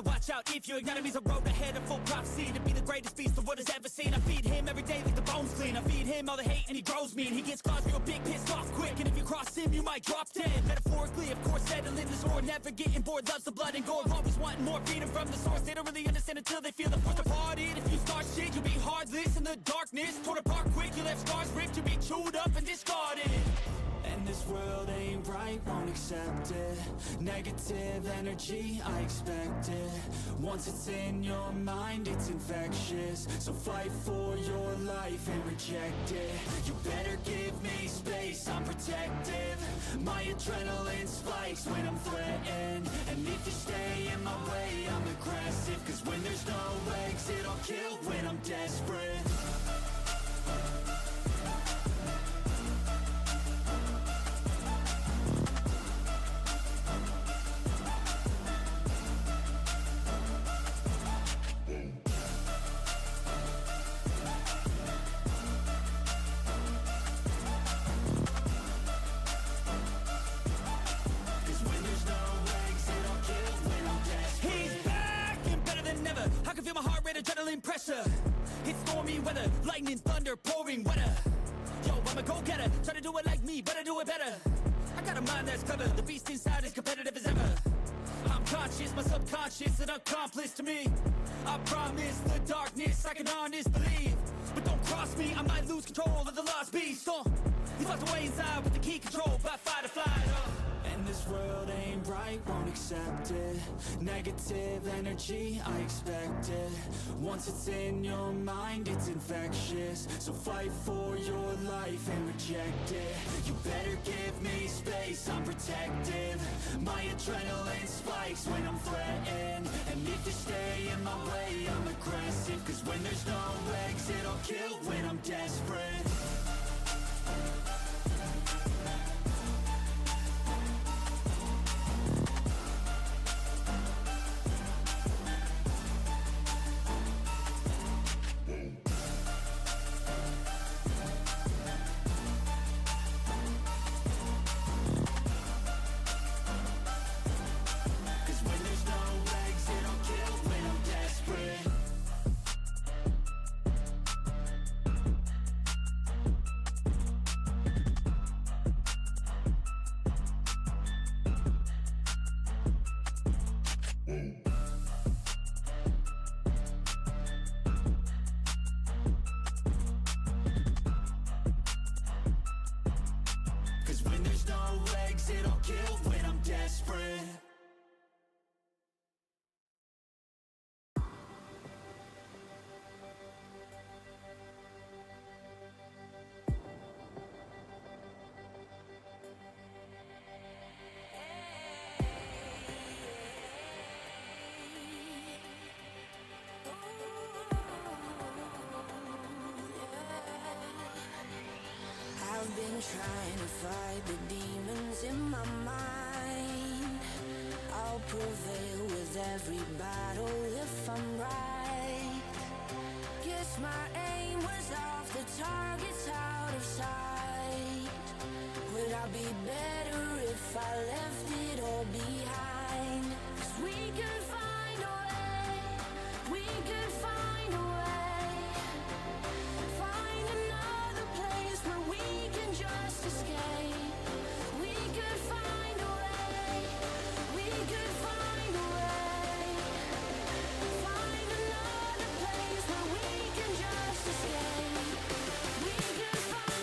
better watch out if your enemy's a road ahead of full prophecy to be the greatest beast the world has ever seen. I feed him every day like the bones clean. I feed him all the hate and he grows me, and he gets claws real big, pissed off quick. And if you cross him, you might drop dead. Metaphorically, of course, settling the score, never getting bored, loves the blood and gore, always wanting more freedom from the source. They don't really understand until they feel the force departed. If you start shit, you'll be heartless in the darkness, torn apart quick. You left scars ripped, you'll be chewed up and discarded. And this world ain't right, won't accept it. Negative energy, I expect it. Once it's in your mind, it's infectious. So fight for your life and reject it. You better give me space, I'm protective. My adrenaline spikes when I'm threatened. And if you stay in my way, I'm aggressive. Cause when there's no exit, I'll kill when I'm desperate. Adrenaline pressure, it's stormy weather, lightning, thunder, pouring weather. Yo, I'm a go-getter, try to do it like me, but I do it better. I got a mind that's clever, the beast inside is competitive as ever. I'm conscious, my subconscious, an accomplice to me. I promise the darkness, I can honest believe. But don't cross me, I might lose control of the lost beast. He's locked away inside with the key control by fight or flight. And this world ain't right, won't accept it. Negative energy, I expect it. Once it's in your mind, it's infectious. So fight for your life and reject it. You better give me space, I'm protective. My adrenaline spikes when I'm threatened. And if you stay in my way, I'm aggressive. Cause when there's no exit, I'll kill when I'm desperate. I've been trying to fight the demons in my mind. I'll prevail with every battle if I'm right. Guess my aim was off, the target's out of sight. Would I be better if I left it all behind? 'Cause we could find a way, we could find a way. Find another place where we can just escape. We could find a way, we could find a way. Find another place where we can just escape. We could find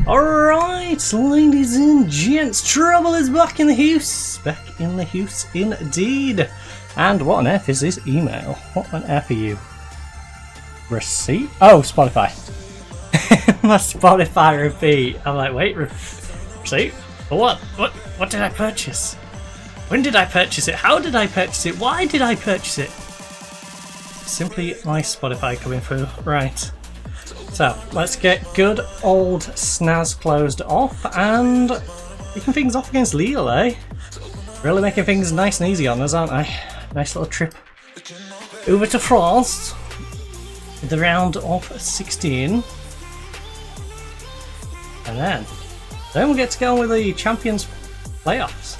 Alright, ladies and gents, trouble is back in the house. Back in the house indeed. And what on earth is this email? What on earth are you? Receipt? Oh, Spotify. My Spotify repeat. I'm like, wait, receipt? For what? What did I purchase? When did I purchase it? How did I purchase it? Why did I purchase it? Simply my Spotify coming through. Right. So, let's get good old Snaz closed off and kicking things off against Lille, eh? Really making things nice and easy on us, aren't I? Nice little trip over to France with the round of 16. And then we'll get to go on with the Champions playoffs,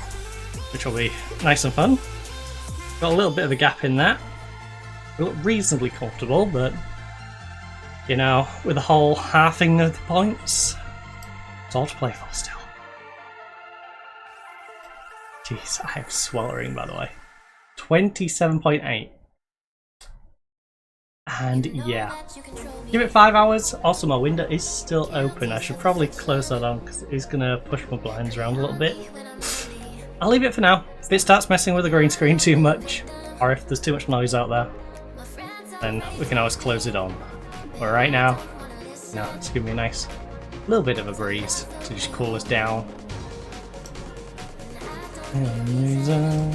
which will be nice and fun. Got a little bit of a gap in that. We look reasonably comfortable, but you know, with the whole halving of the points, it's all to play for still. Jeez, I am swallowing, by the way. 27.8. And yeah, give it 5 hours. Also, my window is still open. I should probably close that on because it's going to push my blinds around a little bit. I'll leave it for now. If it starts messing with the green screen too much, or if there's too much noise out there, then we can always close it on. But right now, no, it's giving me a nice little bit of a breeze to just cool us down. And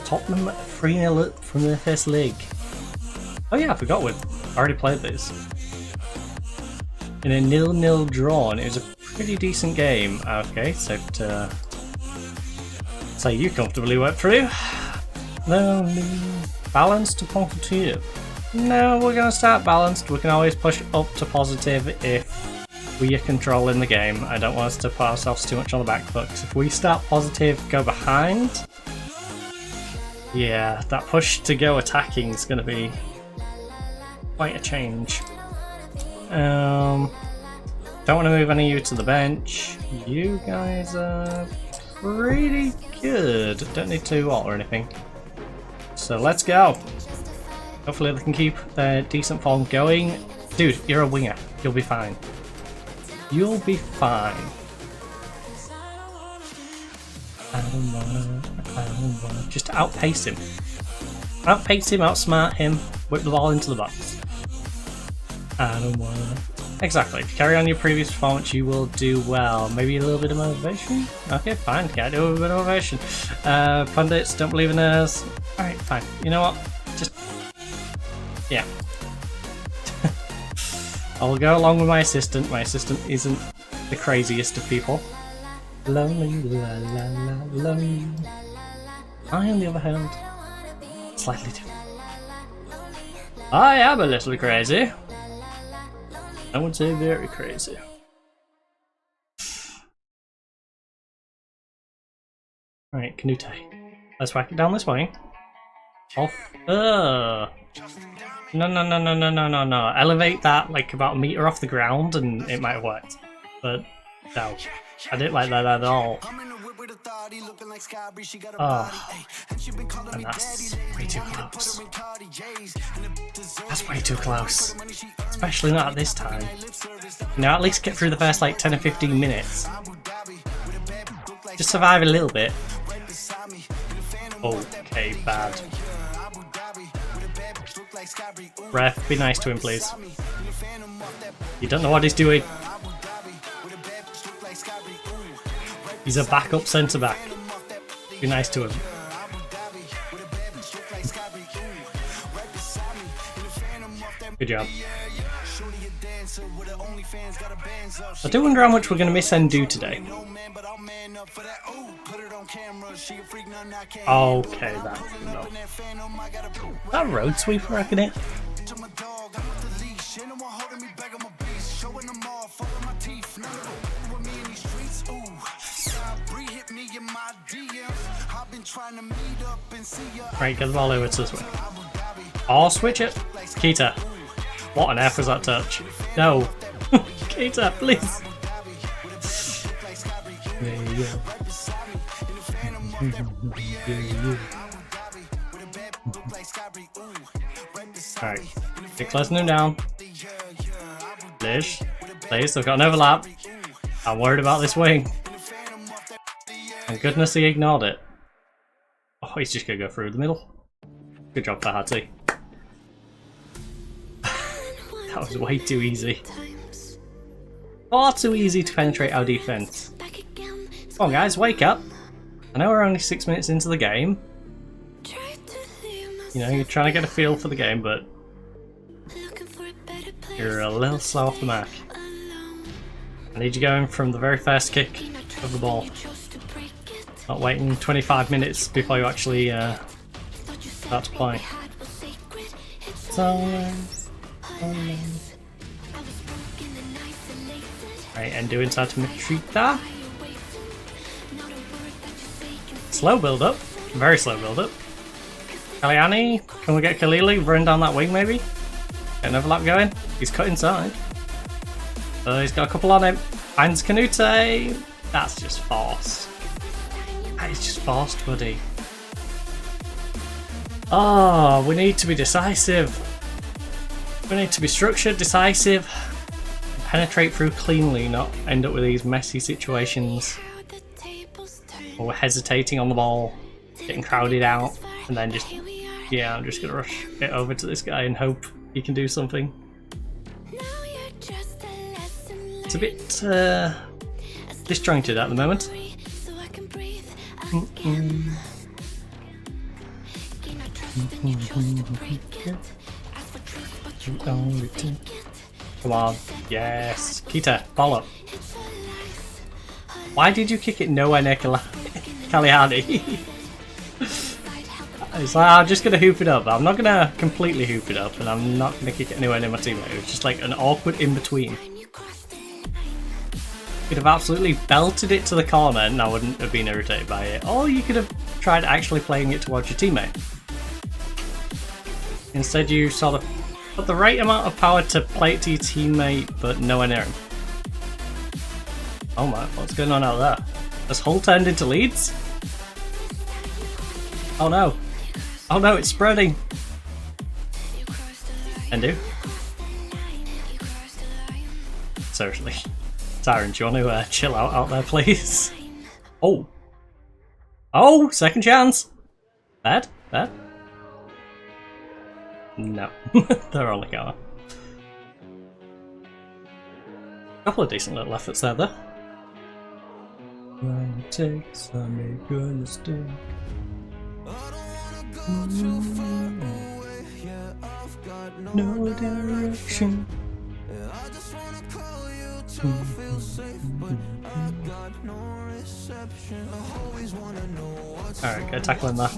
Tottenham 3-0 up from their first leg. Oh yeah, I forgot we'd already played this. In a 0-0 draw, and it was a pretty decent game. Okay, so you comfortably went through. Then balance to positive. No, we're going to start balanced. We can always push up to positive if we are controlling the game. I don't want us to put ourselves too much on the back foot, because if we start positive, go behind, yeah, that push to go attacking is going to be quite a change. Don't want to move any of you to the bench. You guys are pretty good. Don't need to ult or anything. So let's go. Hopefully they can keep their decent form going. Dude, you're a winger. You'll be fine. You'll be fine. I don't wanna. Just outpace him. Outpace him, outsmart him, whip the ball into the box. I don't wanna. Exactly. If you carry on your previous performance, you will do well. Maybe a little bit of motivation? Okay, fine. Can't do a bit of motivation. Pundits don't believe in us. Alright, fine. You know what? Just... yeah. I'll go along with my assistant. My assistant isn't the craziest of people. Lonely, la la la, lonely. I, on the other hand, slightly different. I am a little crazy. I would say very crazy. Alright, Canute. Let's whack it down this way. Off. No. Elevate that like about a meter off the ground and it might have worked. But no. I didn't like that at all. Oh. And that's way too close. That's way too close. Especially not at this time. You know, at least get through the first like 10 or 15 minutes. Just survive a little bit. Okay, bad. Ref, be nice to him, please. You don't know what he's doing. He's a backup centre back. Be nice to him. Good job. I do wonder how much we're going to miss Endu today. Okay, that's no. That road sweeper, reckon it? Right, get the ball over to this way. Oh, switch it. Kita. What on earth was that touch? No. Kita, please. There you go. Alright. Get closing him down. Please. Please, I've got an overlap. I'm worried about this wing. Thank goodness he ignored it. Oh, he's just gonna go through the middle. Good job for Hattie. That was way too easy. Far too easy to penetrate our defense. Come on guys, wake up. I know we're only 6 minutes into the game. You know, you're trying to get a feel for the game, but you're a little slow off the mark. I need you going from the very first kick of the ball. Not waiting 25 minutes before you actually start to play. Right, and do inside to Mitrita. Slow build up. Very slow build up. Kaliani, can we get Kalili run down that wing maybe? Get an overlap going. He's cut inside. He's got a couple on him. Finds Canute. That's just forced. That is just forced, buddy. Oh, we need to be decisive. We need to be structured, decisive, penetrate through cleanly, not end up with these messy situations where we're hesitating on the ball, getting crowded out, and then just, yeah, I'm just gonna rush it over to this guy and hope he can do something. It's a bit disjointed at the moment. Come on, yes, Kita, follow. Why did you kick it nowhere near Kaliani? It's like, I'm just gonna hoop it up. I'm not gonna completely hoop it up, and I'm not gonna kick it anywhere near my teammate. It was just like an awkward in between. You could have absolutely belted it to the corner and I wouldn't have been irritated by it. Or you could have tried actually playing it towards your teammate. Instead you sort of put the right amount of power to play it to your teammate, but nowhere near him. Oh my, what's going on out there? Has Hull turned into Leeds? Oh no. Oh no, it's spreading. Endu? Seriously. Tyron, do you want to chill out there, please? Oh. Oh, second chance. Bad? Bad? No. They're on the counter. Couple of decent little efforts there, though. When it takes, I make a mistake. No direction. Alright, go tackle him there.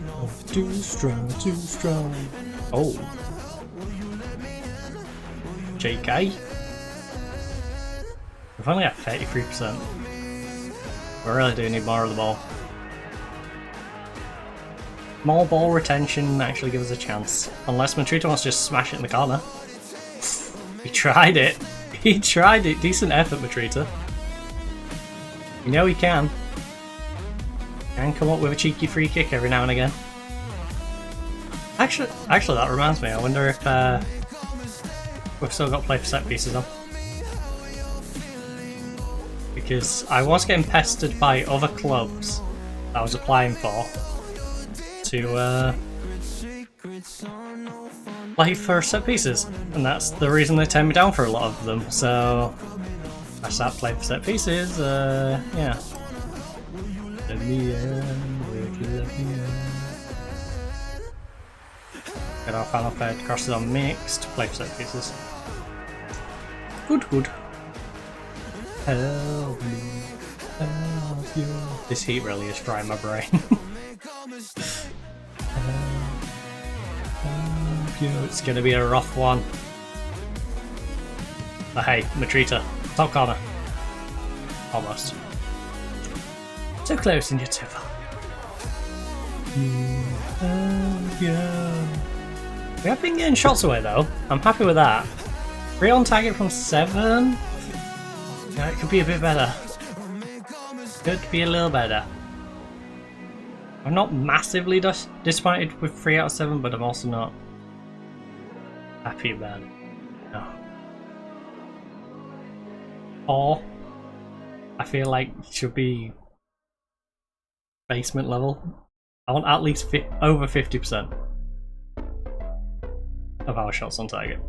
Oh, too strong, too strong. Oh. JK. We've only got 33%. We really do need more of the ball. More ball retention actually gives us a chance. Unless Matrita wants to just smash it in the corner. He tried it. He tried it. Decent effort, Matrita. You know he can. Can come up with a cheeky free kick every now and again. Actually, that reminds me. I wonder if we've still got to play for set pieces on. Because I was getting pestered by other clubs that I was applying for to play for set pieces, and that's the reason they turned me down for a lot of them. So I started playing for set pieces. Yeah, me in, would you let me in? Get our final pair crosses on mixed, play for set pieces. Good, good. Help me, help you. This heat really is frying my brain. Help you. It's gonna be a rough one. But hey, Matrita, top corner. Almost. So close and yet so far. We have been getting shots away though. I'm happy with that. 3 on target from 7. Yeah, it could be a bit better. Could be a little better. I'm not massively disappointed with 3 out of 7, but I'm also not happy about it. No. Or I feel like it should be basement level. I want at least over 50% of our shots on target,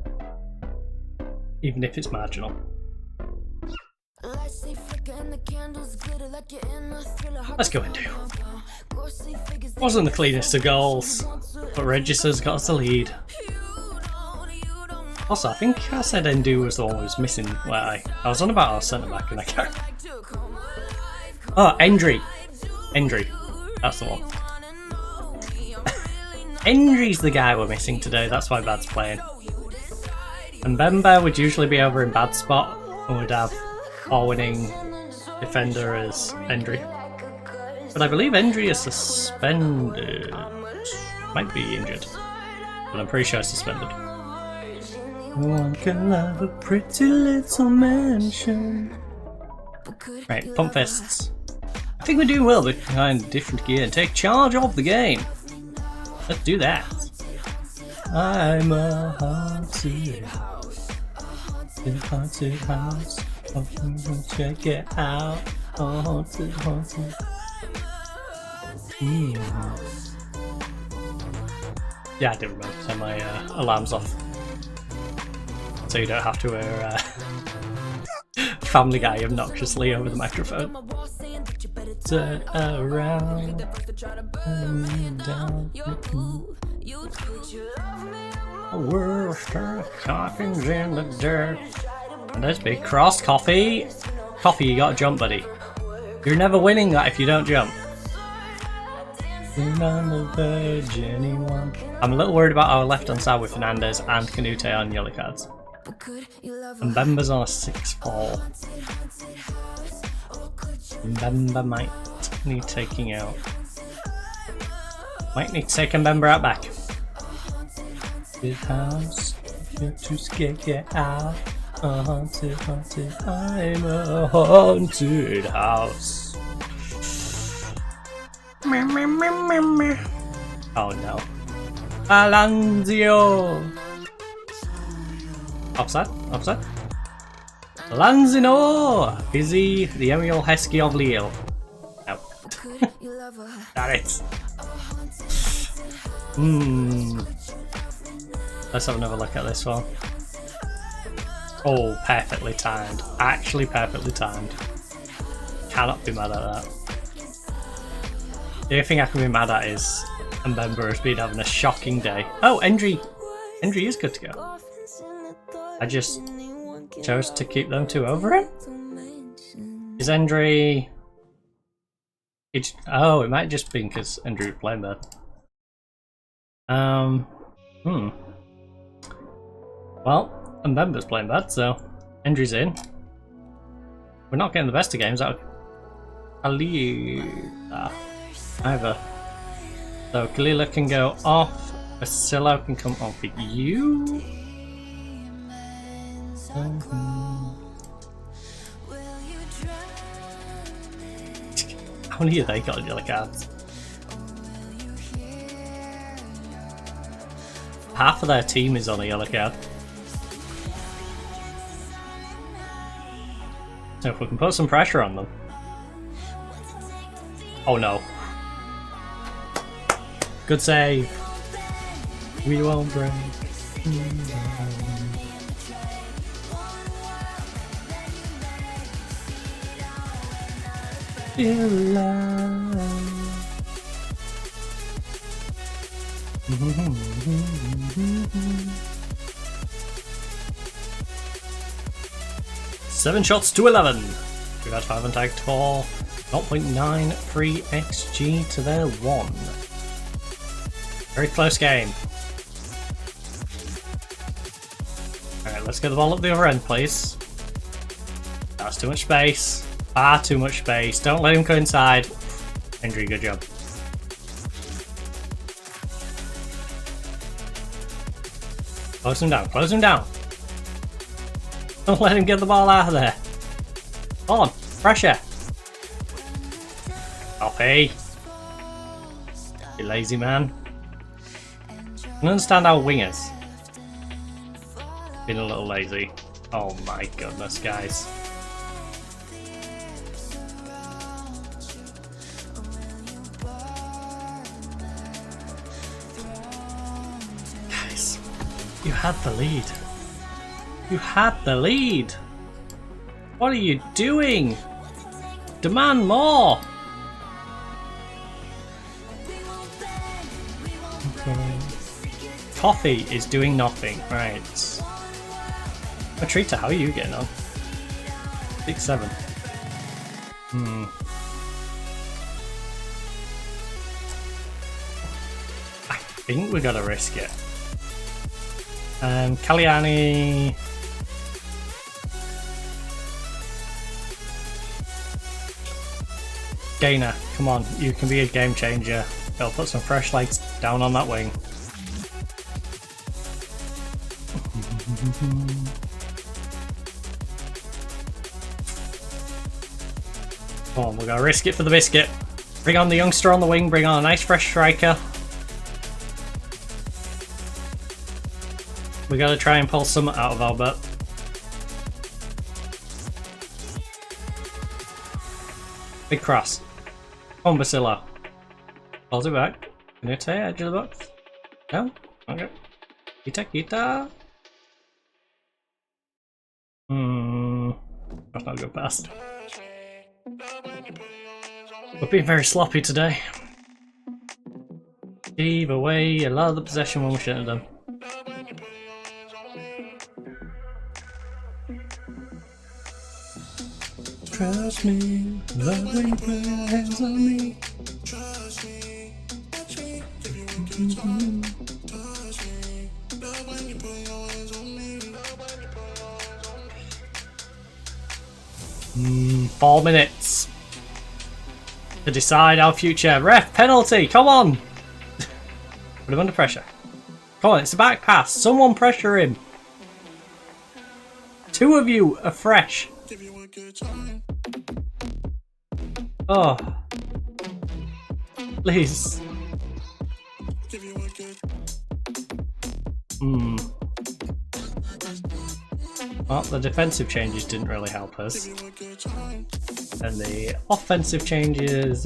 even if it's marginal. Let's go into. Wasn't the cleanest of goals, but Register's got us the lead. Also, I think I said Endu was the one who was missing. Where I was on about our centre back, and I can't. Oh, Endry. That's the one. Endry's the guy we're missing today. That's why Bad's playing. And Bemba would usually be over in Bad's spot, and would have our winning defender as Endry. But I believe Endry is suspended. Might be injured, but I'm pretty sure suspended. One can love a pretty little mansion. Right, pump fists. I think we're doing well behind different gear and take charge of the game. Let's do that. I'm a haunted house. In a haunted house. Check it out. Haunted. Yeah, I didn't remember to turn my alarms off. So you don't have to wear Family Guy obnoxiously over the microphone. Turn around and down. We're coffins in the dirt. And there's big cross. Coffee, you gotta jump, buddy. You're never winning that if you don't jump. Remember Journeywoman. I'm a little worried about our left hand side with Fernandez and Canute on yellow cards. And Bemba's on a 6-4. Bemba might need taking out. Might need to take Bemba out back. Good house. You're too scared, get out. A haunted. I'm a haunted house. Oh no. Alanzio! Offside. Lanzino! Is he the Emil Heskey of Lille? No. Got it. Let's have another look at this one. Oh, perfectly timed. Actually perfectly timed. Cannot be mad at that. The only thing I can be mad at is Mbemba has been having a shocking day. Oh, Endry is good to go. I just chose to keep them 2 over him? Is Endry... Oh, it might just be because Endry was playing bad. Well, Mbemba's playing bad, so Endry's in. We're not getting the best of games out of Kalila either. So Kalila can go off, Basilo can come on for you. How many have they got in yellow cards? Half of their team is on a yellow card. So if we can put some pressure on them. Oh no. Good save. We won't break. Feel alive. 7 shots to 11. We've had 5 untagged for 0.93 XG to their 1. Very close game. Alright, let's get the ball up the other end, please. That's too much space. Far too much space. Don't let him go inside. Injury, good job. Close him down, close him down. Don't let him get the ball out of there. Come on, pressure. Copy. You lazy man. I can understand our wingers being a little lazy. Oh my goodness, guys. Guys, you had the lead. You had the lead. What are you doing? Demand more. Okay. Coffee is doing nothing. Right. Matrita, how are you getting on? 6-7. I think we gotta risk it. Kalyani. Gainer, come on, you can be a game changer. I'll put some fresh legs down on that wing. Come on, we're gonna risk it for the biscuit. Bring on the youngster on the wing, bring on a nice fresh striker. We gotta try and pull some out of our butt. Big cross. Come on, Basillo. Pulls it back. Can you take edge of the box? No? Okay. Kita. That's not a good pass. We're being very sloppy today. Gave away a lot of the possession when we shouldn't have done. Trust me, love when you put your hands on me. Trust me, touch me, if you want good time. Touch me, love when you put your hands on me. 4 minutes to decide our future. Ref, penalty, come on! Put him under pressure. Come on, it's a back pass. Someone pressure him. 2 of you are fresh. Oh, please. Well, the defensive changes didn't really help us. And the offensive changes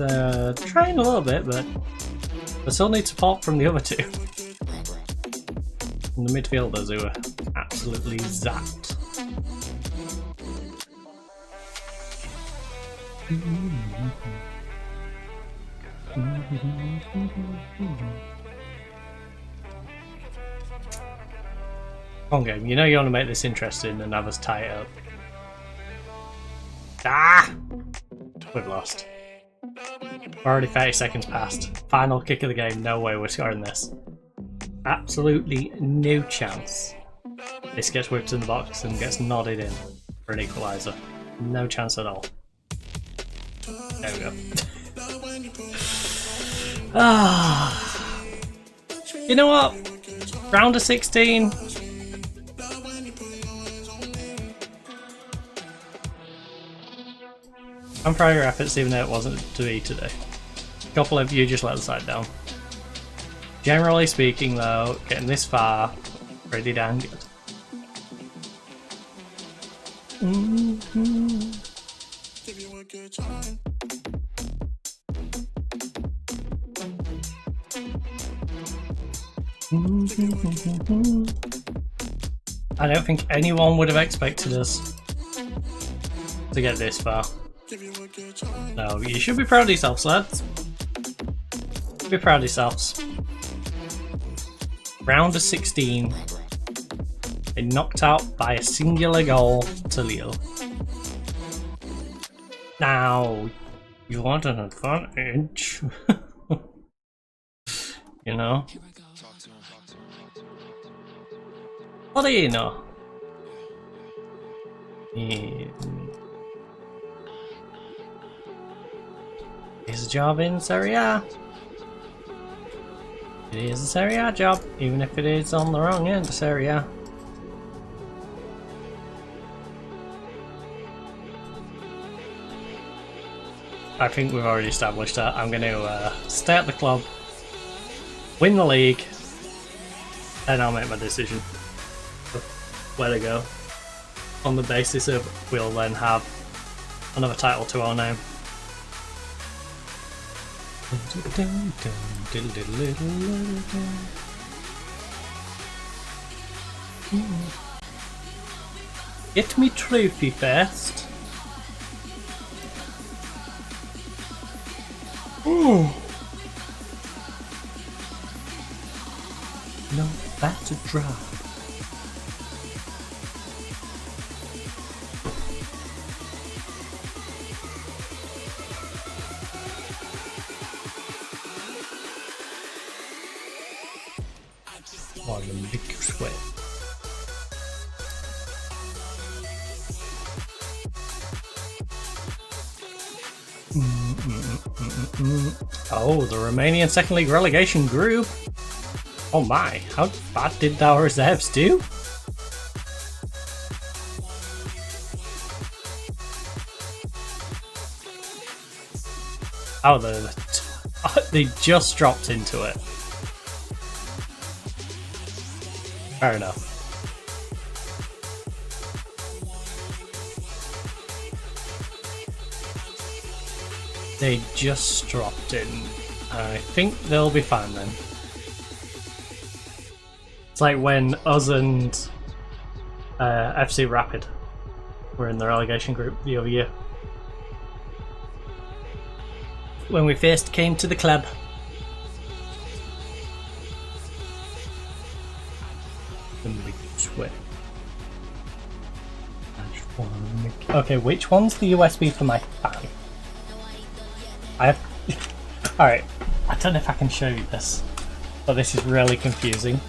trying a little bit, but we still need support from the other 2. And the midfielders who were absolutely zapped. Come on, game. You know you want to make this interesting and have us tie it up. Ah! We've lost. We're already 30 seconds past. Final kick of the game. No way we're scoring this. Absolutely no chance. This gets whipped in the box and gets nodded in for an equaliser. No chance at all. There we go. Ah, you know what? Round of 16. I'm proud of your efforts, even though it wasn't to be today. A couple of you just let the side down. Generally speaking, though, getting this far, pretty damn good. I don't think anyone would have expected us to get this far. No, you should be proud of yourselves, lads. Be proud of yourselves. Round of 16. Been knocked out by a singular goal to Leo. Now, you want an advantage. You know? What do you know? Here's a job in Serie A. It is a Serie A job, even if it is on the wrong end of Serie A. I think we've already established that. I'm going to stay at the club, win the league, and I'll make my decision of where to go. On the basis of we'll then have another title to our name. Get me trophy first. Ooh. No, that's a drop. Wanna make you sweat. Oh, the Romanian Second League relegation group. Oh my, how bad did our reserves do? Oh, they just dropped into it. Fair enough. They just dropped in. I think they'll be fine then. It's like when us and FC Rapid were in the relegation group the other year. When we first came to the club. Okay, which one's the USB for my fan? I have... Alright, I don't know if I can show you this, but this is really confusing.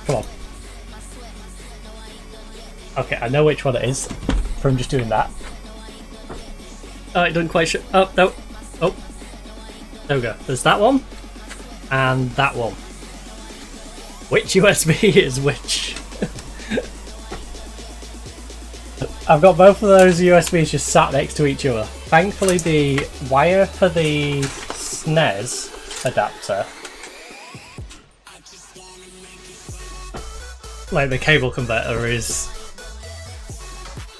Come on. Okay, I know which one it is from just doing that. Oh, it doesn't quite show... Oh, no. Oh. There we go. There's that one, and that one. Which USB is which? I've got both of those USBs just sat next to each other. Thankfully the wire for the SNES adapter, like the cable converter, is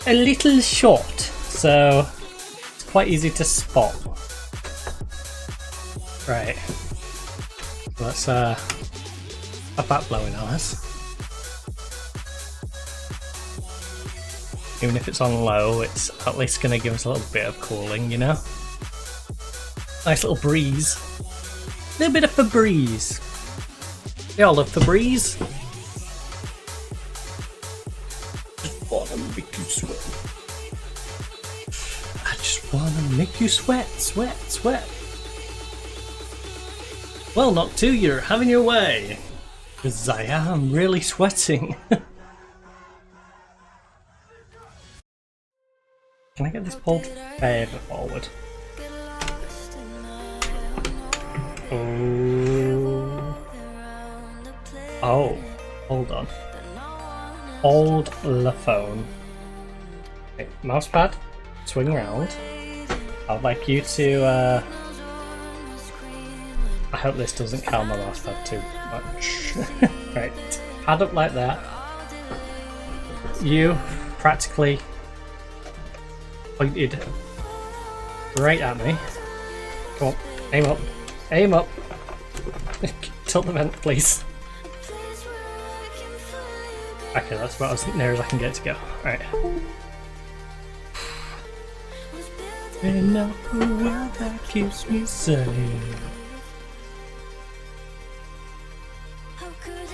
a little short, so it's quite easy to spot. Right, let's have that blowing ours. Even if it's on low, it's at least going to give us a little bit of cooling, you know? Nice little breeze. A little bit of Febreze. Y'all love Febreze? Just wanna make you sweat. I just wanna make you sweat, sweat, sweat. Well, not too, you're having your way. Because I am really sweating. Can I get this pulled further forward? Oh, hold on. Hold the phone. Okay, mousepad, swing around. I'd like you to, I hope this doesn't calm my mousepad too much. Right, pad up like that. You practically pointed right at me. Come on, aim up. Aim up. Tilt the vent, please. Okay, that's about as near as I can get to go. Alright. And now the world that keeps me safe.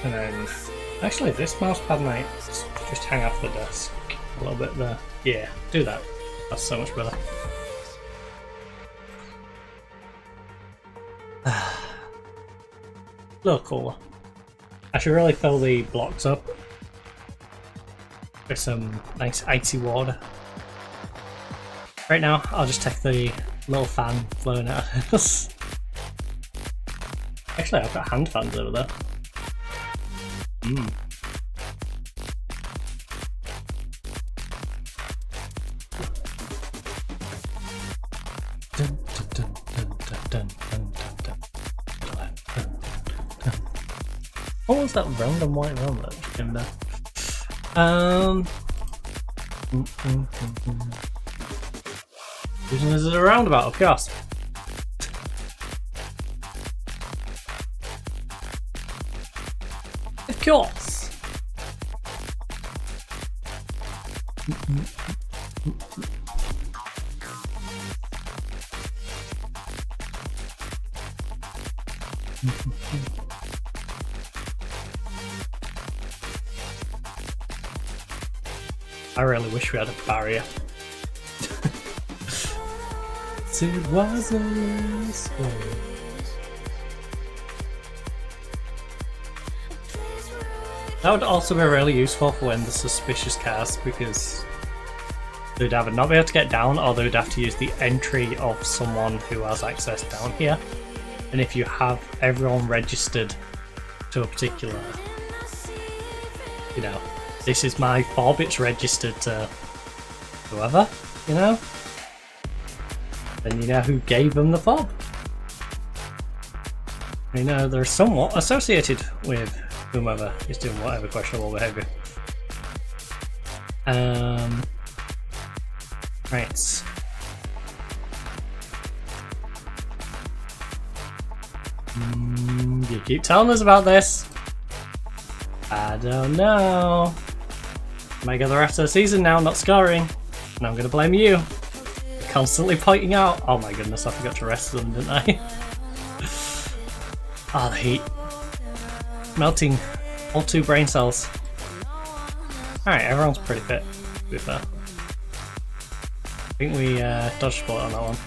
And then, actually, this mousepad might just hang off the desk a little bit there. Yeah, do that. That's so much better. A little cooler. I should really fill the blocks up with some nice icy water. Right now, I'll just take the little fan blowing out of us. Actually, I've got hand fans over there. Mmm. What was that random white round that just came there? Using this as a roundabout, of course. Of course. I really wish we had a barrier. It wasn't so. That would also be really useful for when the suspicious cars, because they'd either not be able to get down or they'd have to use the entry of someone who has access down here. And if you have everyone registered to a particular, you know, this is my fob, it's registered to whoever, you know? Then you know who gave them the fob. You know they're somewhat associated with whomever is doing whatever questionable behaviour. Right. You keep telling us about this. I don't know. Might get the rest of the season now not scoring, and I'm gonna blame you. Constantly pointing out. Oh my goodness, I forgot to rest them, didn't I? Ah, the heat. Melting all 2 brain cells. Alright, everyone's pretty fit, to be fair. I think we dodged a bullet on that one.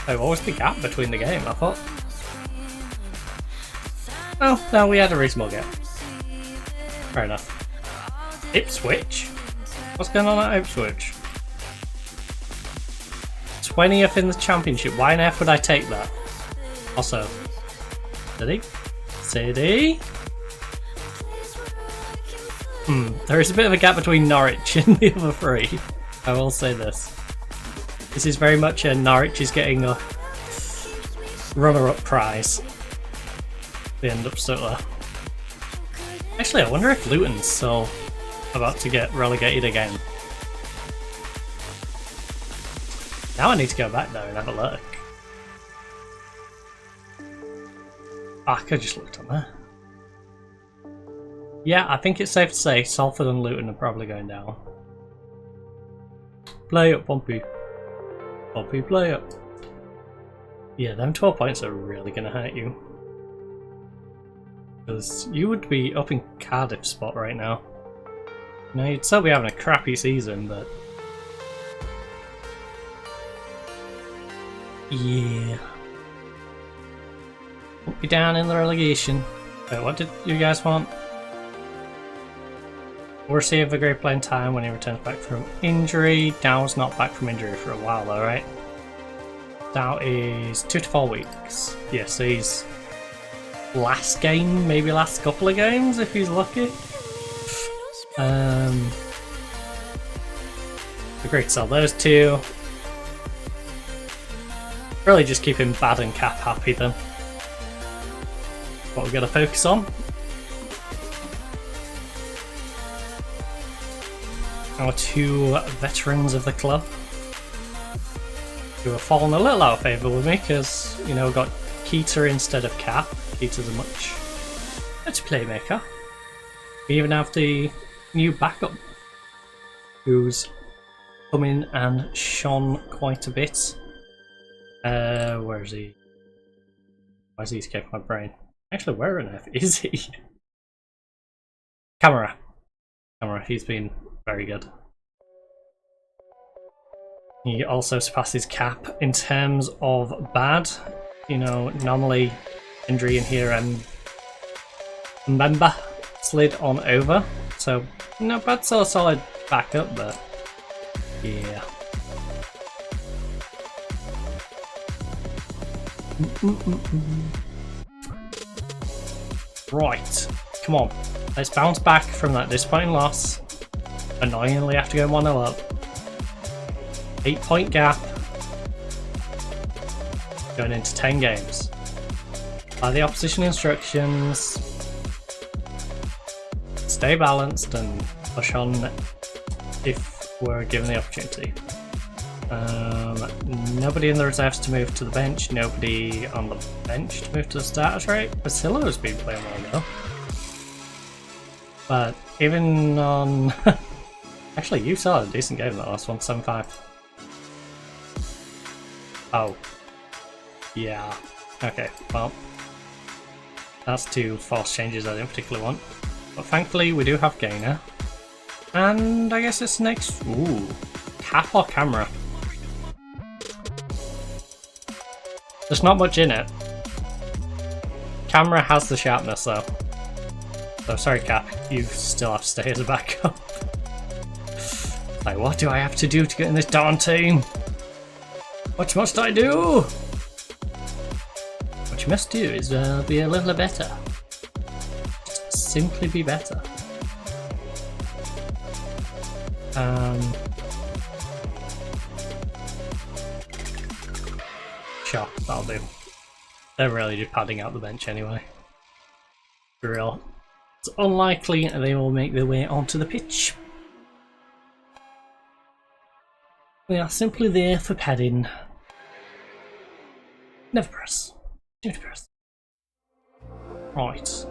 Oh, what was the gap between the game, I thought? Oh, no, we had a reasonable gap. Fair enough. Ipswich? What's going on at Ipswich? 20th in the championship. Why on earth would I take that? Also, City? There is a bit of a gap between Norwich and the other 3. I will say this. This is very much a Norwich is getting a runner-up prize. They end up stuck there. Actually, I wonder if Luton's still about to get relegated again. Now I need to go back there and have a look. Oh, I could just looked on there. Yeah, I think it's safe to say Salford and Luton are probably going down. Play up, Pompey. Pompey, play up. Yeah, them 12 points are really going to hurt you. Because you would be up in Cardiff's spot right now. You know, you'd still be having a crappy season, but... yeah. Won't be down in the relegation. Wait, what did you guys want? We'll receive a great playing time when he returns back from injury. Dow's not back from injury for a while though, right? Dow is 2 to 4 weeks. Yeah, so he's last game, maybe last couple of games if he's lucky. Agreed to sell those 2. Really just keep him bad and Cap happy then. What we've got to focus on. Our 2 veterans of the club who have fallen a little out of favour with me because, you know, we've got Keita instead of Cap. Keita's a much better playmaker. We even have the new backup who's come in and shone quite a bit. Where is he? Why is he escaping my brain? Actually, where on earth is he? Camera. He's been very good. He also surpasses Cap in terms of bad. You know, normally Indri in here and Mbemba slid on over. So, not bad, so solid backup, but yeah. Right, come on. Let's bounce back from that disappointing loss. Annoyingly have to go 1-0 up. 8-point gap. Going into 10 games. By the opposition instructions. Stay balanced and push on if we're given the opportunity. Nobody in the reserves to move to the bench, nobody on the bench to move to the starters, right? Basilo has been playing well though. But even on... Actually, you saw a decent game that last one, 7-5. Oh. Yeah. Okay, well. That's two false changes I didn't particularly want. But thankfully we do have Gainer. And I guess it's next... Ooh. Cap or camera? There's not much in it. Camera has the sharpness though. So sorry Cap, you still have to stay as a backup. Like, what do I have to do to get in this darn team? What must I do? What you must do is be a little better. Just simply be better. Sure, that'll do. They're really just padding out the bench anyway. For real. It's unlikely they will make their way onto the pitch. We are simply there for padding. Never press. Don't press. Right.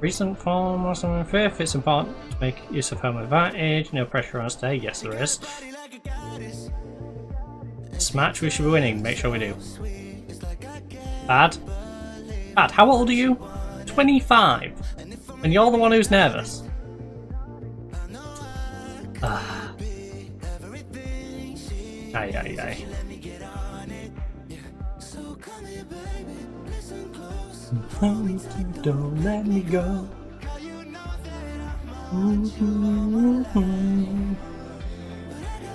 Recent form or something fifth. It's important to make use of home advantage. No pressure on us today. Yes, there is. This match we should be winning. Make sure we do. Bad. Bad. How old are you? 25. And you're the one who's nervous. Aye, aye, aye. Don't let me go.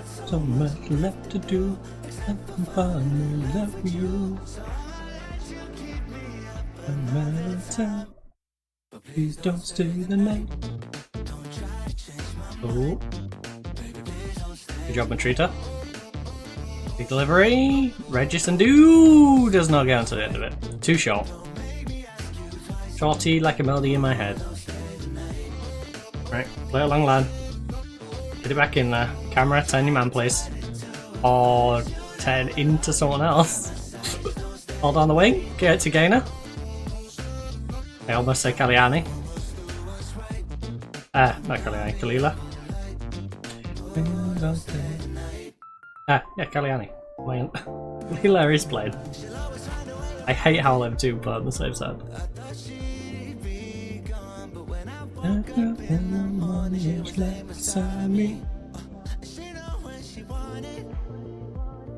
So much left to do. I'm finally love you. No matter the time, please don't stay the night. Oh. Good job, Matrita. Big delivery. Regis and do does not get onto the end of it. Too short. Shorty like a melody in my head. Right, play along, lad. Get it back in there. Camera, turn your man, please. Or turn into someone else. Hold on the wing. Get it to Gainer. I almost say Kaliani. Not Kaliani, Kalila. Yeah, Kaliani. Kalila is played. I hate how them two play on the same side.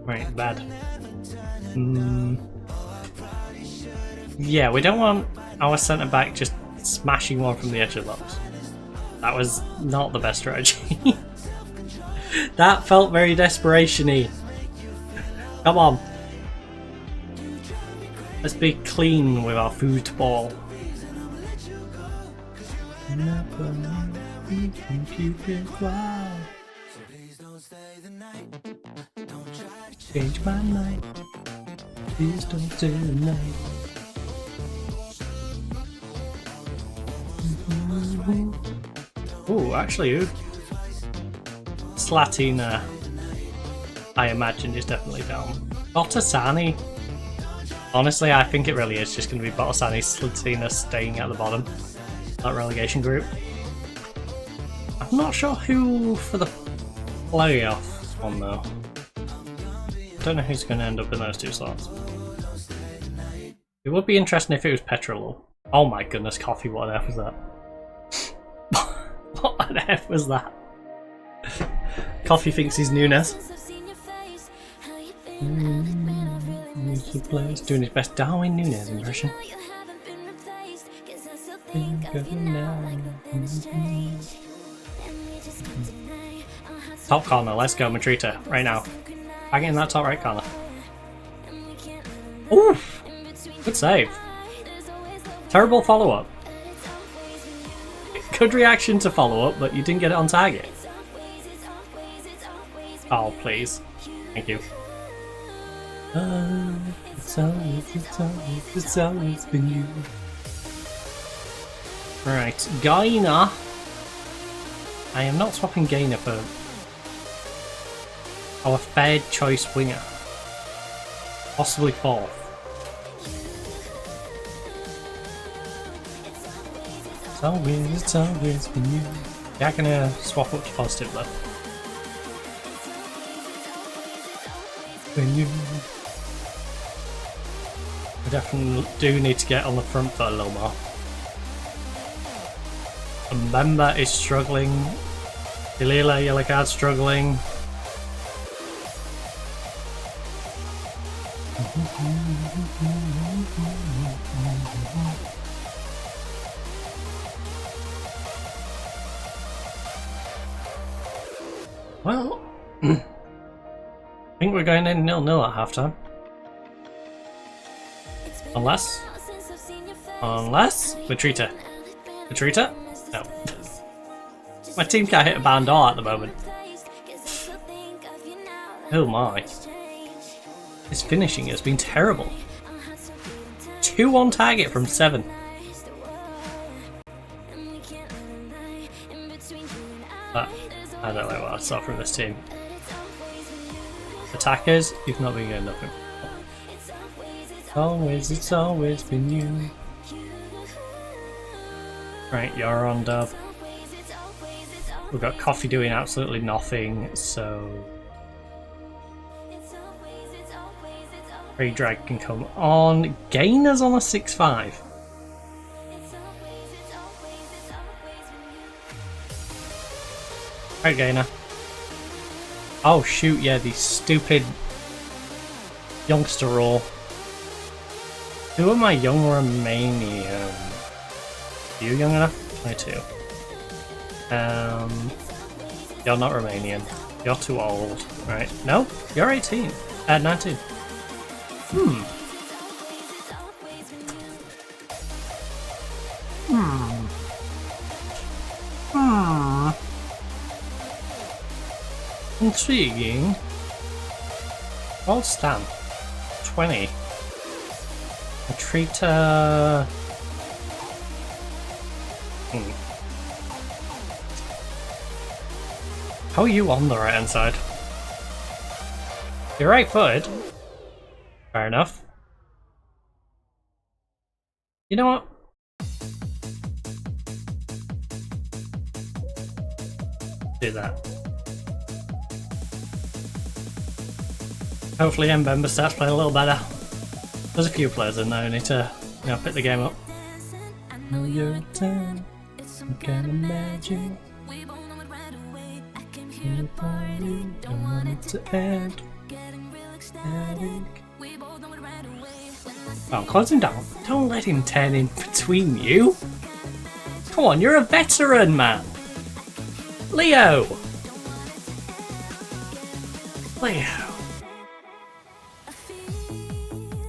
Right, bad. Yeah, we don't want our centre back just smashing one from the edge of the box. That was not the best strategy. That felt very desperation-y. Come on. Let's be clean with our football. Change my mind. Please don't stay the night. Oh, actually, Slatina, I imagine, is definitely down. Botasani. Honestly, I think it really is just going to be Botasani, Slatina staying at the bottom. That relegation group. I'm not sure who for the playoff one though. don't know who's going to end up in those two slots. It would be interesting if it was Petrol. Oh my goodness, Coffee, what on earth was that? What on earth was that? Coffee thinks he's Nunes. Doing his best Darwin Nunes impression. Top corner, let's go, Matrita, right now. Bang in that top right corner. Oof! Good save. Terrible follow-up. Good reaction to follow-up, but you didn't get it on target. Oh, please. Thank you. It's always been you. Right, Gainer. I am not swapping Gainer for our third choice winger. Possibly fourth. It's always been you. Yeah, I can swap up to positive though. When you... I definitely do need to get on the front foot a little more. Mbemba is struggling. Delila, yellow card, struggling. Well, I think we're going in 0-0 at halftime. Unless Matrita. Matrita? No. My team can't hit a band door at the moment. Oh my. His finishing has been terrible. 2 on target from 7. But I don't know what I saw from this team. Attackers, you've not been getting nothing. It's always been you. Right, you're on dub. We've got Coffee doing absolutely nothing, so Drag can come on. Gainer's on a 6-5. Right, Gainer. Oh shoot, yeah, the stupid youngster rule. Who am I young Romanian? You young enough? 22. You're not Romanian. You're too old, right? No? You're 18. 19. Intriguing. Old Stan. 20. Matrita. How are you on the right hand side? You're right footed. Fair enough. You know what? Do that. Hopefully Mbemba starts playing a little better. There's a few players in there who need to, pick the game up. Know your turn. I can't imagine. Don't want it to end. Oh, close him down. Don't let him turn in between you. Come on, you're a veteran, man. Leo.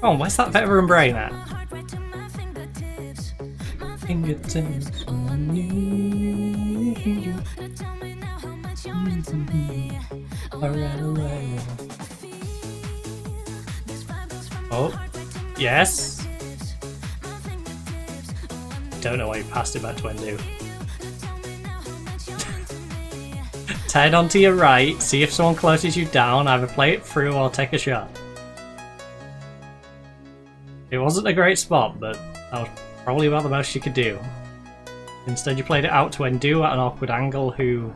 Oh, where's that veteran brain at? Oh, yes. Don't know why you passed it back to Endu. Turn onto your right, see if someone closes you down, either play it through or take a shot. It wasn't a great spot, but that was probably about the most you could do. Instead you played it out to Endu at an awkward angle, who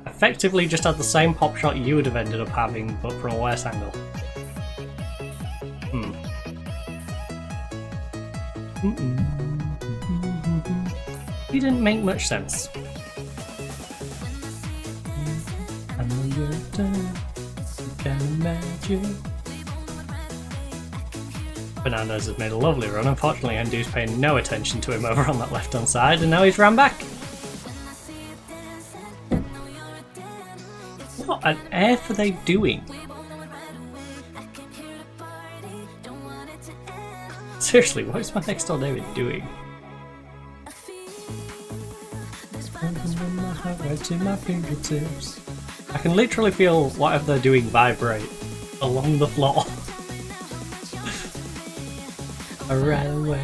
effectively just had the same pop shot you would have ended up having, but from a worse angle. He didn't make much sense. I know you're done. You can imagine. Bananas has made a lovely run. Unfortunately, Endu's paying no attention to him over on that left-hand side, and now he's ran back. What on earth are they doing? Seriously, what is my next door neighbour doing? To my fingertips. I can literally feel whatever they're doing vibrate along the floor. Right away.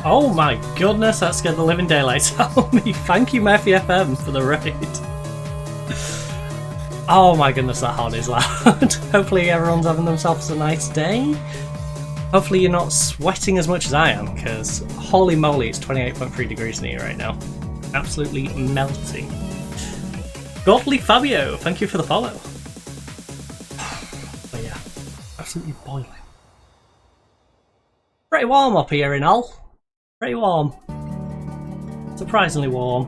Oh my goodness, that scared the living daylights out of me. Thank you, Murphy FM, for the raid. Oh my goodness, that horn is loud. Hopefully everyone's having themselves a nice day. Hopefully you're not sweating as much as I am, because holy moly, it's 28.3 degrees in here right now. Absolutely melting. Godly Fabio, thank you for the follow. But yeah, absolutely boiling. Pretty warm up here in Hull. Pretty warm. Surprisingly warm.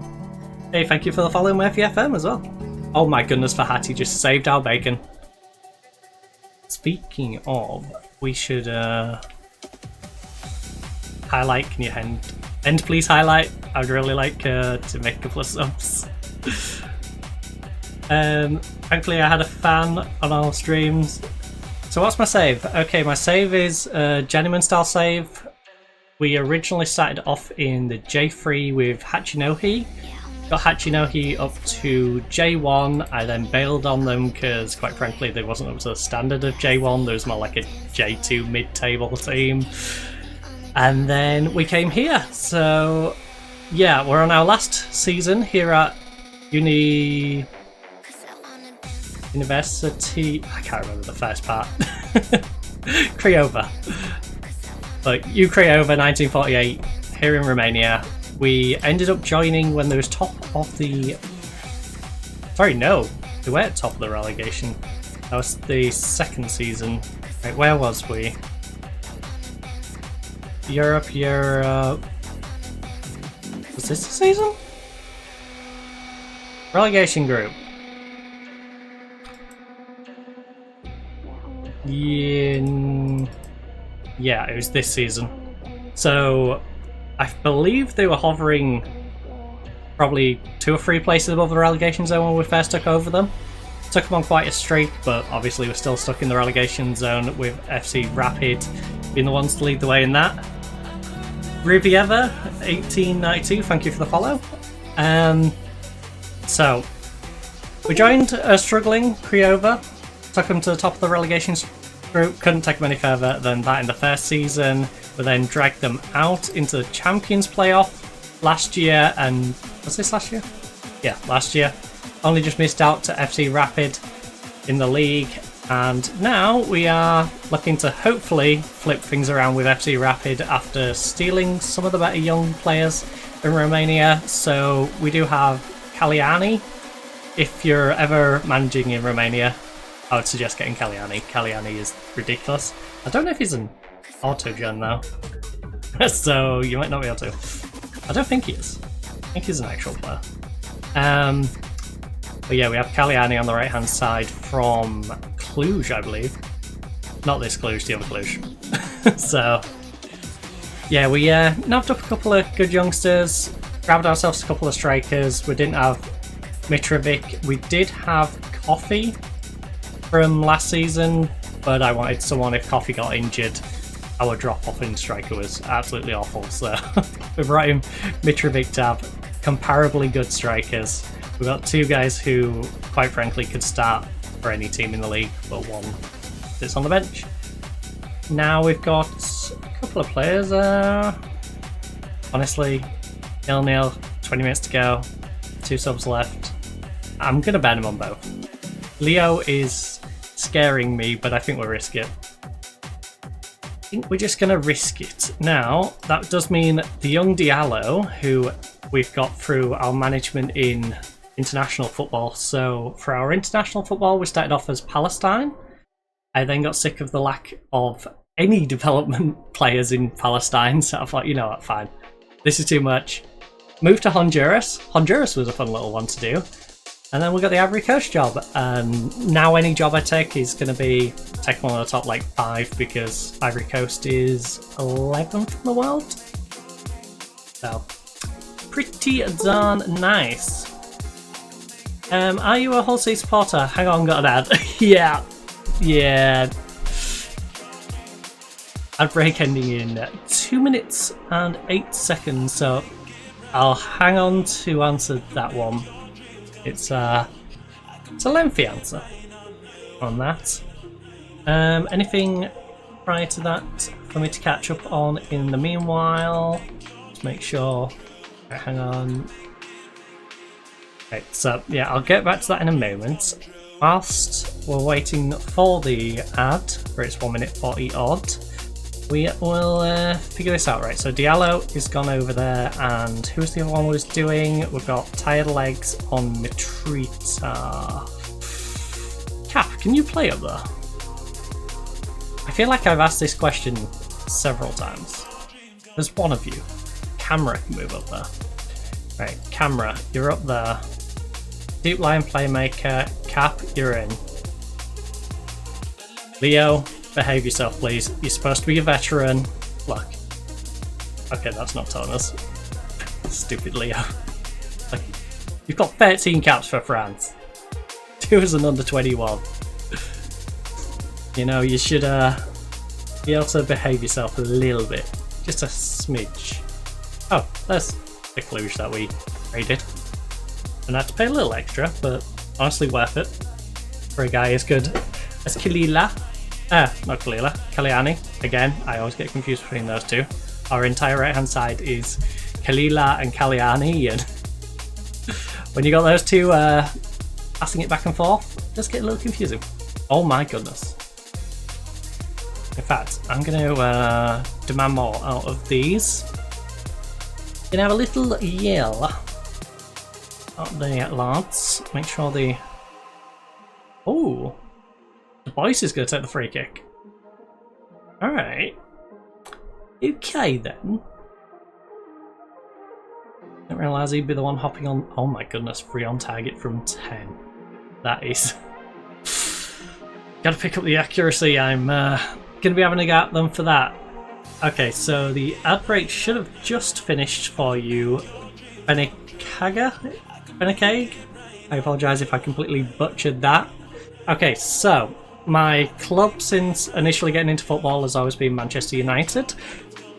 Hey, thank you for the follow, Murphy FM as well. Oh my goodness, Fahati just saved our bacon. Speaking of, we should highlight. Can you end please highlight? I'd really like to make a couple of subs. Thankfully I had a fan on our streams. So what's my save? Okay, my save is Journeyman style save. We originally started off in the J3 with Hachinohi. Got Hachinohi up to J1. I then bailed on them because, quite frankly, they wasn't up to the standard of J1. There was more like a J2 mid-table team. And then we came here. So, yeah, we're on our last season here at University. I can't remember the first part. Craiova. Like, Craiova 1948 here in Romania. We ended up joining when they was top of the... Sorry, no. They were at top of the relegation. That was the second season. Right, where was we? Europe. Was this the season? Relegation group. Yeah, it was this season. So, I believe they were hovering probably 2 or 3 places above the relegation zone when we first took over them. Took them on quite a streak, but obviously we're still stuck in the relegation zone with FC Rapid being the ones to lead the way in that. Rubieva 1892, thank you for the follow. So, we joined a struggling Craiova, took them to the top of the relegation group, couldn't take them any further than that in the first season. We then dragged them out into the Champions playoff last year, and was this last year? Yeah, last year. Only just missed out to FC Rapid in the league, and now we are looking to hopefully flip things around with FC Rapid after stealing some of the better young players in Romania. So we do have Caliani. If you're ever managing in Romania, I would suggest getting Caliani. Caliani is ridiculous. I don't know if he's an auto-gen though, so you might not be able to. I don't think he is. I think he's an actual player. But yeah, we have Caliani on the right-hand side from Cluj, I believe. Not this Cluj, the other Cluj. So, yeah, we nabbed up a couple of good youngsters, grabbed ourselves a couple of strikers. We didn't have Mitrovic. We did have Coffee from last season, but I wanted someone, if Coffee got injured, our drop-off in striker was absolutely awful. So we brought in Mitrovic to have comparably good strikers. We've got 2 guys who, quite frankly, could start for any team in the league, but one sits on the bench. Now we've got a couple of players. Honestly, 0-0, 20 minutes to go, 2 subs left. I'm going to ban him on both. Leo is scaring me, but I think we'll risk it. think we're just going to risk it. Now, that does mean the young Diallo, who we've got through our management in international football. So for our international football, we started off as Palestine. I then got sick of the lack of any development players in Palestine, so I thought, you know what, fine. This is too much. Moved to Honduras. Honduras was a fun little one to do. And then we got the Ivory Coast job. Now any job I take is going to be taking one of the top like 5 because Ivory Coast is 11th in the world. So, pretty darn nice. Are you a Hull City supporter? Hang on, got an ad. Yeah. Ad break ending in 2 minutes and 8 seconds, so I'll hang on to answer that one. It's a lengthy answer on that. Anything prior to that for me to catch up on in the meanwhile? Let's make sure. Right, hang on. Okay, so yeah, I'll get back to that in a moment. Whilst we're waiting for the ad, for its 1 minute 40 odd, we will figure this out, right? So Diallo is gone over there, and who's the other one was doing? We've got Tired Legs on Mitrita. Cap, can you play up there? I feel like I've asked this question several times. There's one of you. Camera can move up there. Right, Camera, you're up there. Deep Line Playmaker, Cap, you're in. Leo, behave yourself, please. You're supposed to be a veteran. Look. Okay, that's not telling us. Stupid Leo. Like, you've got 13 caps for France. 2 as an under 21. You know, you should be able to behave yourself a little bit. Just a smidge. Oh, there's the Cluj that we raided. And I had to pay a little extra, but honestly worth it. For a guy as good as Kalila. Not Kalila, Kaliani. Again, I always get confused between those two. Our entire right hand side is Kalila and Kaliani, and when you got those two passing it back and forth, it does get a little confusing. Oh my goodness. In fact, I'm going to demand more out of these. Gonna have a little yell at the lads. Make sure the... Oh! The boys is going to take the free kick. Alright. Okay then. Didn't realise he'd be the one hopping on... Oh my goodness, free on target from 10. That is... Gotta pick up the accuracy. I'm going to be having a go at them for that. Okay, so the ad break should have just finished for you. Benekag? I apologise if I completely butchered that. Okay, so my club since initially getting into football has always been Manchester United.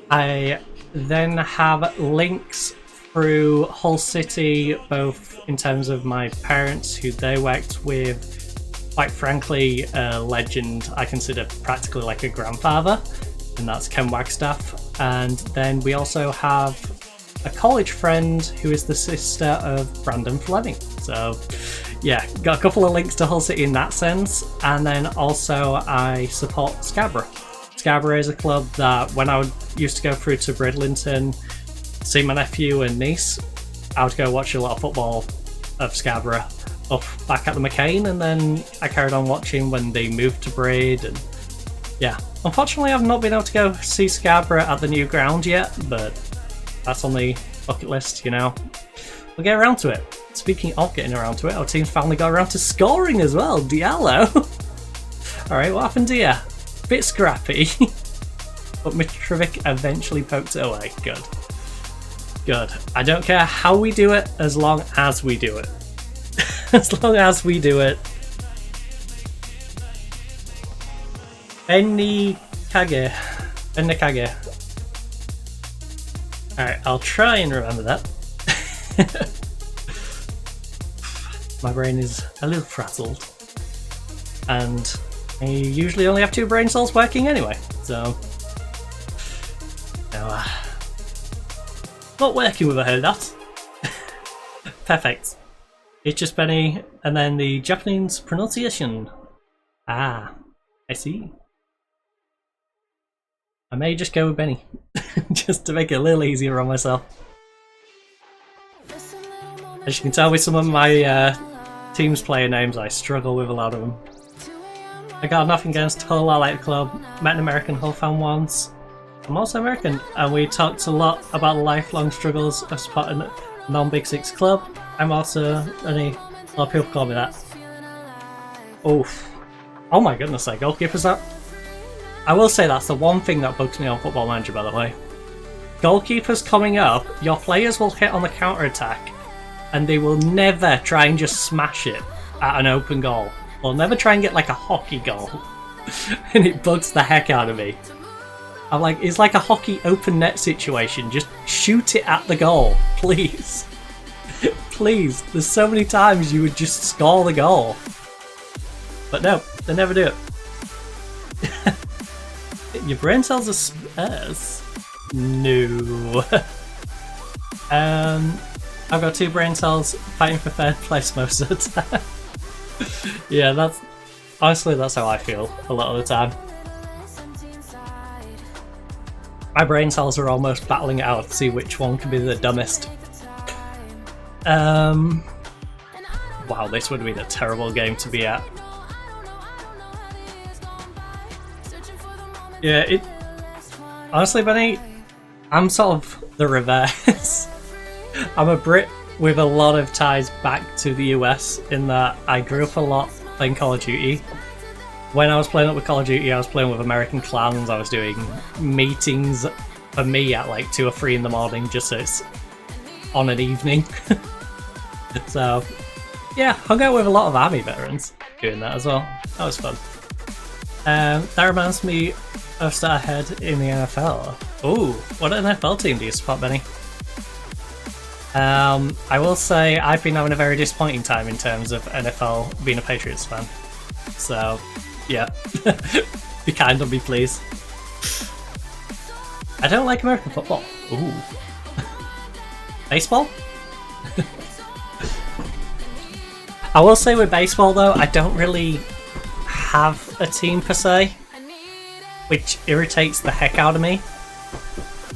I then have links through Hull City, both in terms of my parents, who they worked with, quite frankly, a legend I consider practically like a grandfather, and that's Ken Wagstaff. And then we also have a college friend who is the sister of Brandon Fleming. So yeah, got a couple of links to Hull City in that sense. And then also I support Scarborough. Scarborough is a club that when I used to go through to Bridlington, see my nephew and niece, I would go watch a lot of football of Scarborough up back at the McCain, and then I carried on watching when they moved to Braid. And yeah, unfortunately I've not been able to go see Scarborough at the new ground yet, but that's on the bucket list, you know. We'll get around to it. Speaking of getting around to it, our team's finally got around to scoring as well. Diallo. Alright, what happened here? Bit scrappy. But Mitrovic eventually poked it away. Good. Good. I don't care how we do it, as long as we do it. As long as we do it. Benikage. Alright, I'll try and remember that. My brain is a little frazzled. And I usually only have 2 brain cells working anyway, so... No, not working with a whole lot. Perfect. It's just Benny, and then the Japanese pronunciation. Ah, I see. I may just go with Benny, just to make it a little easier on myself. As you can tell with some of my team's player names, I struggle with a lot of them. I got nothing against Hull, I like the club, met an American Hull fan once. I'm also American, and we talked a lot about the lifelong struggles of supporting a non-Big Six club. I'm also a lot of people call me that. Oof. Oh my goodness, like goalkeepers that. I will say that's the one thing that bugs me on Football Manager, by the way. Goalkeepers coming up, your players will hit on the counter-attack, and they will never try and just smash it at an open goal. They'll never try and get like a hockey goal. And it bugs the heck out of me. I'm like, it's like a hockey open net situation. Just shoot it at the goal, please. Please. There's so many times you would just score the goal. But no, they never do it. Your brain cells are spares? No. I've got 2 brain cells fighting for third place most of the time. Yeah, honestly that's how I feel a lot of the time. My brain cells are almost battling it out to see which one can be the dumbest. Wow, this would have been a terrible game to be at. Yeah, honestly, Benny, I'm sort of the reverse. I'm a Brit with a lot of ties back to the US in that I grew up a lot playing Call of Duty. When I was playing up with Call of Duty, I was playing with American clans. I was doing meetings for me at like 2 or 3 in the morning just so it's on an evening. So, yeah, hung out with a lot of Army veterans doing that as well. That was fun. That reminds me of Starhead in the NFL. Ooh, what NFL team do you support, Benny? I will say I've been having a very disappointing time in terms of NFL being a Patriots fan. So, yeah. Be kind on me, please. I don't like American football. Ooh. Baseball? I will say with baseball though, I don't really have a team per se, which irritates the heck out of me.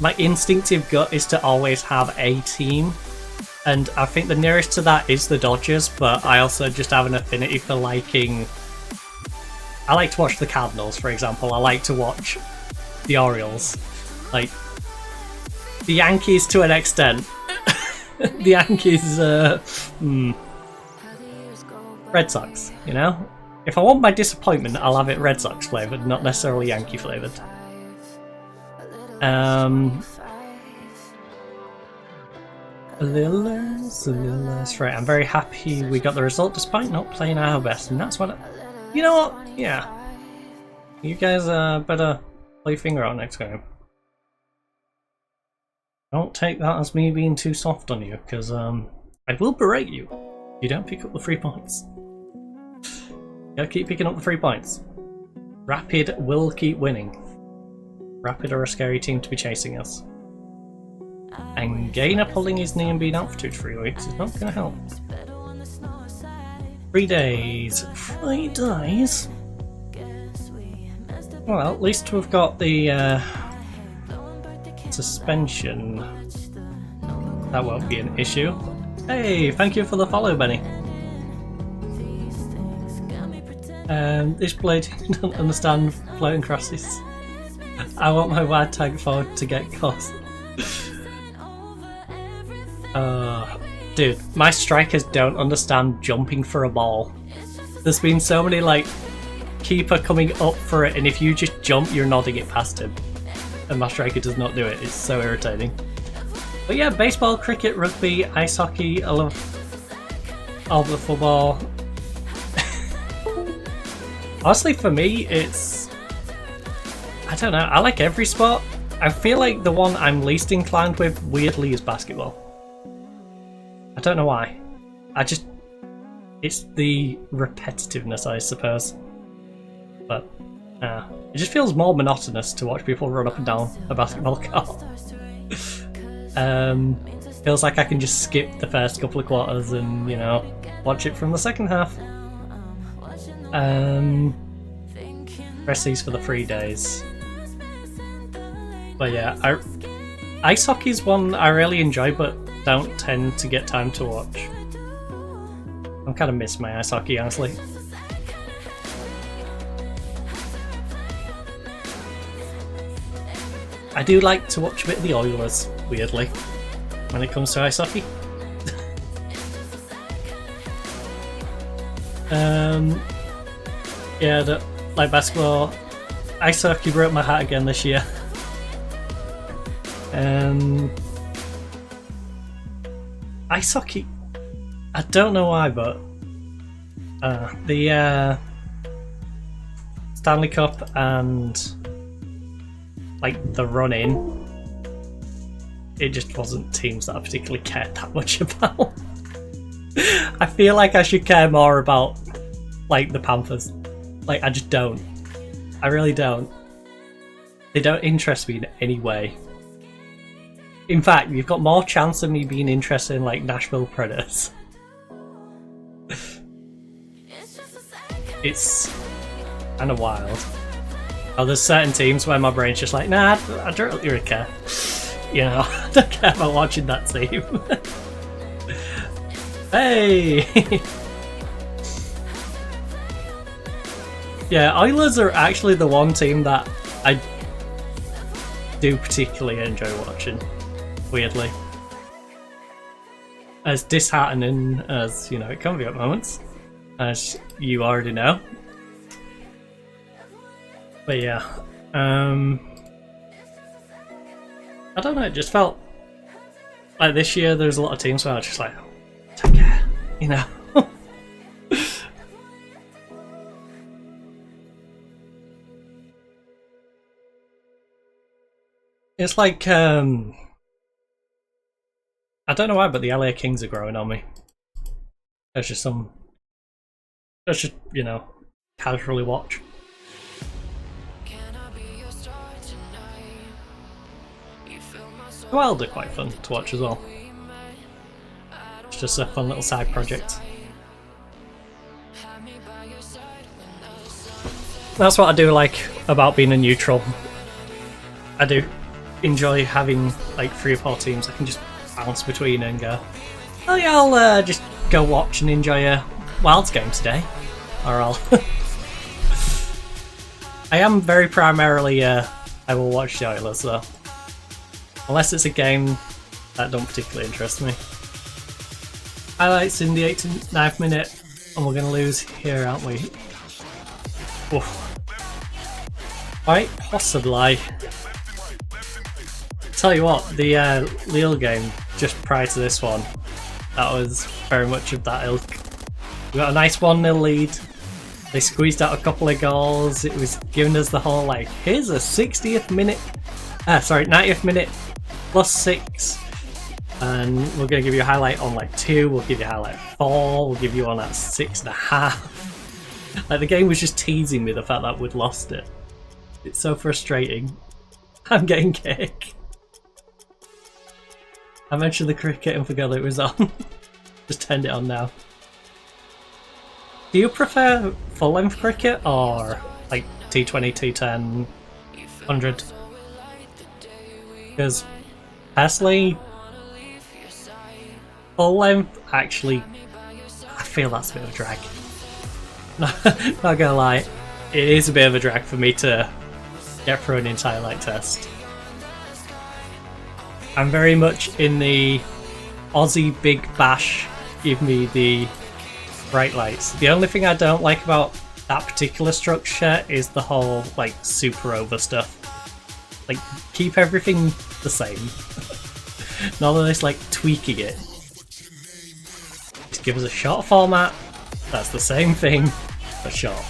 My instinctive gut is to always have a team, and I think the nearest to that is the Dodgers, but I also just have an affinity for liking... I like to watch the Cardinals, for example. I like to watch the Orioles. Like, the Yankees to an extent. The Yankees, Red Sox, you know? If I want my disappointment, I'll have it Red Sox flavoured, not necessarily Yankee flavoured. A little less. Right, I'm very happy we got the result despite not playing our best, and that's what... You know what? Yeah. You guys better play your finger out next game. Don't take that as me being too soft on you, because I will berate you if you don't pick up the 3 points. You gotta keep picking up the 3 points. Rapid will keep winning. Rapid are a scary team to be chasing us. And Gainer pulling his knee and being out for 2 to 3 weeks is not going to help. 3 days. 3 days? Well, at least we've got the suspension. That won't be an issue. Hey, thank you for the follow, Benny. This blade doesn't understand floating crosses. I want my wide tag forward to get caught. Dude, my strikers don't understand jumping for a ball. There's been so many, like, keeper coming up for it, and if you just jump, you're nodding it past him. And my striker does not do it. It's so irritating. But yeah, baseball, cricket, rugby, ice hockey, I love all the football. Honestly, for me, it's... I don't know, I like every sport. I feel like the one I'm least inclined with, weirdly, is basketball. I don't know why. It's the repetitiveness, I suppose. But, it just feels more monotonous to watch people run up and down a basketball court. Feels like I can just skip the first couple of quarters and, you know, watch it from the second half. Press these for the 3 days. But yeah, ice hockey's one I really enjoy, but don't tend to get time to watch. I'm kind of miss my ice hockey, honestly. I do like to watch a bit of the Oilers, weirdly, when it comes to ice hockey. Yeah, like basketball, ice hockey broke my heart again this year. Ice hockey, I don't know why, but the Stanley Cup and like the run-in, it just wasn't teams that I particularly cared that much about. I feel like I should care more about like the Panthers. Like, I just don't. I really don't. They don't interest me in any way. In fact, you've got more chance of me being interested in like Nashville Predators. It's kind of wild. Oh, there's certain teams where my brain's just like, nah, I don't really care. You know, I don't care about watching that team. Hey! Yeah, Oilers are actually the one team that I do particularly enjoy watching, weirdly. As disheartening as, you know, it can be at moments, as you already know. But yeah, I don't know, it just felt like this year there's a lot of teams where I was just like, take care, you know. It's like, I don't know why, but the LA Kings are growing on me. There's just you know, casually watch. Wild are quite fun to watch as well. It's just a fun little side project. That's what I do like about being a neutral. I do enjoy having like 3 or 4 teams I can just bounce between and go, oh yeah, I'll just go watch and enjoy a Wilds game today. Or I'll... I am very primarily, I will watch the Oilers though. Unless it's a game that don't particularly interest me. Highlights in the 89th minute, and we're going to lose here, aren't we? Oof. Quite possibly. Tell you what, the Lille game just prior to this one, that was very much of that ilk. We got a nice 1-0 lead. They squeezed out a couple of goals. It was giving us the whole like, here's a 90th minute +6, and we're going to give you a highlight on like 2, we'll give you a highlight 4, we'll give you one at 6.5. Like, the game was just teasing me the fact that we'd lost it. It's so frustrating. I'm getting cake. I mentioned the cricket and forgot it was on. Just turned it on now. Do you prefer full-length cricket or like T20, T10, 100? Because personally, full length, actually, I feel that's a bit of a drag. Not gonna lie, it is a bit of a drag for me to get through an entire light test. I'm very much in the Aussie Big Bash, give me the bright lights. The only thing I don't like about that particular structure is the whole like super over stuff. Like, keep everything the same. None of this like tweaking it. Just give us a short format. That's the same thing, but short.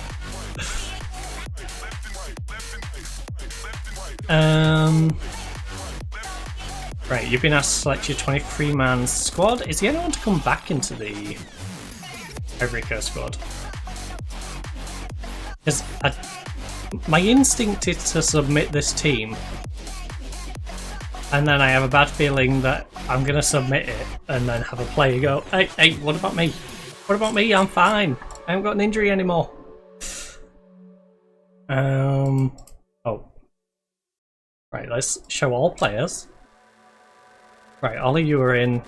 Right, you've been asked to select your 23-man squad. Is there anyone to come back into the Ivory Coast squad? Because my instinct is to submit this team, and then I have a bad feeling that I'm going to submit it and then have a player go, hey, what about me? What about me? I'm fine. I haven't got an injury anymore. Oh. Right, let's show all players. Right, all of you are in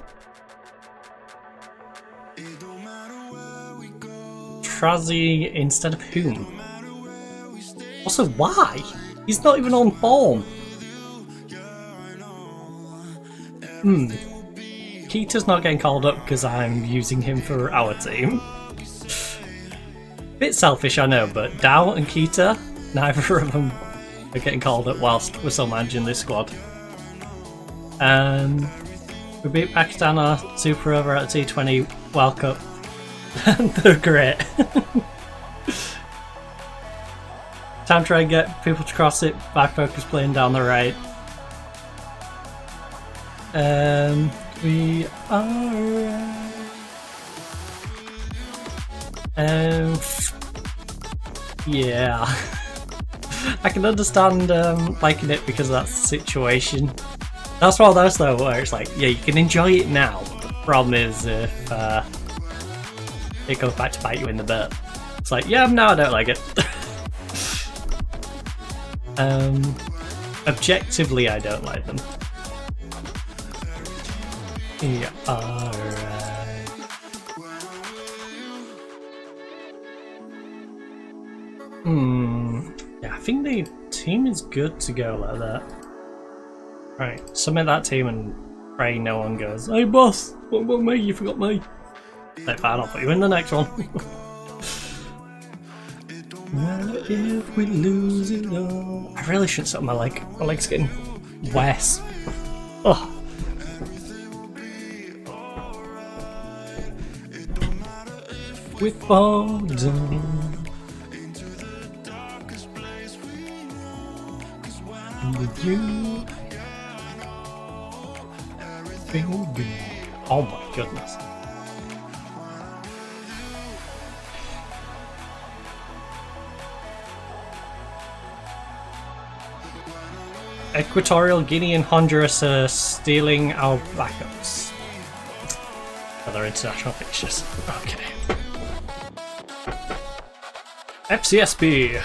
Trazzy instead of whom? Also, why? He's not even on form. Keita's not getting called up because I'm using him for our team. Bit selfish, I know, but Dao and Keita, neither of them are getting called up whilst we're still managing this squad. We beat Pakistan our super over at T20 World Cup. They're great. Time to try and get people to cross it by focus playing down the right. We are. Yeah. I can understand liking it because of that situation. That's one of those though where it's like, yeah, you can enjoy it now. The problem is if it goes back to bite you in the butt. It's like, yeah, no, I don't like it. Objectively, I don't like them. Yeah, alright. Yeah, I think the team is good to go like that. Right, submit that team and pray no one goes, hey boss, what about me? You forgot me. Like, fine, I'll put you in the next one. What if we lose it all? I really shouldn't sit on my leg. My leg's getting worse. Ugh. We fall down. With you. Baby. Oh my goodness. Equatorial Guinea and Honduras are stealing our backups. Other international fixtures. Okay. FCSB.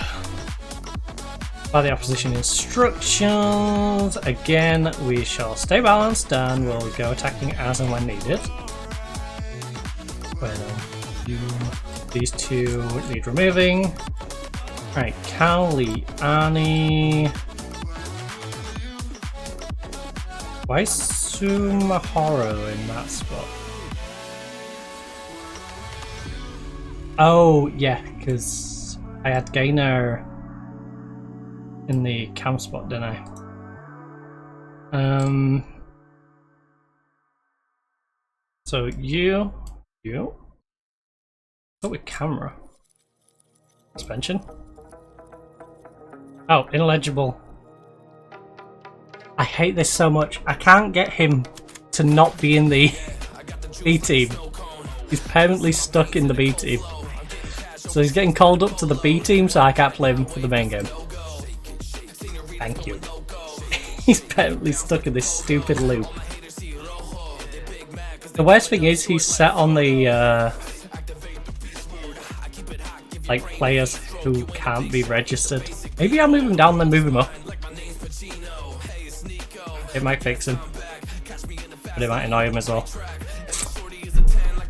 By the opposition instructions. Again, we shall stay balanced and we'll go attacking as and when needed. These two need removing. Right, Cowley, Annie. Why is Sumahoro in that spot? Oh, yeah, because I had Gainer in the cam spot, didn't I? So you. What with camera? Suspension? Oh, illegible. I hate this so much. I can't get him to not be in the B team. He's permanently stuck in the B team. So he's getting called up to the B team, so I can't play him for the main game. Thank you. He's permanently stuck in this stupid loop. The worst thing is he's set on the like players who can't be registered. Maybe I'll move him down then move him up. It might fix him, but it might annoy him as well.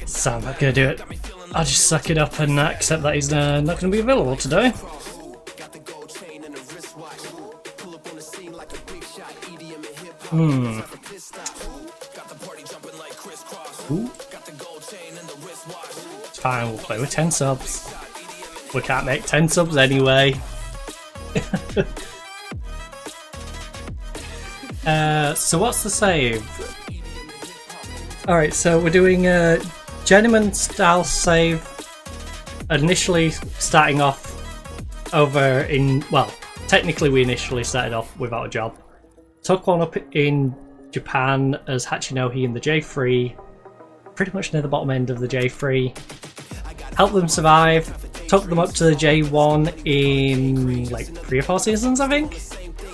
So I'm not gonna do it. I'll just suck it up and accept that he's not going to be available today. Ooh. It's fine, we'll play with 10 subs. We can't make 10 subs anyway. So what's the save? Alright, so we're doing a Journeyman style save. Initially starting off over in, well, technically we initially started off without a job. Took one up in Japan as Hachinohi in the J3, pretty much near the bottom end of the J3. Helped them survive, took them up to the J1 in like 3 or 4 seasons I think,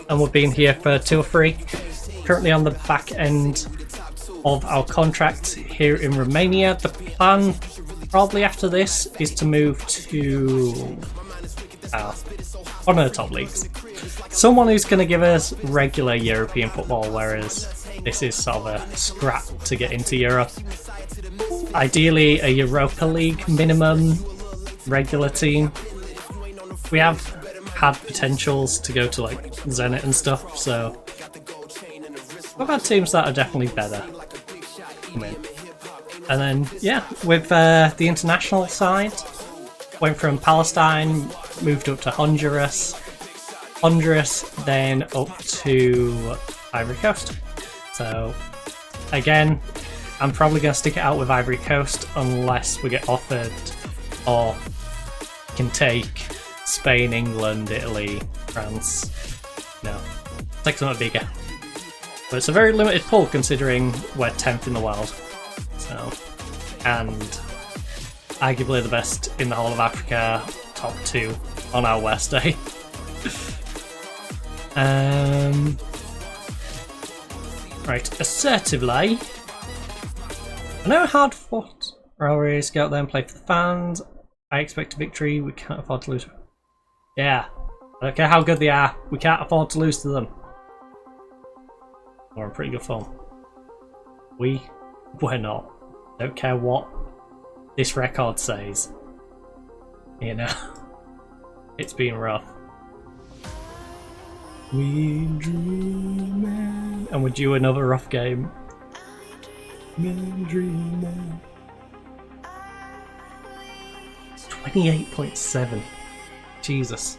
and we've been here for 2 or 3. Currently on the back end of our contract here in Romania. The plan probably after this is to move to One of the top leagues. Someone who's going to give us regular European football, whereas this is sort of a scrap to get into Europe. Ideally, a Europa League minimum regular team. We have had potentials to go to like Zenit and stuff, so we've had teams that are definitely better. And then, yeah, with the international side, went from Palestine, moved up to Honduras, then up to Ivory Coast. So, again, I'm probably going to stick it out with Ivory Coast unless we get offered or can take Spain, England, Italy, France. No, take something bigger. But it's a very limited pool considering we're 10th in the world. So, and arguably the best in the whole of Africa, top 2 on our West Day. Right, assertively. I know hard fought rivalries, go out there and play for the fans. I expect a victory, we can't afford to lose. Yeah, I don't care how good they are, we can't afford to lose to them. We're in pretty good form. We're not. Don't care what this record says. You know, it's been rough. We dream and we're due another rough game. Dreaming. 28.7. Jesus.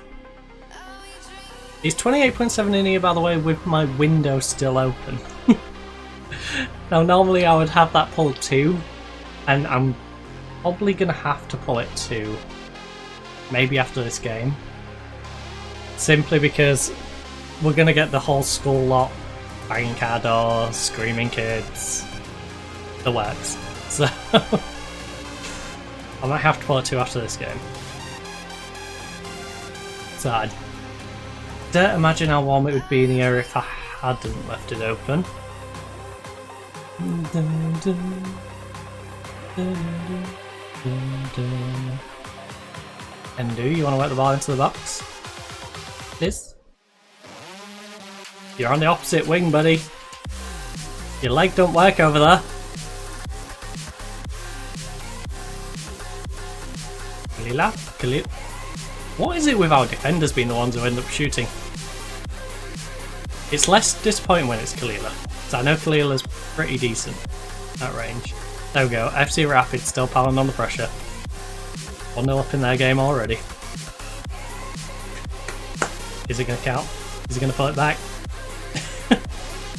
Is 28.7 in here, by the way, with my window still open? Now, normally I would have that pulled too, and I'm probably going to have to pull it too. Maybe after this game. Simply because we're going to get the whole school lot banging car doors, screaming kids, the works. So, I might have to pull it too after this game. So, I don't imagine how warm it would be in here if I hadn't left it open. And do you want to work the ball into the box? This? You're on the opposite wing, buddy. Your leg don't work over there. Khalil. What is it with our defenders being the ones who end up shooting? It's less disappointing when it's Kalila. So I know Kalila's pretty decent at range. There we go. FC Rapid still piling on the pressure. 1-0 up in their game already. Is it going to count? Is he going to pull it back?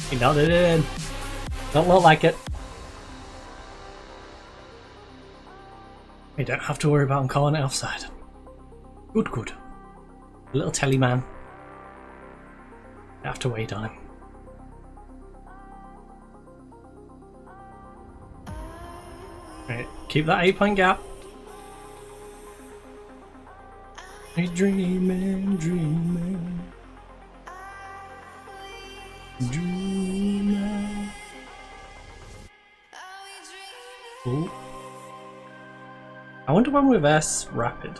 He nodded it in. Don't look like it. You don't have to worry about him calling it offside. Good. Little telly man. You have to wait on him. Right, keep that 8-point gap. Dreaming. Ooh. I wonder when we verse Rapid.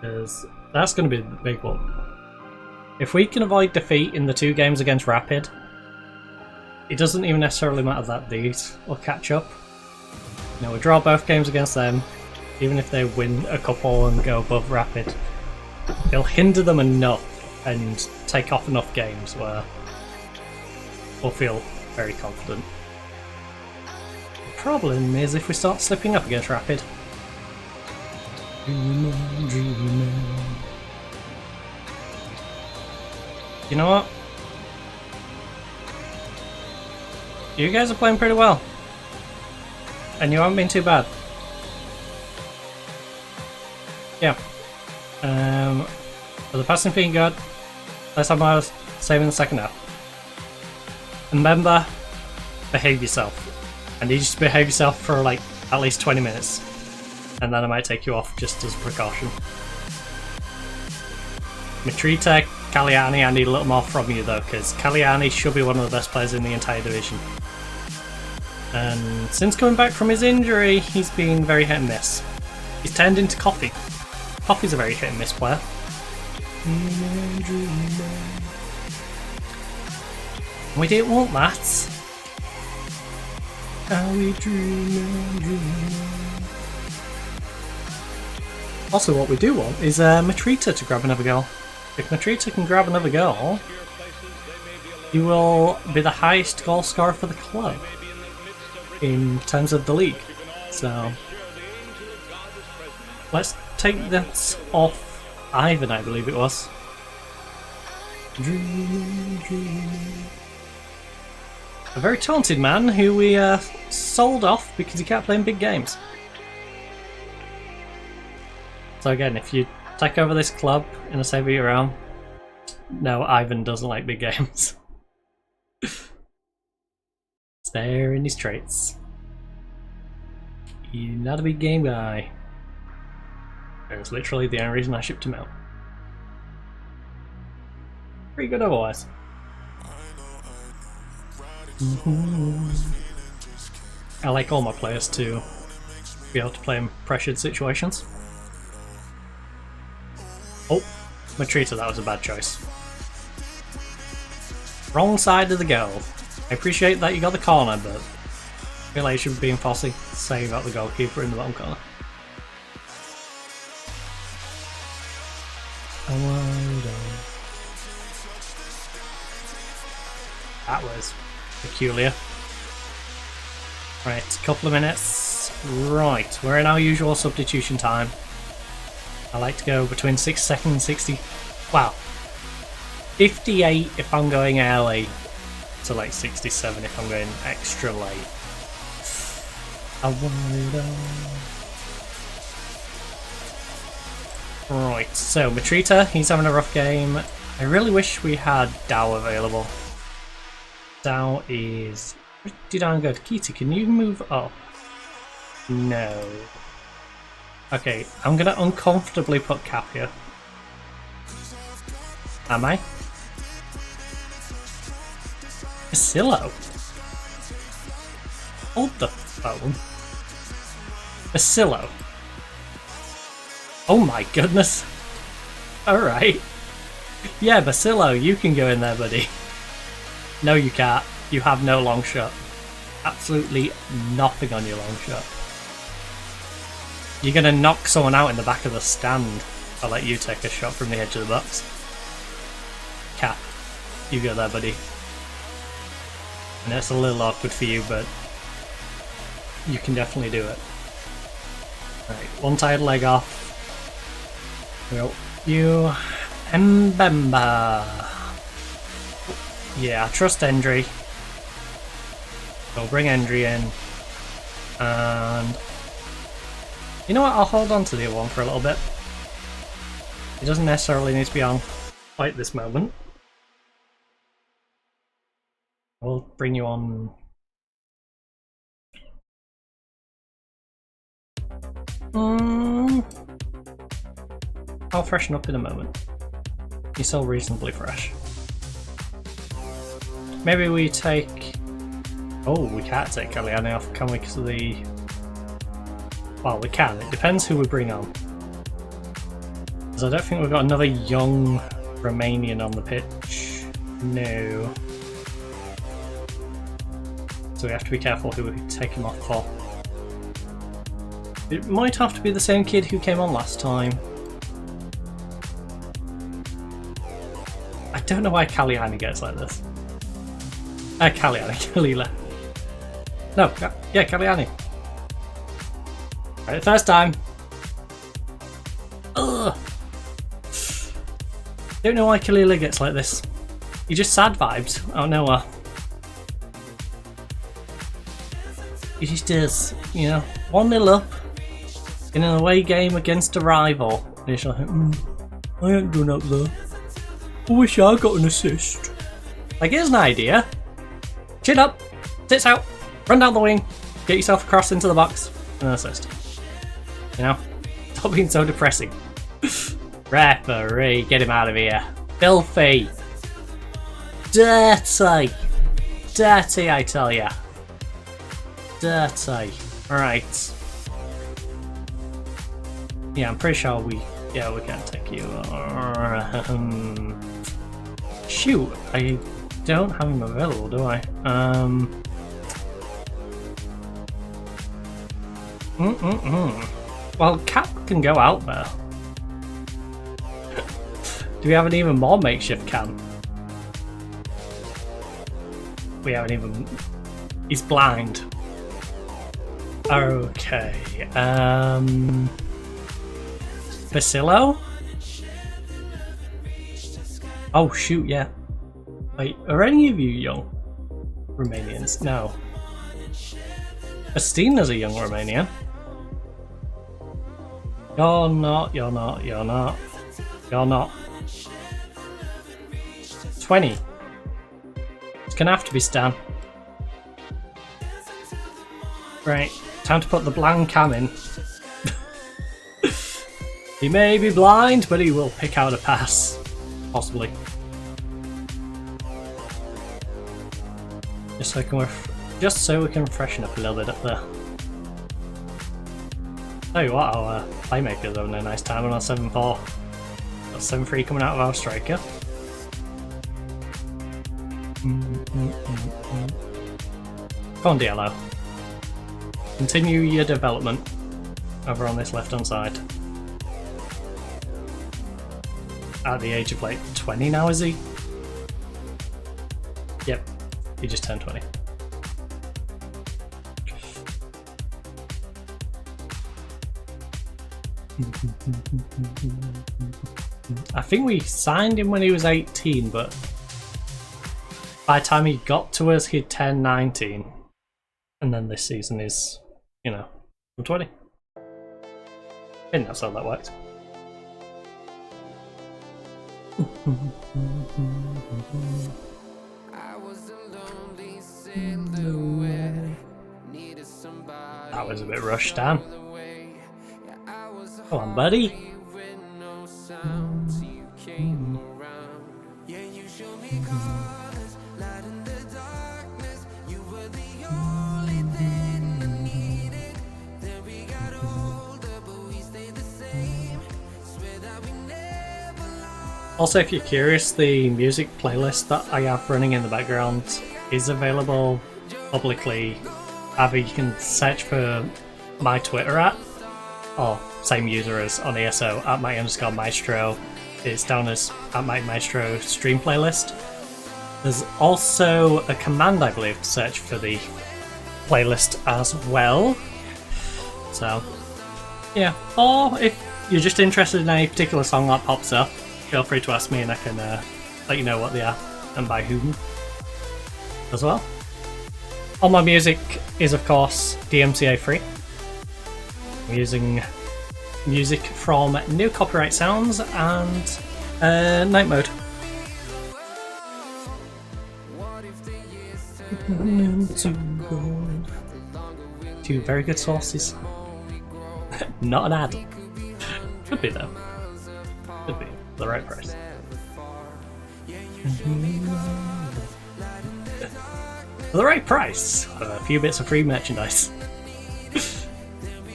Because that's going to be the big one. If we can avoid defeat in the 2 games against Rapid, it doesn't even necessarily matter that these will catch up. You know, we draw both games against them, even if they win a couple and go above Rapid, it'll hinder them enough and take off enough games where we'll feel very confident. The problem is if we start slipping up against Rapid. Dreaming. You know what? You guys are playing pretty well. And you haven't been too bad. Yeah. For the passing being good, let's have my save in the second half. And remember, behave yourself. I need you to behave yourself for like at least 20 minutes. And then I might take you off just as a precaution. Mitrita, Cagliani, I need a little more from you though, because Cagliani should be one of the best players in the entire division. And since coming back from his injury, he's been very hit and miss. He's turned into coffee. Poppy's a very hit and miss player. We didn't want that. Are we dreaming? Also, what we do want is Matrita to grab another goal. If Matrita can grab another goal, he will be the highest goal scorer for the club in terms of the league. So let's take that off Ivan, I believe it was. A very talented man who we sold off because he can't play in big games. So again, if you take over this club in a Saviour round, no, Ivan doesn't like big games. It's there in his traits. He's not a big game guy. It's literally the only reason I shipped him out. Pretty good otherwise. I like all my players to be able to play in pressured situations. Oh, Matrita, that was a bad choice. Wrong side of the goal. I appreciate that you got the corner, but I feel like you should be enforcing save out the goalkeeper in the bottom corner. That was peculiar. Right, couple of minutes. Right, we're in our usual substitution time. I like to go between 6 seconds and 60. Wow. 58 if I'm going early, to like 67 if I'm going extra late. I want it all. Right, so Matrita, he's having a rough game. I really wish we had Dow available. Dow is... Where did I go? Kita, can you move up? No. Okay, I'm gonna uncomfortably put Cap here. Am I? Basillo? Hold the phone. Basillo. Oh my goodness. Alright. Yeah, Basillo, you can go in there, buddy. No, you can't. You have no long shot. Absolutely nothing on your long shot. You're gonna knock someone out in the back of the stand. I'll let you take a shot from the edge of the box. Cap, you go there, buddy. And it's a little awkward for you, but you can definitely do it. Right, one tired leg off. Well, you Mbemba. Yeah, I trust Endry. So bring Endry in. And you know what, I'll hold on to the other one for a little bit. It doesn't necessarily need to be on quite this moment. We'll bring you on. I'll freshen up in a moment. You're still reasonably fresh. Maybe we take... Oh, we can't take Galliani off, can we? Because of the... Well, we can. It depends who we bring on. Because I don't think we've got another young Romanian on the pitch. No. So we have to be careful who we take him off for. It might have to be the same kid who came on last time. I don't know why Galliani gets like this. Kalila. No, yeah, Galliani. Right, first time. Ugh. Don't know why Kalila gets like this. He just sad vibes out of nowhere. He just does, you know. 1-0 up in an away game against a rival. And he's like, I ain't going up there. I wish I got an assist. Like, here's an idea. Chin up, sits out, run down the wing, get yourself across into the box, and an assist. You know? Stop being so depressing. Referee, get him out of here. Filthy. Dirty. Dirty, I tell ya. Dirty. Alright. Yeah, I'm pretty sure we Yeah, we can't take you. Shoot, I don't have him available, do I? Well, Cap can go out there. Do we have an even more makeshift cam? We haven't even... He's blind. Okay, Basilio? Oh shoot, yeah. Wait, are any of you young Romanians? No. Astina's a young Romanian. You're not, you're not, you're not. You're not. 20. It's gonna have to be Stan. Right, time to put the blind cam in. He may be blind, but he will pick out a pass. Possibly. Just so we can freshen up a little bit up there. Tell you what, our playmaker's having a nice time on our 7-4. Got 7-3 coming out of our striker. Come on, DLO. Continue your development over on this left hand side. At the age of like 20 now, is he? Yep, he just turned 20. I think we signed him when he was 18, but by the time he got to us, he'd turned 19. And then this season is, you know, 20. I think that's how that works. That was a bit rushed, Dan. Come on, buddy. Also, if you're curious, the music playlist that I have running in the background is available publicly. Either you can search for my Twitter or same user as on ESO at @my_maestro. It's down as @my_maestro stream playlist. There's also a command, I believe, to search for the playlist as well. So, yeah. Or if you're just interested in any particular song that pops up, feel free to ask me and I can let you know what they are and by whom as well. All my music is, of course, DMCA free. I'm using music from No Copyright Sounds and Night Mode. Two very good sources. Not an ad. Could be though. Could be. The right price. For the right price, a few bits of free merchandise.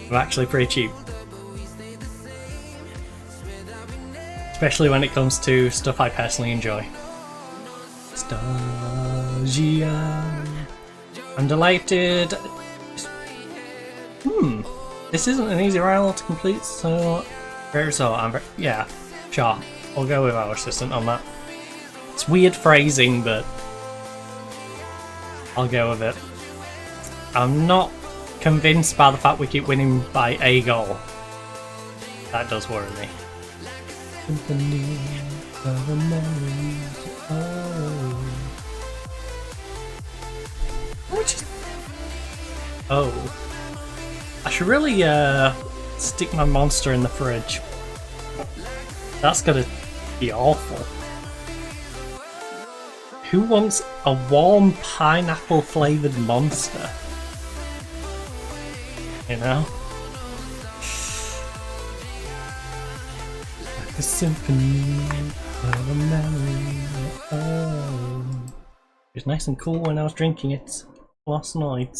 They're actually pretty cheap. Especially when it comes to stuff I personally enjoy. Stagia. I'm delighted. This isn't an easy role to complete, so yeah, sure. I'll go with our assistant on that. It's weird phrasing, but I'll go with it. I'm not convinced by the fact we keep winning by a goal. That does worry me. Oh. I should really stick my monster in the fridge. That's gonna be awful. Who wants a warm pineapple flavoured monster? You know? Like a symphony of a memory. Oh. It was nice and cool when I was drinking it last night.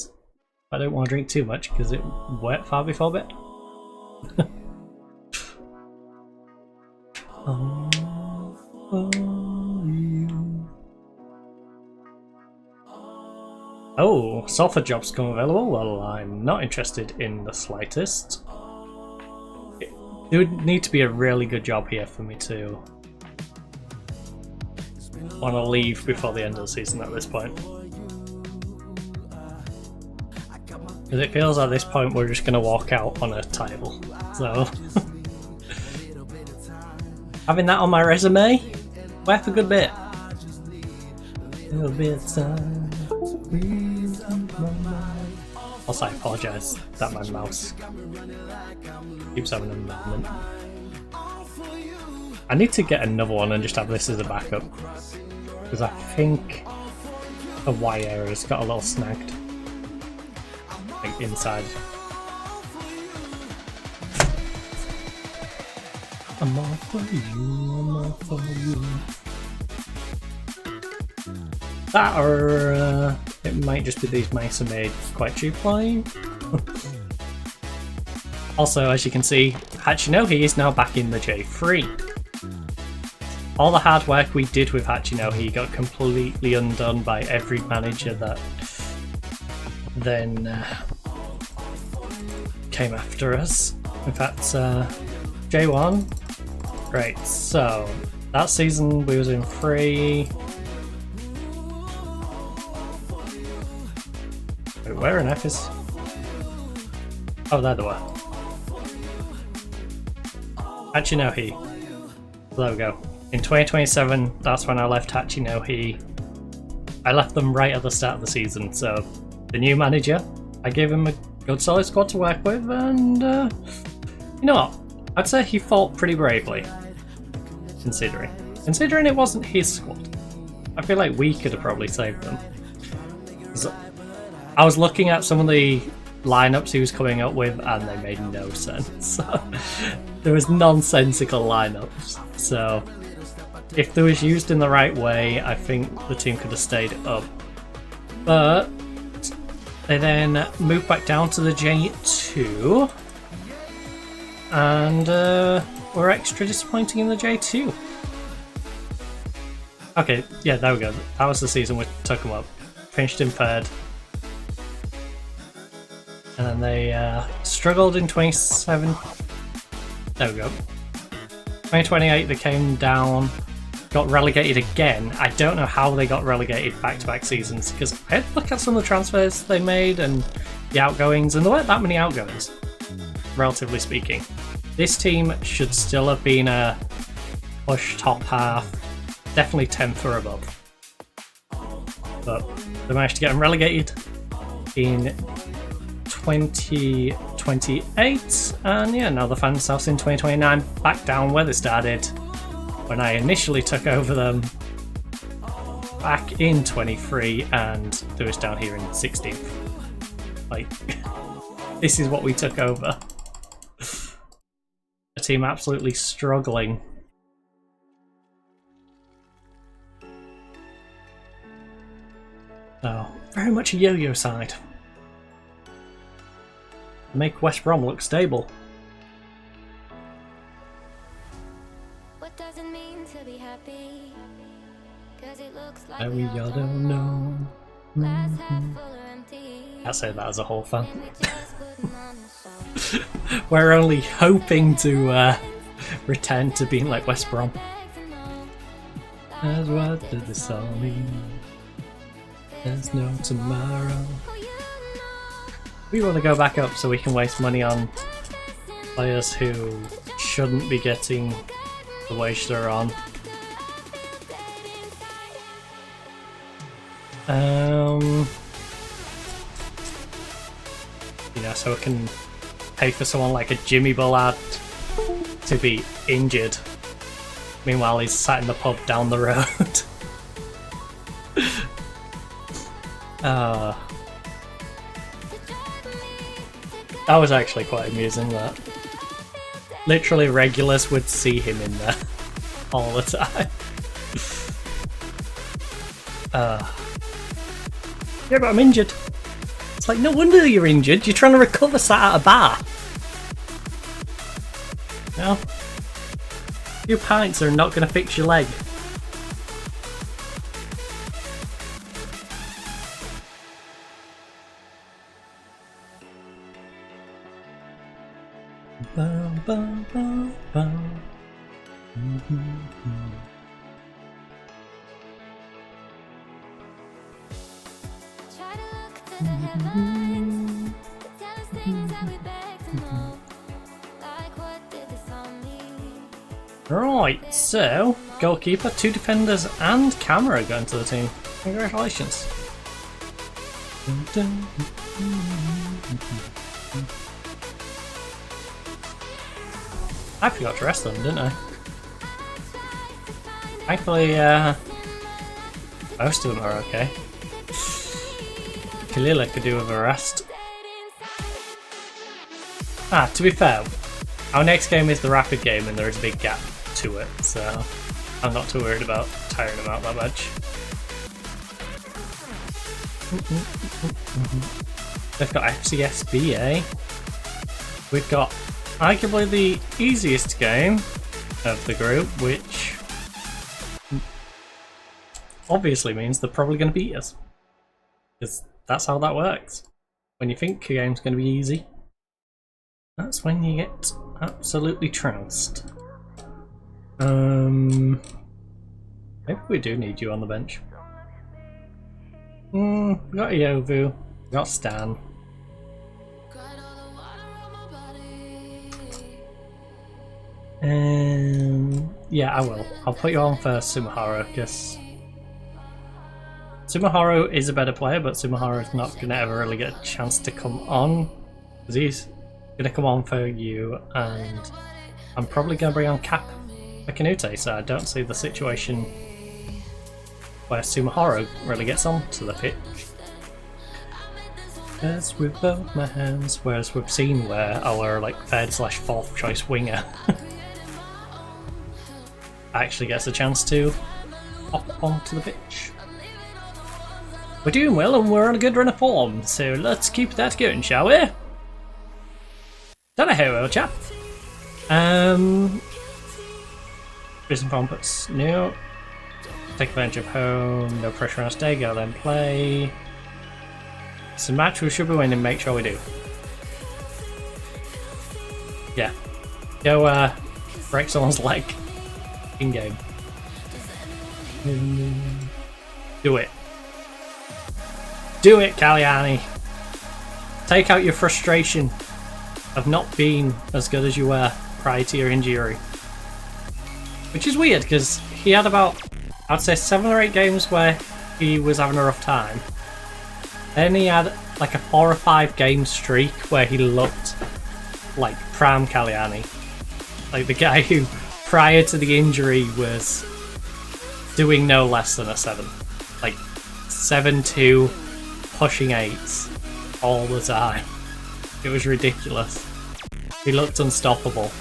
I don't want to drink too much because it went far before bed. all for you. Oh, software jobs come available. Well, I'm not interested in the slightest. It would need to be a really good job here for me to want to leave before the end of the season at this point. Because it feels at this point we're just going to walk out on a title. So, having that on my resume, worth a good bit. A little bit of time. Also, I apologise that my mouse keeps having a moment. I need to get another one and just have this as a backup. Because I think the wire has got a little snagged. Like inside. I'm all for you, I'm all for you. That or it might just be these mice are made quite cheaply. Also, as you can see, Hachinohe is now back in the J3. All the hard work we did with Hachinohe got completely undone by every manager that then came after us. In fact, J1. Great, so that season we was in 3. Wait, where in F is? Oh, there they were. Hachinohe. There we go. In 2027, that's when I left Hachinohe. I left them right at the start of the season, so the new manager, I gave him a good solid squad to work with, and you know what? I'd say he fought pretty bravely, considering it wasn't his squad. I feel like we could have probably saved them. I was looking at some of the lineups he was coming up with, and they made no sense. There was nonsensical lineups. So if they was used in the right way, I think the team could have stayed up. But they then moved back down to the J2, and were extra disappointing in the J2. Okay, yeah, there we go. That was the season we took them up. Finished in 3rd. And then they struggled in 27. There we go. 2028 they came down, got relegated again. I don't know how they got relegated back-to-back seasons, because I had to look at some of the transfers they made and the outgoings, and there weren't that many outgoings, relatively speaking. This team should still have been a push top half, definitely 10th or above. But they managed to get them relegated in 2028, and yeah, now they find themselves in 2029 back down where they started when I initially took over them back in 23, and they was down here in 16th. Like, this is what we took over. A team absolutely struggling. So, very much a yo-yo side. Make West Brom look stable. What does it mean to be happy? 'Cause it looks like We all don't know. glass half full or empty. I'd say that as a whole fan. And we just put 'em on the shelf. We're only hoping to return to being like West Brom. As what did this all mean? There's no tomorrow. We want to go back up so we can waste money on players who shouldn't be getting the wage they're on. You know, so we can pay for someone like a Jimmy Bullard to be injured. Meanwhile, he's sat in the pub down the road. That was actually quite amusing, that. Literally regulars would see him in there all the time. Yeah, but I'm injured. It's like, no wonder you're injured. You're trying to recover sat at a bar. No? few pints are not going to fix your leg. Bum, bum, bum, bum. Try to look to the heavens, tell us things that we beg to know. Like what did this all mean? Right, so goalkeeper, 2 defenders, and camera going to the team. Congratulations. I forgot to rest them, didn't I? Thankfully, most of them are okay. Kalila could do with a rest. Ah, to be fair, our next game is the rapid game and there is a big gap to it, so I'm not too worried about tiring them out that much. They've got FCSBA. We've got arguably the easiest game of the group, which obviously means they're probably going to beat us. Because that's how that works. When you think a game's going to be easy, that's when you get absolutely trounced. Maybe we do need you on the bench. We got Yovu, we got Stan. Yeah, I will. I'll put you on first, Sumahara, because Sumahara is a better player, but Sumahara is not going to ever really get a chance to come on, because he's going to come on for you, and I'm probably going to bring on Cap Akinute, so I don't see the situation where Sumahara really gets onto the pitch. As with both my hands, whereas we've seen where our like 3rd/4th choice winger actually gets a chance to hop onto the pitch. We're doing well and we're on a good run of form, so let's keep that going, shall we? Don't know how well, chap. Prison form puts no. Take advantage of home, no pressure on stay, go then play. It's a match we should be winning, make sure we do. Yeah. Go break someone's leg. In game. Do it. Do it, Galliani. Take out your frustration of not being as good as you were prior to your injury. Which is weird, because he had about, I'd say 7 or 8 games where he was having a rough time. Then he had like a 4 or 5 game streak where he looked like Pram Galliani. Like the guy who prior to the injury was doing no less than a 7. Like 7-2, pushing 8s all the time. It was ridiculous. He looked unstoppable.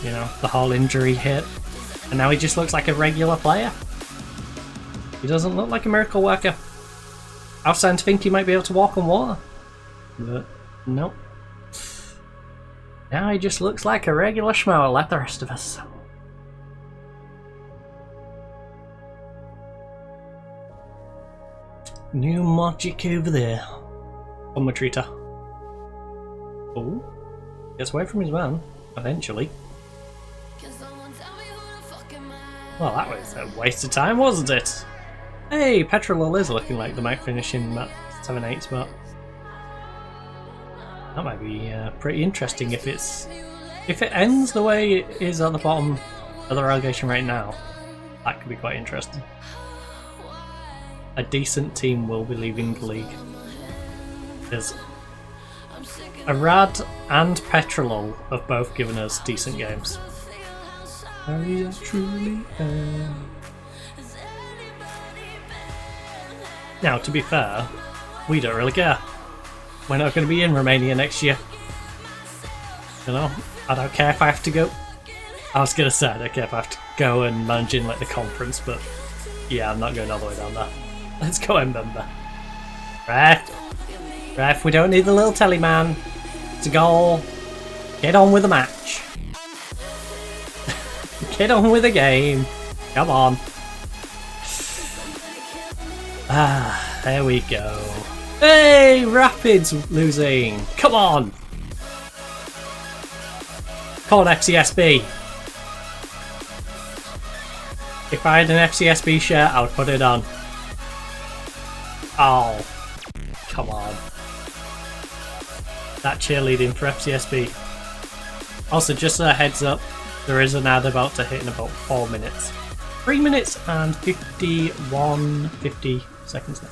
You know, the whole injury hit, and now he just looks like a regular player. He doesn't look like a miracle worker. I was starting to think he might be able to walk on water, but nope. Now he just looks like a regular schmo like the rest of us. New magic over there. On Matrita. Oh. Gets away from his man, eventually. Well, that was a waste of time, wasn't it? Hey, Petrol is looking like they might finish in that 7-8 spot. That might be pretty interesting if it ends the way it is at the bottom of the relegation right now. That could be quite interesting. A decent team will be leaving the league. Because Arad and Petrolol have both given us decent games. I truly am. Now, to be fair, we don't really care. We're not going to be in Romania next year. You know, I don't care if I have to go. I was going to say I don't care if I have to go and manage in like the conference, but yeah, I'm not going all the way down there. Let's go, Mbemba. Ref, we don't need the little telly man. It's a goal. Get on with the match. Get on with the game. Come on. Ah, there we go. Hey, Rapids losing. Come on. Come on, FCSB. If I had an FCSB shirt, I would put it on. Oh, come on. That cheerleading for FCSB. Also, just a heads up, there is an ad about to hit in about 4 minutes. 3 minutes and 50 seconds now.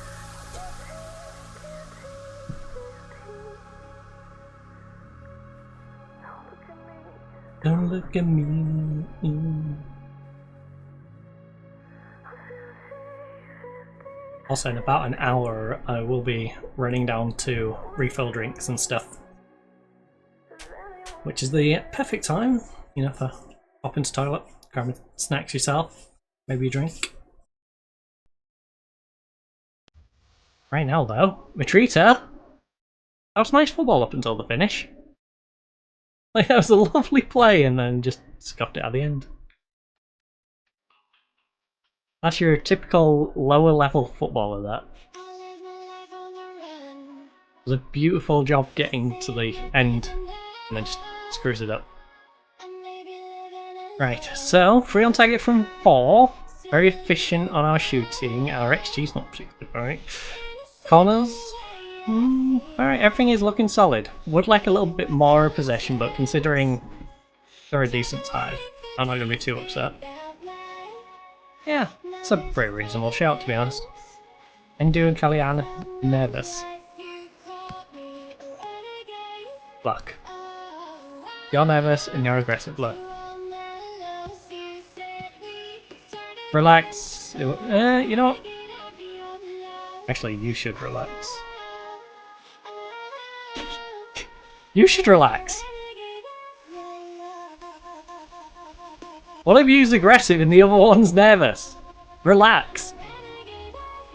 Don't look at me. Also, in about an hour, I will be running down to refill drinks and stuff. Which is the perfect time, you know, for pop into toilet, grab snacks yourself, maybe a drink. Right now, though, Matrita, that was nice football up until the finish. Like, that was a lovely play, and then just scuffed it at the end. That's your typical lower level footballer, that. It was a beautiful job getting to the end, and then just screws it up. Right, so 3 on target from 4. Very efficient on our shooting. Our XG's not particularly great. Corners. Alright, everything is looking solid. Would like a little bit more possession, but considering they're a decent side, I'm not going to be too upset. Yeah, it's a pretty reasonable shout, to be honest. Endu and Kalyan, nervous. Luck. You're nervous and you're aggressive, look. Relax. You know what? Actually, you should relax. You should relax. One of you's aggressive and the other one's nervous. Relax.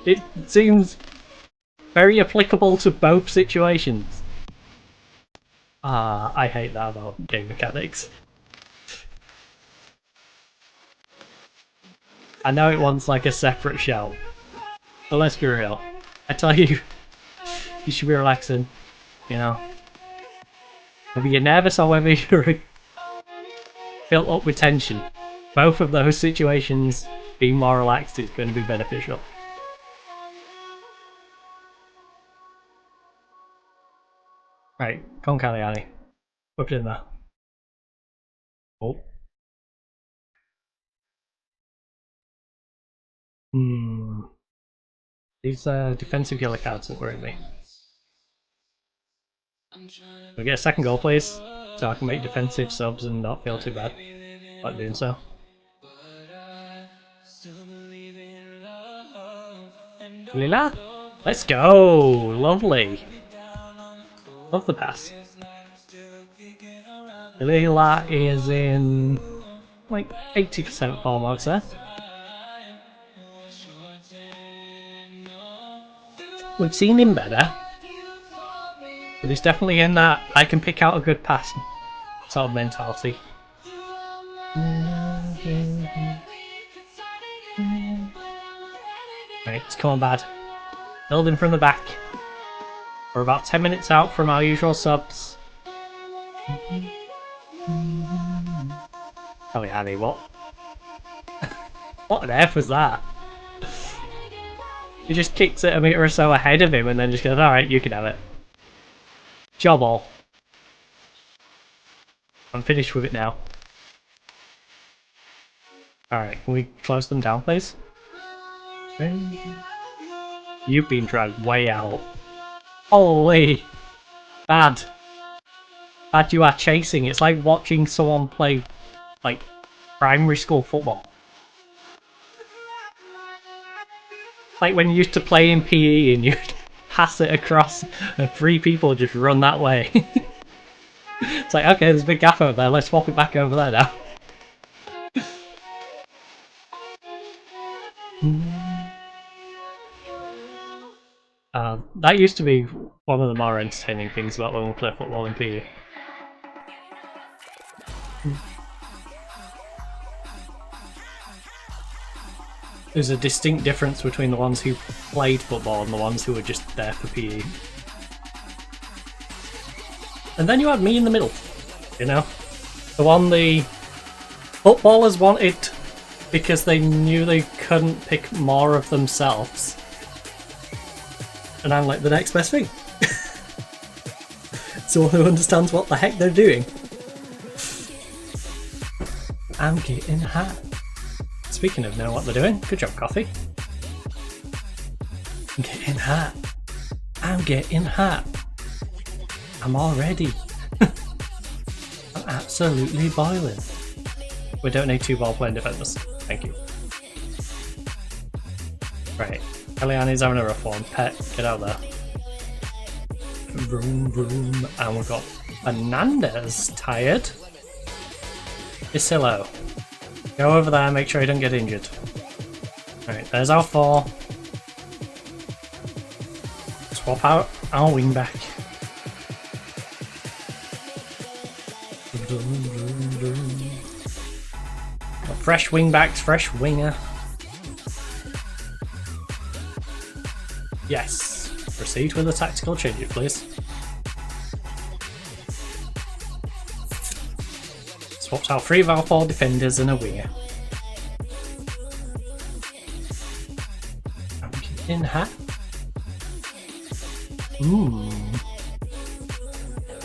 It seems very applicable to both situations. I hate that about game mechanics. I know it wants like a separate shout, but let's be real. I tell you, you should be relaxing, you know. Whether you're nervous or whether you're built up with tension, both of those situations, being more relaxed is going to be beneficial. Right, come on, Kalyani. Whip it in there. Oh. These defensive yellow cards that worry me. We get a second goal, please, so I can make defensive subs and not feel too bad about doing so. Lila, let's go! Lovely. Love the pass. Lila is in like 80% form, I would say. We've seen him better, but he's definitely in that I can pick out a good pass sort of mentality. Right, it's coming bad. Building from the back. We're about 10 minutes out from our usual subs. Oh yeah, Annie, what? What on earth was that? He just kicks it a meter or so ahead of him and then just goes, alright, you can have it. Job all. I'm finished with it now. Alright, can we close them down, please? You've been dragged way out. Holy! Bad. Bad you are chasing. It's like watching someone play, like, primary school football. Like when you used to play in PE and you'd pass it across and 3 people just run that way. It's like, okay, there's a big gap over there, let's swap it back over there now. That used to be one of the more entertaining things about when we play football in PE. There's a distinct difference between the ones who played football and the ones who were just there for PE. And then you had me in the middle, you know? The one the footballers wanted because they knew they couldn't pick more of themselves. And I'm like the next best thing. Someone who understands what the heck they're doing. I'm getting hot. Speaking of knowing what they're doing, good job, coffee. I'm getting hot. I'm getting hot. I'm all ready. I'm absolutely boiling. We don't need 2 ball-playing defenders. Thank you. Right. Eliani's having a rough one. Pet, get out there. Vroom, vroom. And we've got Fernandez tired. Isillo. Go over there, make sure you don't get injured. Right, there's our 4. Swap out our wingback. Got fresh wingbacks, fresh winger. Yes. Proceed with the tactical changes, please. Swapped out 3 of our 4 defenders and a winger. I'm getting hot.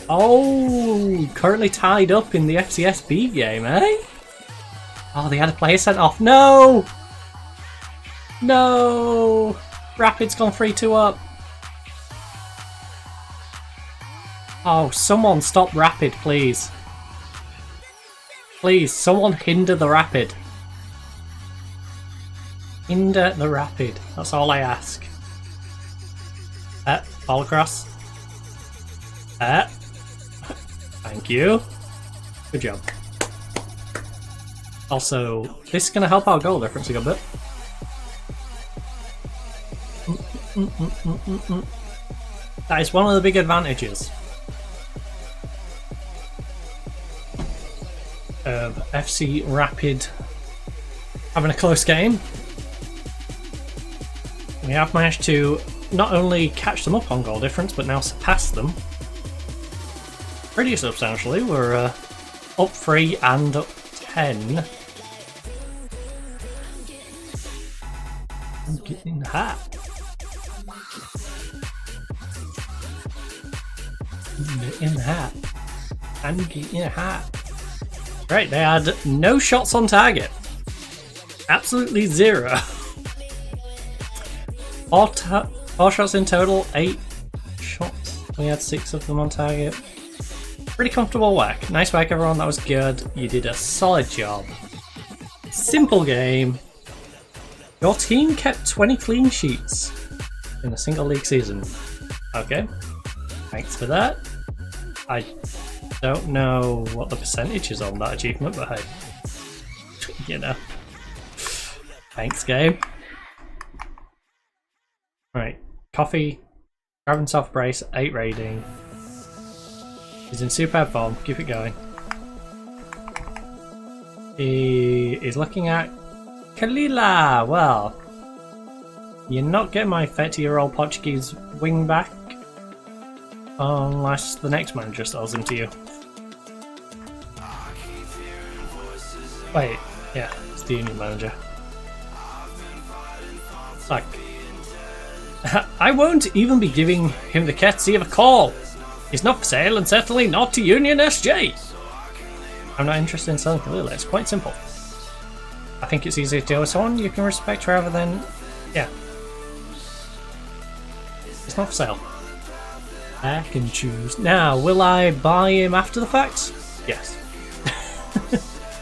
Oh, currently tied up in the FCSB game, eh? Oh, they had a player sent off. No! No! Rapid's gone 3-2 up. Oh, someone stop Rapid, please. Please, someone hinder the Rapid. Hinder the Rapid. That's all I ask. Ball across. Thank you. Good job. Also, this is going to help our goal difference a good bit. That is one of the big advantages of FC Rapid having a close game. We have managed to not only catch them up on goal difference, but now surpass them pretty substantially. We're up 3 and up 10. I'm getting hot. I'm getting hot. I'm getting hot. Right, they had no shots on target. Absolutely 0. 4 shots in total, 8 shots. We had 6 of them on target. Pretty comfortable work. Nice work, everyone. That was good. You did a solid job. Simple game. Your team kept 20 clean sheets in a single league season. Okay. Thanks for that. I don't know what the percentage is on that achievement, but hey. You know. Thanks, game. Right. Coffee. Grab himself brace. 8 rating. He's in superb form. Keep it going. He is looking at Kalila. Well, you're not getting my 30-year-old Portuguese wing back unless the next manager sells him to you. Wait, yeah, it's the union manager. Like, I won't even be giving him the courtesy of a call. He's not for sale and certainly not to Union SJ. I'm not interested in selling Kalila, it's quite simple. I think it's easier to deal with someone you can respect rather than... yeah. It's not for sale. I can choose. Now, will I buy him after the fact? Yes.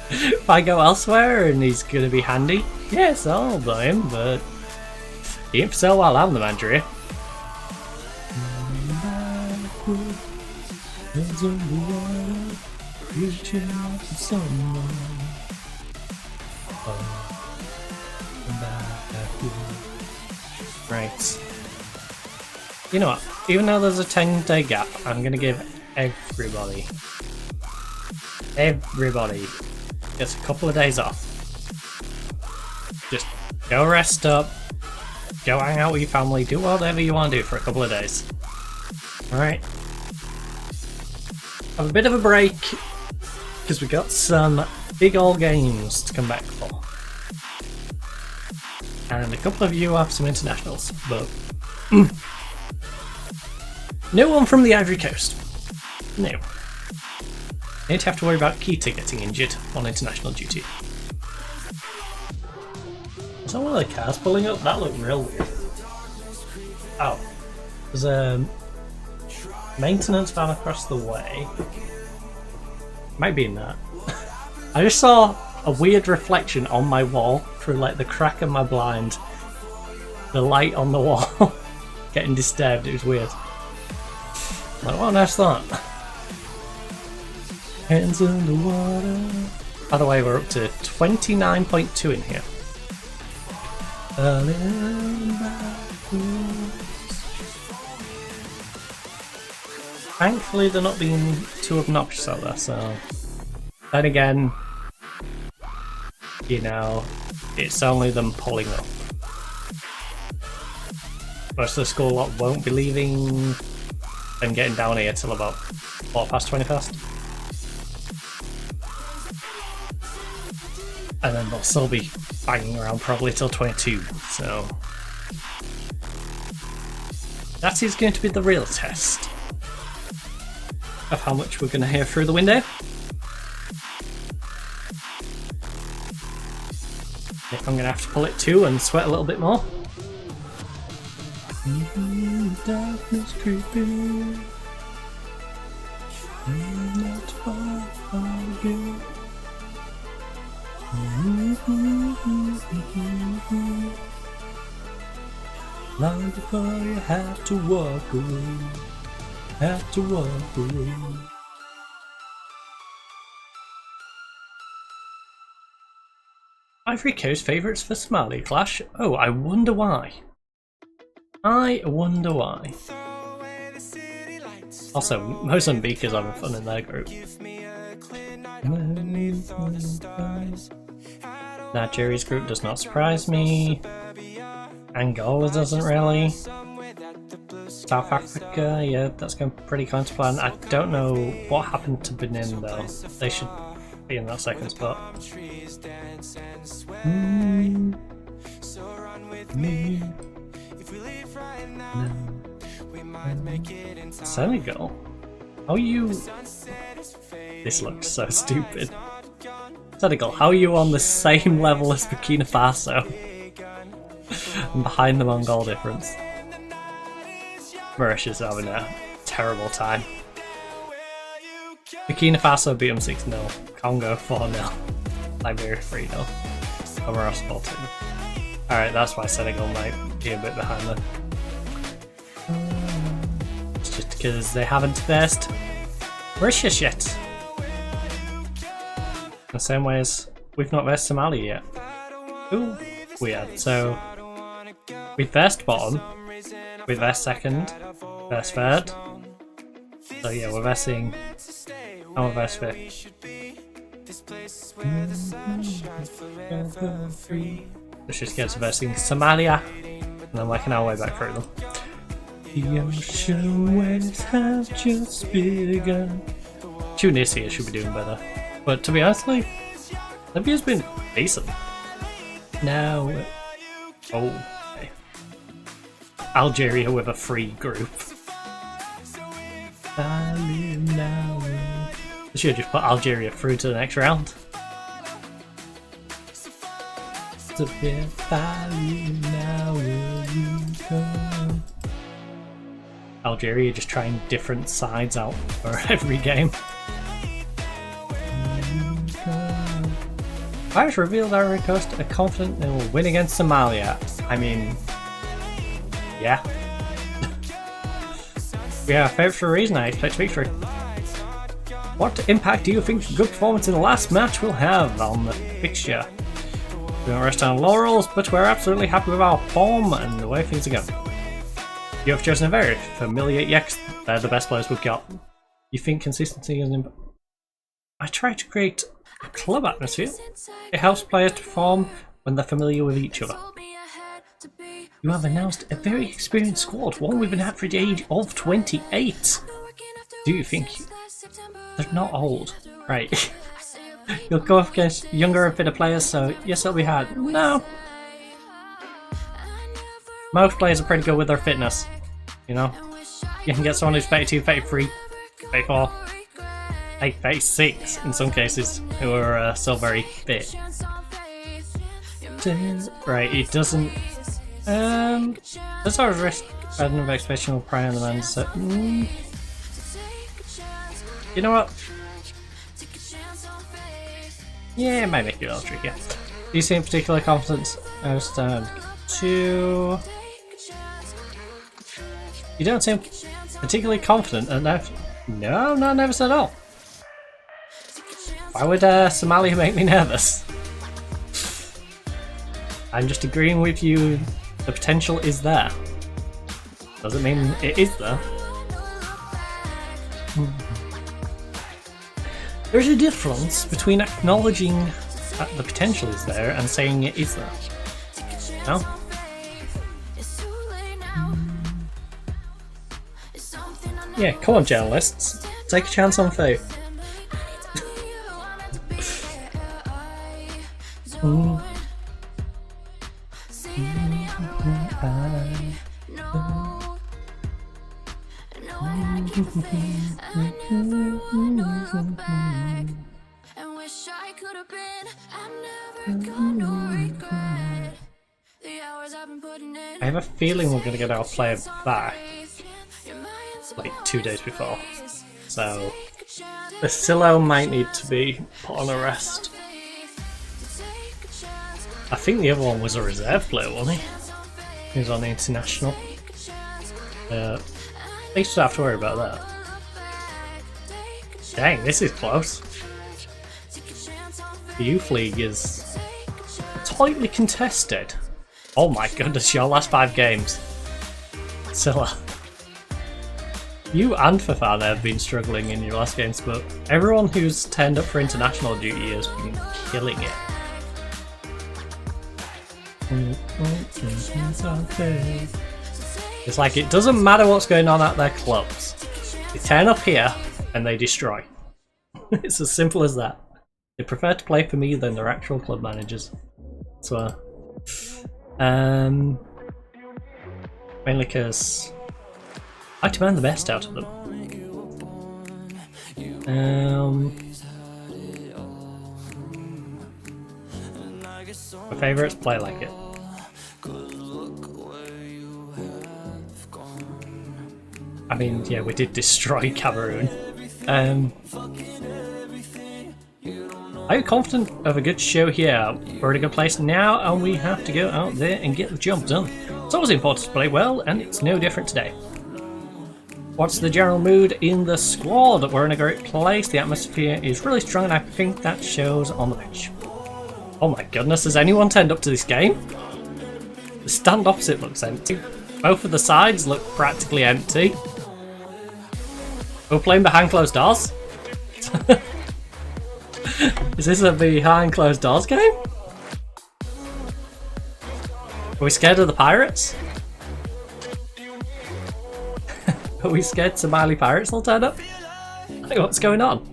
If I go elsewhere and he's going to be handy, yes, I'll buy him, but he ain't for sale while I'm the manager here. Right. You know what? Even though there's a 10-day gap, I'm gonna give everybody just a couple of days off. Just go rest up, go hang out with your family, do whatever you want to do for a couple of days. Alright? Have a bit of a break, because we got some big old games to come back for. And a couple of you have some internationals, but no one from the Ivory Coast. No. Don't have to worry about Keita getting injured on international duty. Is that one of the cars pulling up? That looked real weird. Oh. There's a maintenance van across the way. Might be in that. I just saw a weird reflection on my wall through like the crack of my blind. The light on the wall getting disturbed. It was weird. Like, what on earth's that? Hands in the water. By the way, we're up to 29.2 in here. Thankfully, they're not being too obnoxious out there, so. Then again, you know, it's only them pulling up. Most of the school lot won't be leaving and getting down here till about 21:15. And then they'll still be banging around probably till 22, so that is going to be the real test of how much we're going to hear through the window. If I'm going to have to pull it too and sweat a little bit more. Darkness creeping, not far from you. Long before you have to walk away, have to walk away. Ivory Coast favourites for Somali Clash? Oh, I wonder why. I wonder why. Also, Mozambique is having fun in their group. Nigeria's group does not surprise me. Angola doesn't really. South Africa, yeah, that's going pretty close to plan. I don't know what happened to Benin though. They should be in that second spot. Senegal? How are you? This looks so stupid. Senegal, how are you on the same level as Burkina Faso? And behind the Mongol difference. Mauritius are having a terrible time. Burkina Faso beat them 6-0. Congo 4-0. Liberia 3-0. Comoros 4-2. Alright, that's why Senegal might be a bit behind them. It's just because they haven't versed Mauritius yet. The same way as we've not versed Somalia yet. Ooh, weird. So we versed bottom, we versed second, versed third. So yeah, we're versing. And we're versed fifth. Let's just get to versing Somalia, and then working our way back through them. The ocean waves have just begun. Tunisia should be doing better. But to be honest, like, Libya's been decent. Now, oh, okay. Algeria with a free group. I should just put Algeria through to the next round. Algeria just trying different sides out for every game. Irish revealed Ivory Coast are confident they will win against Somalia. I mean, yeah. Yeah, favourites for a reason. I expect victory. What impact do you think good performance in the last match will have on the fixture? We don't rest on laurels, but we're absolutely happy with our form and the way things are going. You have chosen a very familiar. Yes, they're the best players we've got. You think consistency is important? I try to create a club atmosphere. It helps players to perform when they're familiar with each other. You have announced a very experienced squad, one with an average age of 28. Do you think they're not old? Right. You'll go up against younger and fitter players, so yes, it'll be hard. No. Most players are pretty good with their fitness. You know? You can get someone who's 32, 33, 34, 36 in some cases, who are still very fit. Right, it doesn't. That's our risk rather than expectation of prior on the man. So, you know what? Yeah, it might make it a little trickier. Do you seem particularly confident? I stand 2. You don't seem particularly confident enough. No, not nervous at all. Why would Somalia make me nervous? I'm just agreeing with you. The potential is there. Doesn't mean it is there. There's a difference between acknowledging that the potential is there and saying it is there. No? Yeah, come on, journalists. Take a chance on faith. I have a feeling we're going to get our player back like 2 days before, so the Silo might need to be put on a rest. I think the other one was a reserve player, wasn't he? He was on the international. At least we don't have to worry about that. Dang, this is close. The Youth League is tightly contested. Oh my goodness, your last 5 games. Silla. You and Fafana have been struggling in your last games, but everyone who's turned up for international duty has been killing it. It's like it doesn't matter what's going on at their clubs. They turn up here and they destroy. It's as simple as that. They prefer to play for me than their actual club managers. So, mainly because I demand the best out of them. My favourites play like it. I mean, yeah, we did destroy Cameroon. Are you confident of a good show here? We're in a good place now, and we have to go out there and get the job done. It's always important to play well, and it's no different today. What's the general mood in the squad? We're in a great place. The atmosphere is really strong, and I think that shows on the pitch. Oh my goodness, has anyone turned up to this game? The stand opposite looks empty. Both of the sides look practically empty. We're playing behind closed doors? Is this a behind closed doors game? Are we scared of the pirates? Are we scared Somali pirates will turn up? Hey, what's going on?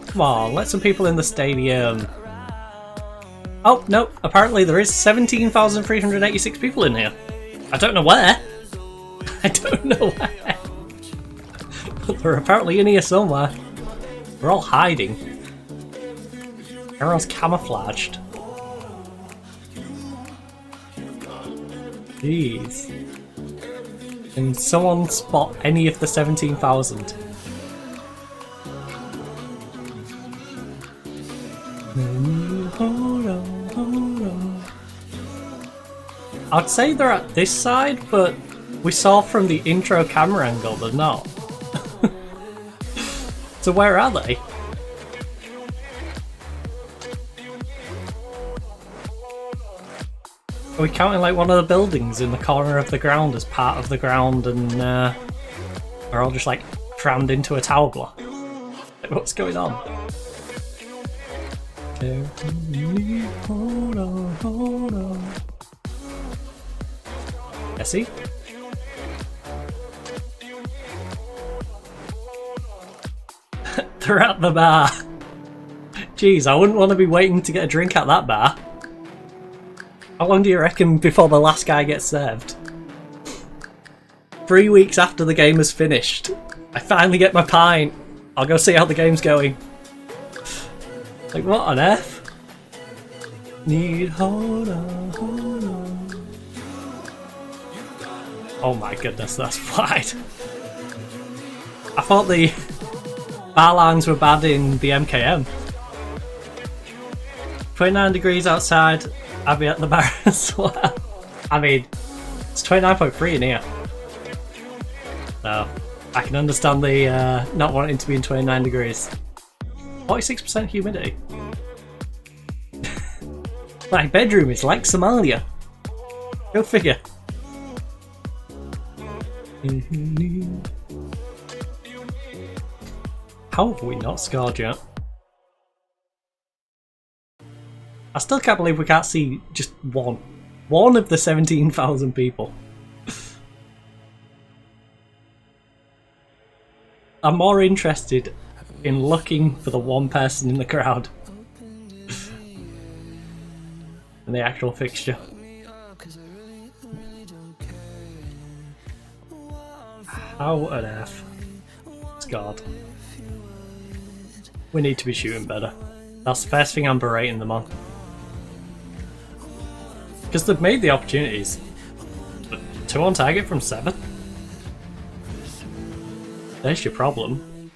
Come on, let some people in the stadium. Oh, no, apparently there is 17,386 people in here. I don't know where. I don't know where. But they're apparently in here somewhere. We're all hiding. Everyone's camouflaged. Jeez. Can someone spot any of the 17,000? I'd say they're at this side, but We saw from the intro camera angle they're not. So where are they? Are we counting like one of the buildings in the corner of the ground as part of the ground and are all just like crammed into a tower block? Like, what's going on? Hold on, hold on. Essie? They're at the bar. Jeez, I wouldn't want to be waiting to get a drink at that bar. How long do you reckon before the last guy gets served? 3 weeks after the game is finished. I finally get my pint. I'll go see how the game's going. Like, what on earth? Need hold on. Oh my goodness, that's wide. I thought the bar lines were bad in the MKM. 29 degrees outside. I'll be at the bar as well. I mean, it's 29.3 in here. So, I can understand the not wanting to be in 29 degrees. 46% humidity. My bedroom is like Somalia. Go figure. How have we not scored yet? I still can't believe we can't see just one of the 17,000 people. I'm more interested in looking for the one person in the crowd than the actual fixture. How on earth? God. We need to be shooting better. That's the first thing I'm berating them on. Because they've made the opportunities. But 2 on target from 7? There's your problem.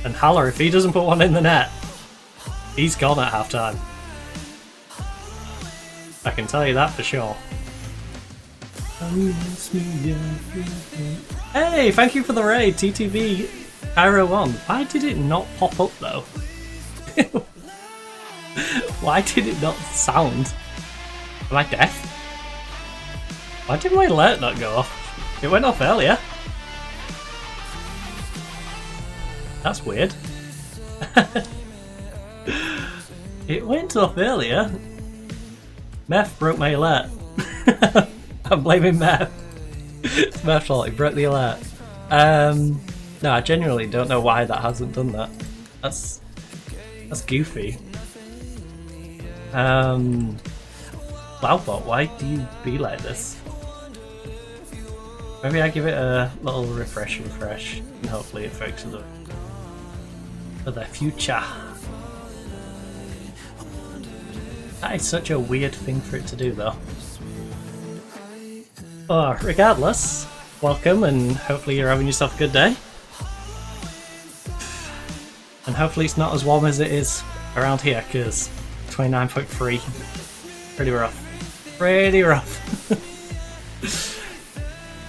And Haller, if he doesn't put one in the net, he's gone at half time. I can tell you that for sure. Hey, thank you for the raid, TTV Cairo 1. Why did it not pop up though? Why did it not sound? Am I deaf? Why did my alert not go off? It went off earlier. That's weird. It went off earlier. Meth broke my alert. I'm blaming Meth. It's Meth's fault, he broke the alert. No, I genuinely don't know why that hasn't done that. That's goofy. Cloudbot, why do you be like this? Maybe I give it a little refresh, and hopefully it fixes it for the future. That is such a weird thing for it to do though. Oh, regardless, welcome and hopefully you're having yourself a good day. And hopefully it's not as warm as it is around here, because 29.3, pretty rough. Pretty rough.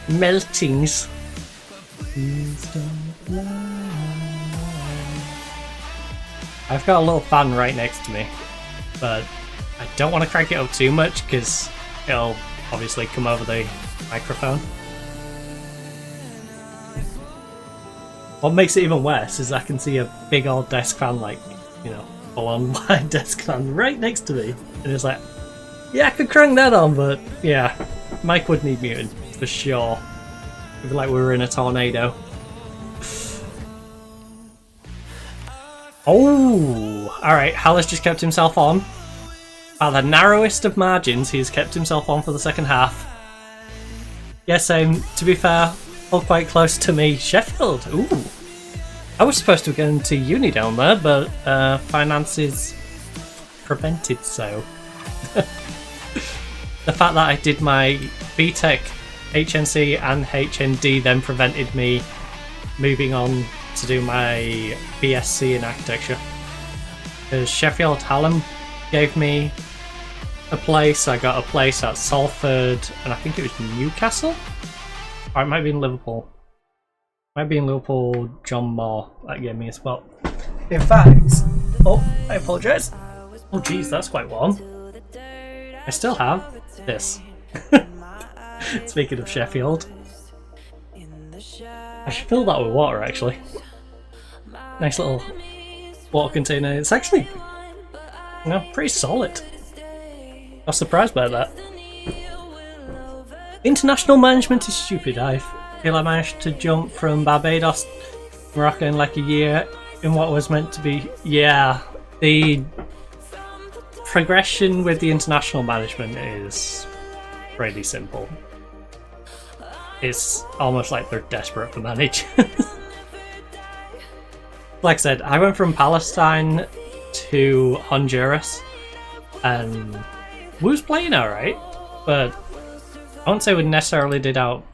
Meltings. I've got a little fan right next to me, but I don't want to crank it up too much because it'll obviously come over the microphone. What makes it even worse is I can see a big old desk fan, like, you know, full on wide desk fan right next to me, and it's like, yeah, I could crank that on, but yeah, mic would need muting for sure. It'd be like we were in a tornado. Oh, alright, Haller's just kept himself on. By the narrowest of margins, he's kept himself on for the second half. Yes, to be fair, all quite close to me. Sheffield, ooh. I was supposed to be going to uni down there, but finances prevented so. The fact that I did my BTEC, HNC and HND then prevented me moving on to do my BSc in architecture. Because Sheffield Hallam gave me a place. I got a place at Salford, and I think it was Newcastle. Or it might be in Liverpool. Might be in Liverpool, John Moore. That gave me a spot. In fact, oh, I apologise. Oh, geez, that's quite warm. I still have this. Speaking of Sheffield, I should fill that with water actually. Nice little water container. It's actually, you know, pretty solid. I was surprised by that. International management is stupid. I feel I managed to jump from Barbados to Morocco in like a year in what was meant to be. Yeah, the progression with the international management is pretty simple. It's almost like they're desperate for managers. Like I said, I went from Palestine to Honduras and we was playing alright, but I wouldn't say we necessarily did out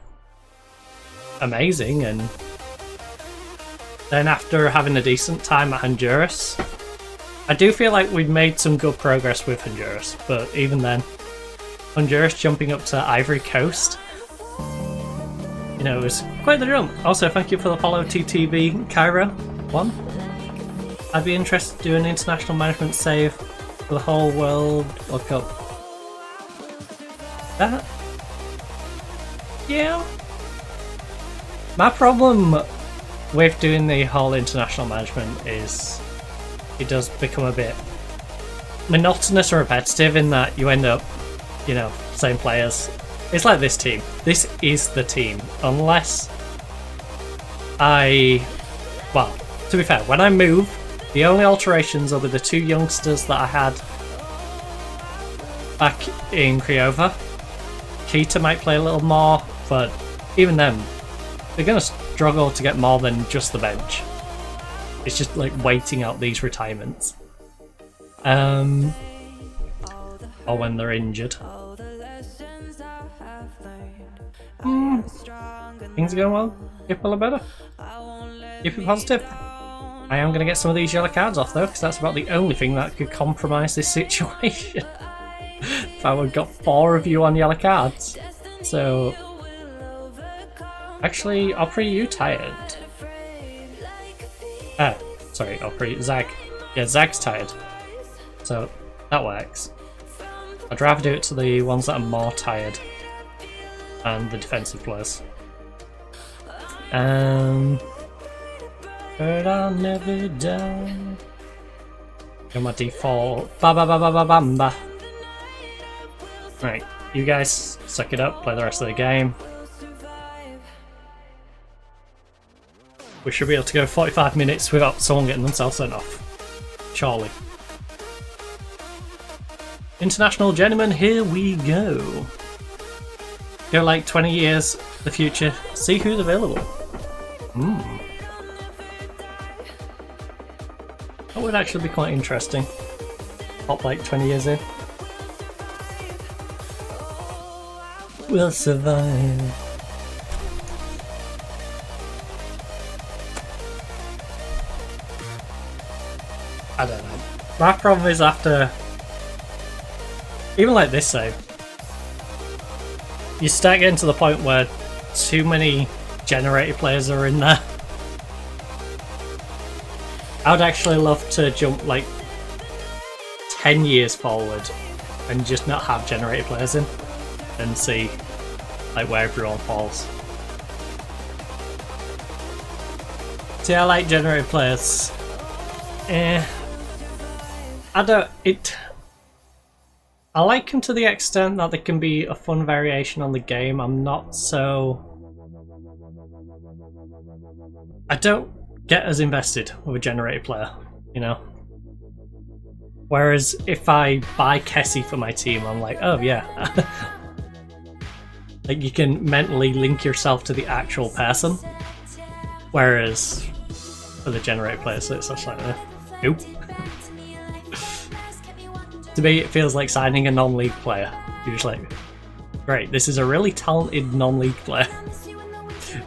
amazing, and then after having a decent time at Honduras, I do feel like we've made some good progress with Honduras, but even then, Honduras jumping up to Ivory Coast, you know, it was quite the jump. Also, thank you for the follow, TTB Cairo 1. I'd be interested to do an international management save for the whole World Cup. That? Yeah. My problem with doing the whole international management is it does become a bit monotonous or repetitive in that you end up, you know, same players. It's like this team. This is the team. Unless well, to be fair, when I move, the only alterations are with the two youngsters that I had back in Craiova. Keita might play a little more, but even then, they're going to struggle to get more than just the bench. It's just like waiting out these retirements. Or when they're injured. Things are going well. People are better. Keep it positive. I am going to get some of these yellow cards off though, because that's about the only thing that could compromise this situation. If I would got 4 of you on yellow cards. So actually, Opry, you tired? Sorry, Opry, Zag. Yeah, Zag's tired. So that works. I'd rather do it to the ones that are more tired and the defensive players. But I'll never die. Go my default. Ba ba ba ba ba bamba. Right, you guys suck it up, play the rest of the game. We should be able to go 45 minutes without someone getting themselves sent off. Charlie. International Journeyman, here we go. Go like 20 years, the future, see who's available. That would actually be quite interesting. Pop like 20 years in. We'll survive. I don't know. My problem is after, even like this save, you start getting to the point where too many generated players are in there. I would actually love to jump like 10 years forward and just not have generated players in and see like where everyone falls. See, I like generated players. I like them to the extent that they can be a fun variation on the game. I'm not so... I don't get as invested with a generated player, you know? Whereas if I buy Kessie for my team, I'm like, oh yeah. Like you can mentally link yourself to the actual person. Whereas for the generated players, it's just like, nope. To me, it feels like signing a non-league player. You're just like, great, this is a really talented non-league player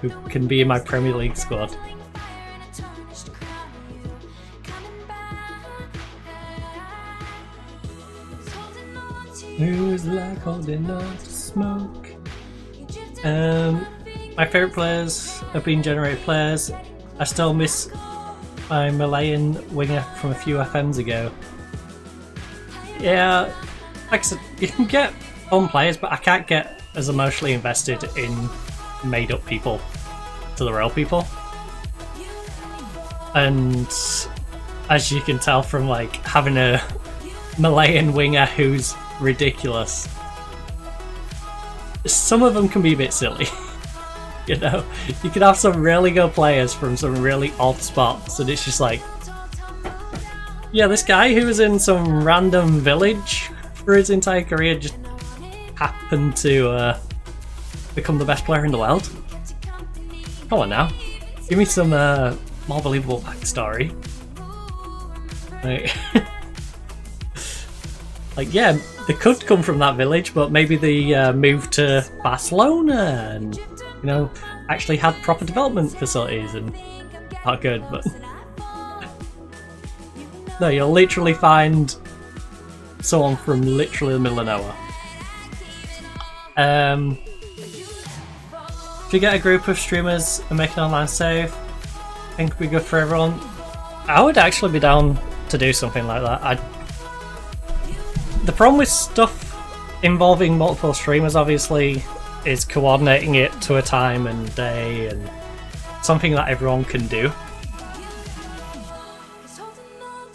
who can be in my Premier League squad. Who's like holding on to smoke? My favourite players have been generated players. I still miss my Malayan winger from a few FMs ago. Yeah, like I said, you can get fun players, but I can't get as emotionally invested in made up people to the real people. And as you can tell from like having a Malayan winger who's ridiculous, some of them can be a bit silly. You know, you can have some really good players from some really odd spots, and it's just like, yeah, this guy who was in some random village for his entire career just happened to become the best player in the world. Come on now, give me some more believable backstory. Like, yeah, they could come from that village, but maybe they moved to Barcelona and, you know, actually had proper development facilities and not good, but no, you'll literally find someone from literally the middle of nowhere. If you get a group of streamers and make an online save, I think it'd be good for everyone. I would actually be down to do something like that. The problem with stuff involving multiple streamers, obviously, is coordinating it to a time and day and something that everyone can do.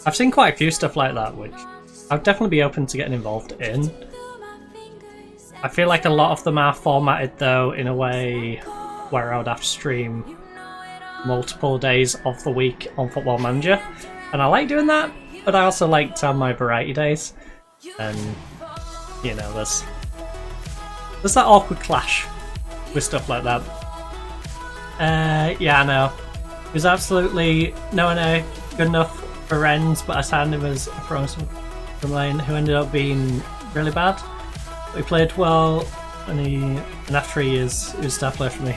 I've seen quite a few stuff like that, which I'd definitely be open to getting involved in. I feel like a lot of them are formatted, though, in a way where I would have to stream multiple days of the week on Football Manager, and I like doing that, but I also like to have my variety days. And, you know, there's that awkward clash with stuff like that. Yeah, I know. He was absolutely nowhere good enough for Rennes, but I signed him as a promise from Lane, who ended up being really bad. But he played well, and after 3 years, he was a star player for me.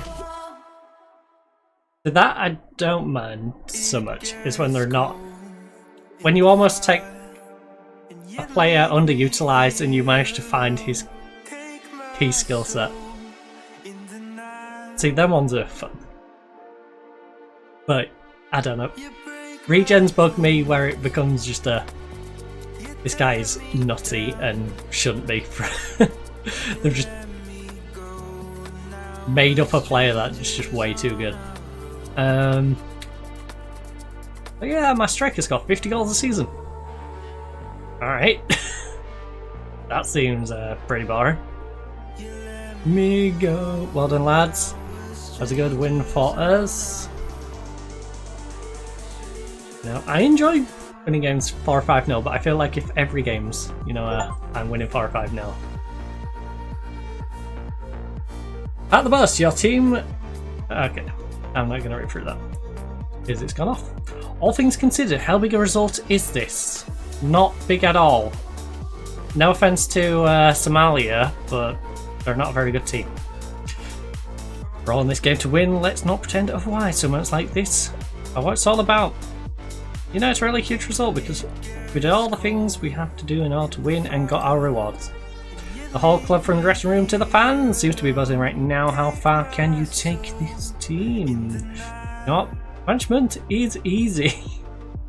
So that I don't mind so much, is when they're not. When you almost take a player underutilized and you manage to find his key skill set. See, them ones are fun. But, I don't know. Regens bug me where it becomes just this guy is nutty and shouldn't be. They've just made up a player that's just way too good. But yeah, my striker's got 50 goals a season. Alright. That seems pretty boring. Me go. Well done, lads. That's a good win for us. Now, I enjoy winning games 4 or 5-0, but I feel like if every game's, you know, I'm winning 4 or 5-0. At the bus, your team. Okay, I'm not going to read through that because it's gone off. All things considered, how big a result is this? Not big at all. No offense to Somalia, but they're not a very good team. We're all in this game to win, let's not pretend otherwise. So moments like this are what it's all about. You know, it's a really huge result because we did all the things we have to do in order to win and got our rewards. The whole club from the dressing room to the fans seems to be buzzing right now. How far can you take this team? You know what? Punishment is easy.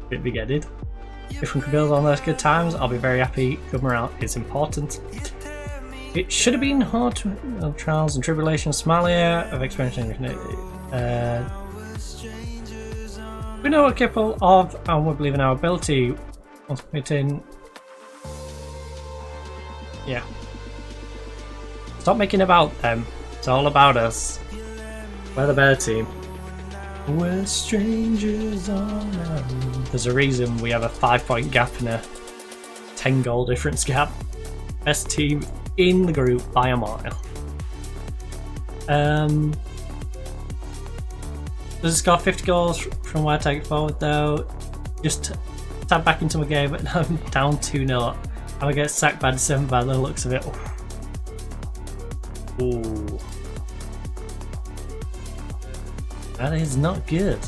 Bit big-headed. If we can build on those good times, I'll be very happy. Good morale is important. It should have been hard to trials and tribulations. Somalia of expansion. We know we're capable of, and we believe in our ability. Once we put in, yeah. Stop making about them. It's all about us. We're the better team. We're strangers on our own. There's a reason we have a 5-point gap and a 10-goal difference gap. Best team in the group by a mile. Does it score 50 goals from where I take it forward though? Just tap back into my game, but now I'm down 2-0. And I get sacked by December by the looks of it. Ooh. That is not good.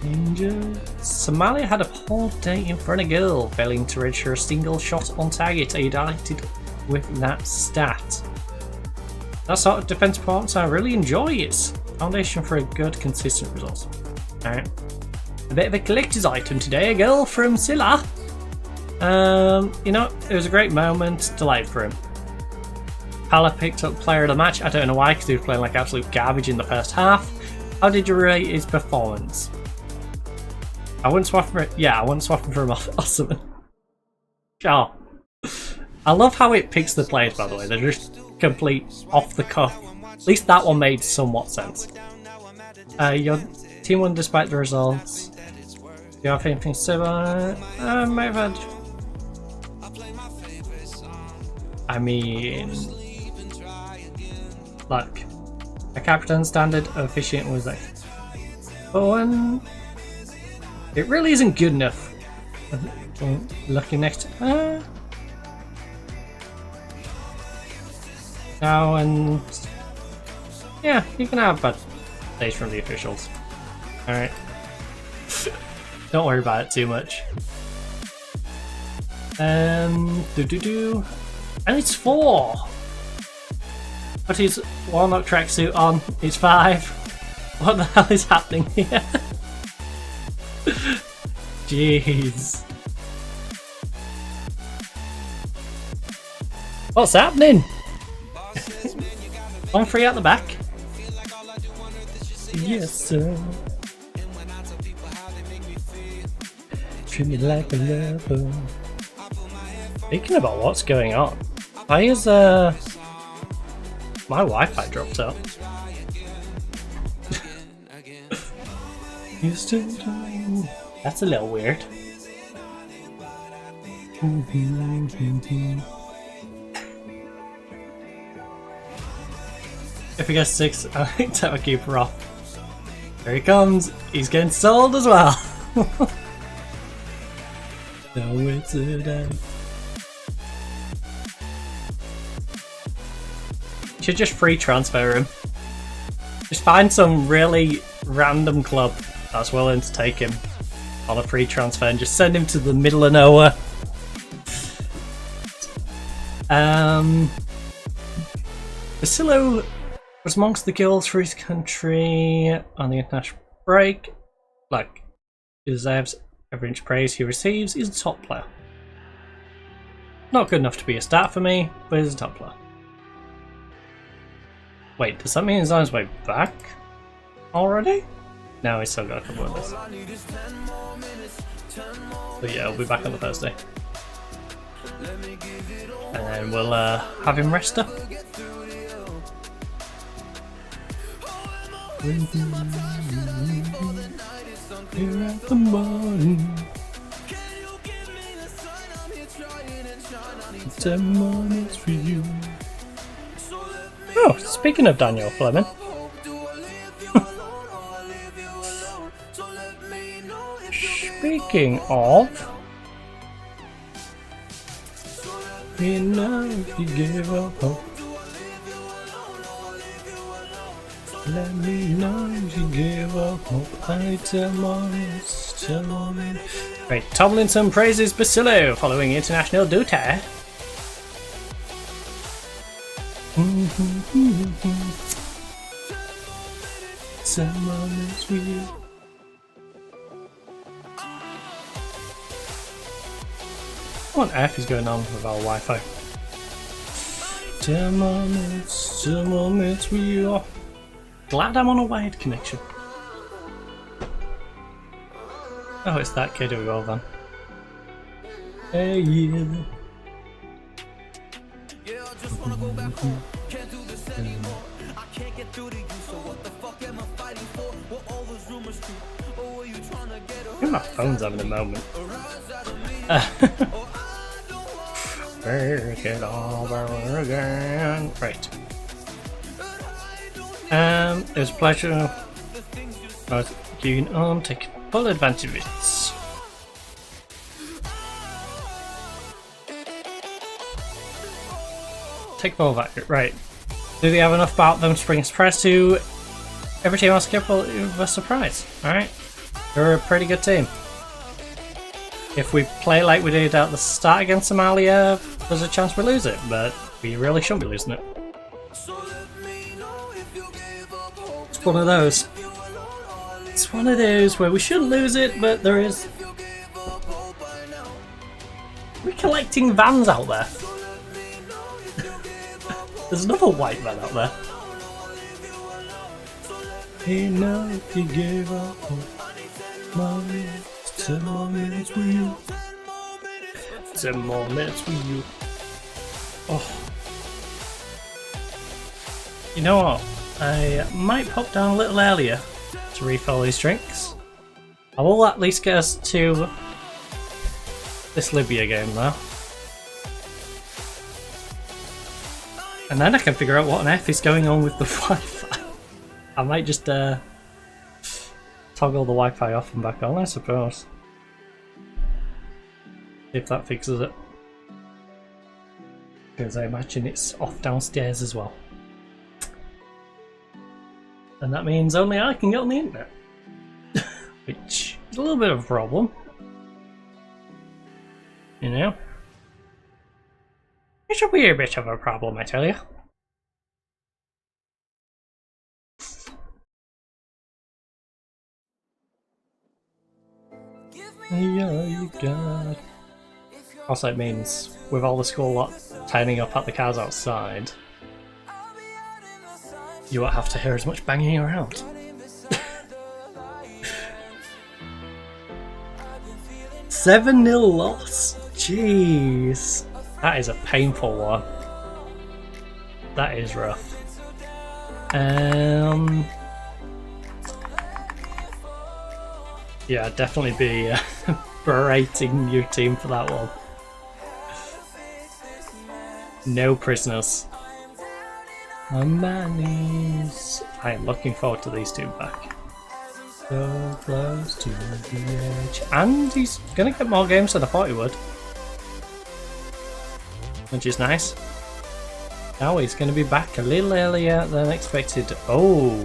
Somalia had a poor day in front of goal, failing to register a single shot on target. Are you delighted with that stat? That sort of defense performance I really enjoy. It's foundation for a good, consistent result. Alright. A bit of a collector's item today, a goal from Silla. You know, it was a great moment, delighted for him. Pala picked up player of the match. I don't know why, because he was playing like absolute garbage in the first half. How did you rate his performance? I wouldn't swap for it. Yeah, I wouldn't swap him for him awesome. Oh. I love how it picks the players, by the way. They're just complete off the cuff. At least that one made somewhat sense. Your team won despite the results. Do you have anything to say about it? I might have had. I mean, like, a captain standard efficient was like, but when it really isn't good enough. Looking next. Now and yeah, you can have bad days from the officials. Alright. Don't worry about it too much. And it's 4! Put his walnut tracksuit on, it's 5. What the hell is happening here? Jeez. What's happening? 1-3 at the back. Yes, sir. Treat me like a lover. Speaking about what's going on, why is my Wi-Fi dropped out? That's a little weird. If he gets 6, I think that would keep her off. There he comes. He's getting sold as well. No, it's a day. Should just free transfer him. Just find some really random club that's willing to take him on a free transfer and just send him to the middle of nowhere. Basilio was amongst the girls for his country on the international break. Like, he deserves every inch of praise he receives. He's a top player. Not good enough to be a stat for me, but he's a top player. Wait, does that mean he's on his way back already? No, he's still got a couple of this. But yeah, we'll be back on the Thursday. And then we'll have him rest up. Here at the morning. 10 moments for you. Oh, speaking of Daniel Fleming. Speaking of, you know if you give up hope. Let me know if you give up hope. I tell me. Right, Tomlinson praises Basilio following international duty. Someone is real. What on earth is going on with our Wi-Fi? 10 moments we are. Glad I'm on a wired connection. Oh, it's that kid as well then. Hey, yeah. I think my phone's having a moment. Break it over again. Right. It was a pleasure. Taking full advantage of it. Take more of it. Right. Do they have enough about them to bring a surprise to every team else? Well, it was a surprise. Alright. They're a pretty good team. If we play like we did at the start against Somalia, there's a chance we lose it, but we really shouldn't be losing it. It's one of those. It's one of those where we shouldn't lose it, but there is. We're collecting vans out there. There's another white van out there. Enough, you gave up. 10 more minutes with you. 10 more minutes with you. Oh. You know what? I might pop down a little earlier to refill these drinks. I will at least get us to this Libya game though. And then I can figure out what on earth is going on with the Wi-Fi. I might just toggle the Wi-Fi off and back on, I suppose. See if that fixes it. Because I imagine it's off downstairs as well. And that means only I can get on the internet. Which is a little bit of a problem. You know? It should be a bit of a problem, I tell you. Yeah, you got. Also, it means with all the school lot turning up at the cars outside, you won't have to hear as much banging around. 7-0 loss. Jeez, that is a painful one. That is rough. Yeah, I'd definitely be berating your team for that one. No prisoners. On my knees. I am looking forward to these two back. So close to the edge. And he's gonna get more games than I thought he would. Which is nice. Now he's gonna be back a little earlier than expected. Oh.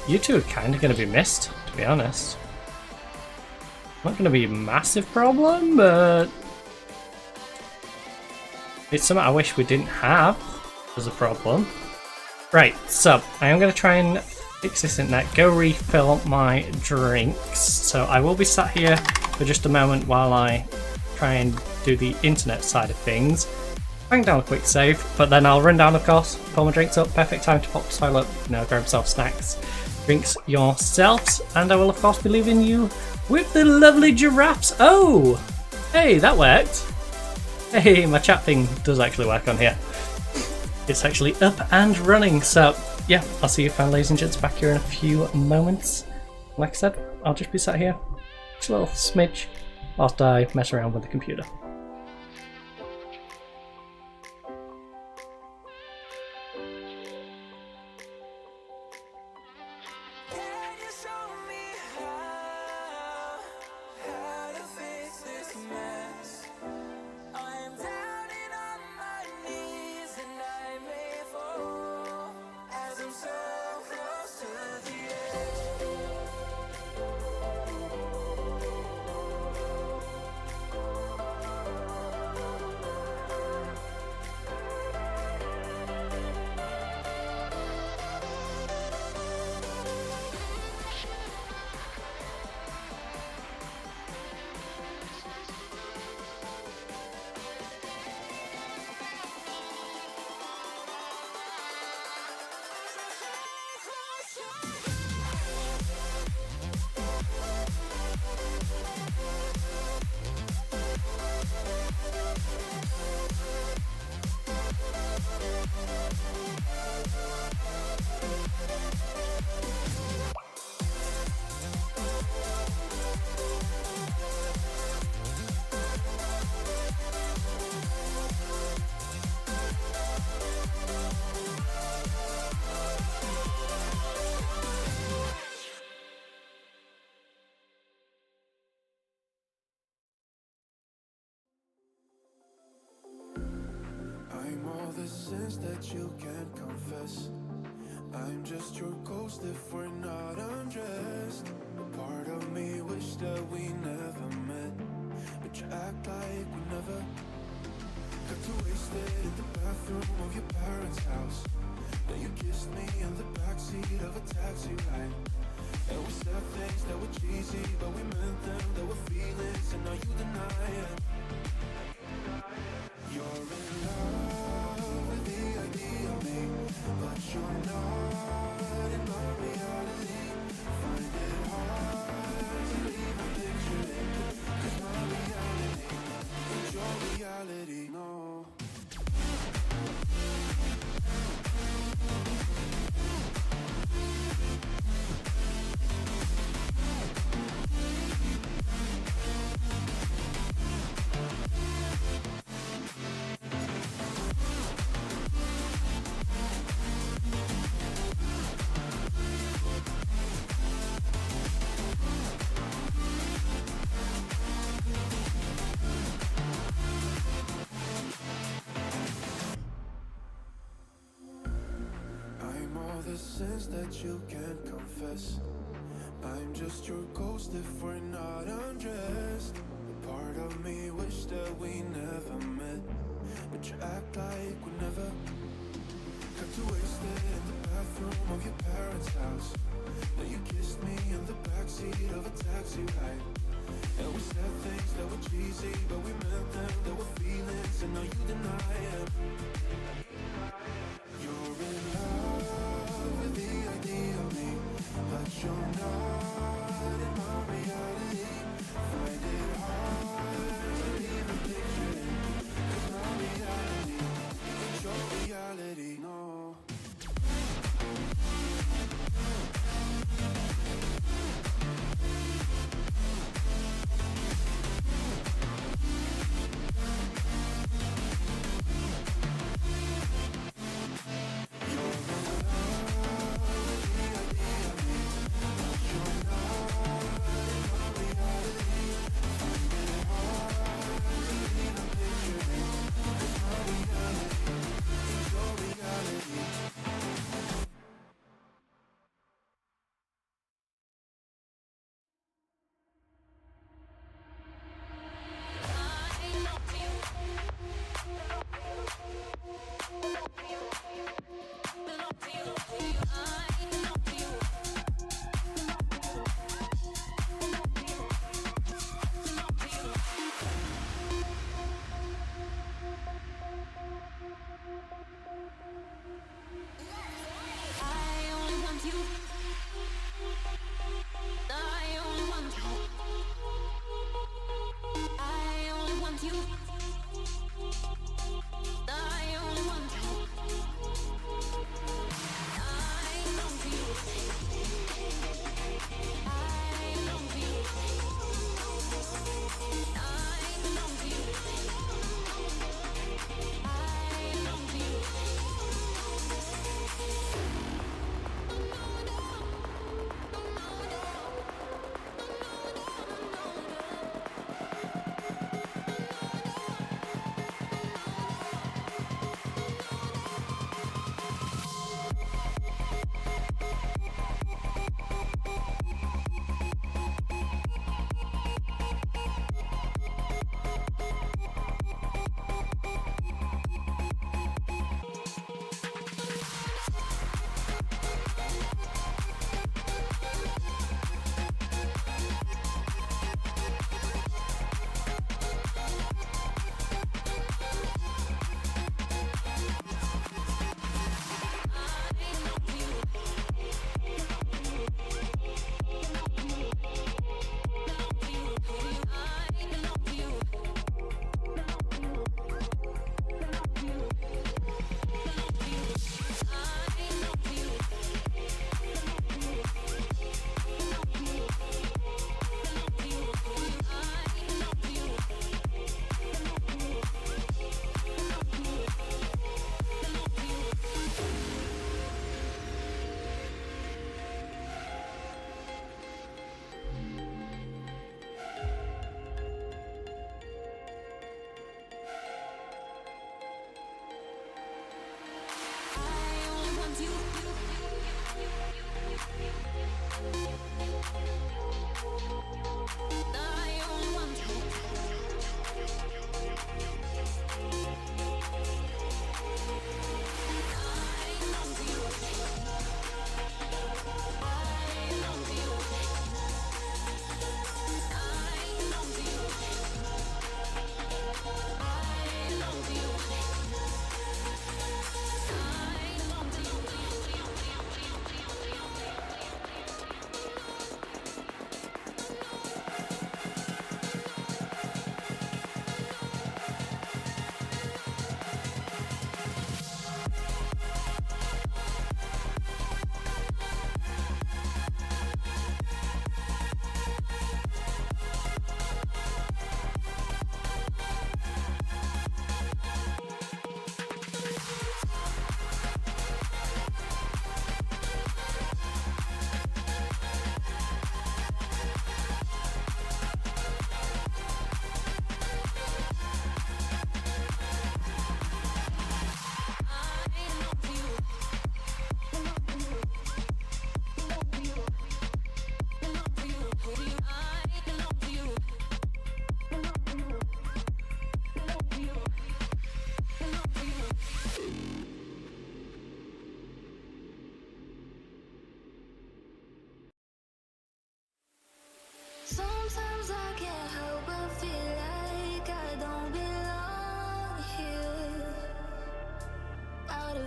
You two are kind of going to be missed, to be honest. Not going to be a massive problem, but it's something I wish we didn't have as a problem. Right, so I am going to try and fix this internet, go refill my drinks. So I will be sat here for just a moment while I try and do the internet side of things. Bang down a quick save, but then I'll run down, of course, fill my drinks up. Perfect time to pop the toilet, grab myself snacks. Drinks yourselves, and I will of course be leaving you with the lovely giraffes. Oh, hey, that worked. Hey, my chat thing does actually work on here. It's actually up and running. So yeah, I'll see you fine, ladies and gents, back here in a few moments. Like I said, I'll just be sat here, just a little smidge, whilst I mess around with the computer. I'm all the sins that you can't confess. I'm just your ghost if we're not undressed. A part of me wish that we never met, but you act like we never. Got too wasted in the bathroom of your parents' house. Then you kissed me in the backseat of a taxi ride. And we said things that were cheesy, but we meant them, there were feelings, and now you deny it. You're in love with the idea of me, but you're not in my reality. Find it hard to even picture it, 'cause my reality ain't your reality, no. The sins that you can't confess. I'm just your ghost if we're not undressed. A part of me wish that we never met, but you act like we never. Got too wasted in the bathroom of your parents' house. Then you kissed me in the backseat of a taxi ride. And we said things that were cheesy, but we meant them, there were feelings, and now you deny it. You're in love with the idea of me, but you're not in my reality. Find it hard to even picture it, 'cause my reality ain't your reality, no.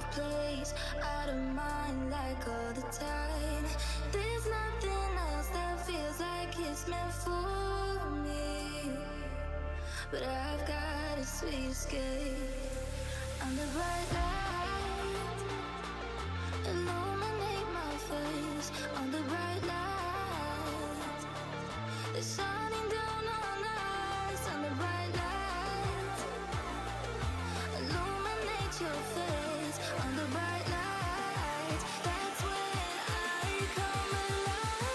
of place, out of mind like all the time. There's nothing else that feels like it's meant for me, but I've got a sweet escape. Under bright light, illuminate my face. Under bright light, it's shining down on us. Under bright light, illuminate your face. Under bright light, that's when I come alive.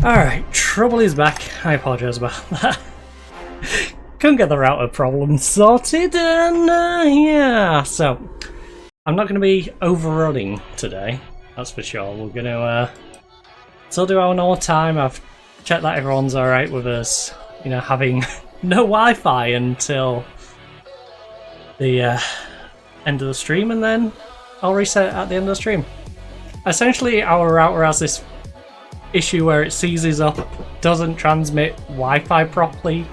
Alright, trouble is back. I apologise about that. Couldn't get the router problem sorted, and yeah, so I'm not going to be overrunning today, that's for sure. We're going to still do our normal time. I've checked that everyone's alright with us, you know, having no Wi-Fi until the end of the stream, and then I'll reset at the end of the stream. Essentially, our router has this issue where it seizes up, doesn't transmit Wi-Fi properly,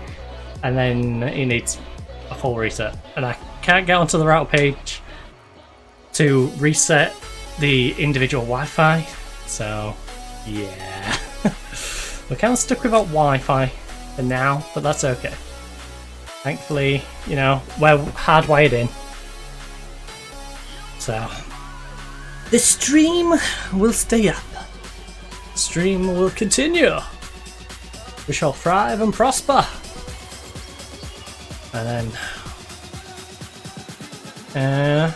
and then it needs a full reset. And I can't get onto the router page to reset the individual Wi-Fi, so yeah. We're kind of stuck without Wi-Fi for now, but that's okay. Thankfully, you know, we're hardwired in. So the stream will stay up. The stream will continue. We shall thrive and prosper. And then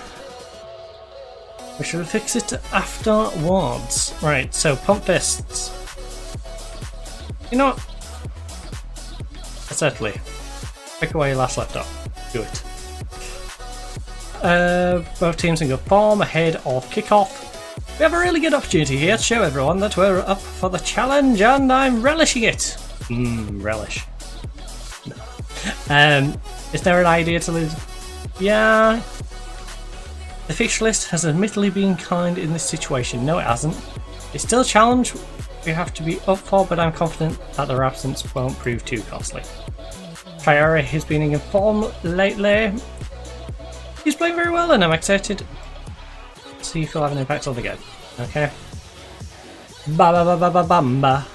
we shall fix it afterwards. Right, so pump fists. You know what? Certainly. Pick away last left off. Do it. Both teams in good form ahead of kickoff. We have a really good opportunity here to show everyone that we're up for the challenge, and I'm relishing it. Relish. No. Is there an idea to lose? Yeah. The fixture list has admittedly been kind in this situation. No, it hasn't. It's still a challenge we have to be up for, but I'm confident that their absence won't prove too costly. Triara has been in form lately. He's playing very well, and I'm excited to see if he'll have an impact on the game. Okay. Bamba.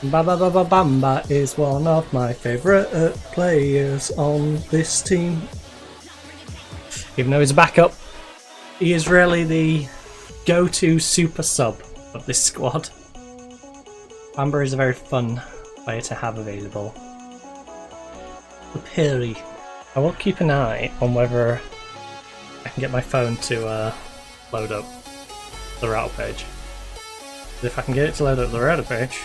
Bamba is one of my favourite players on this team. Even though he's a backup, he is really the go-to super sub of this squad. Bamba is a very fun player to have available. The Perry. I will keep an eye on whether I can get my phone to load up the router page. If I can get it to load up the router page,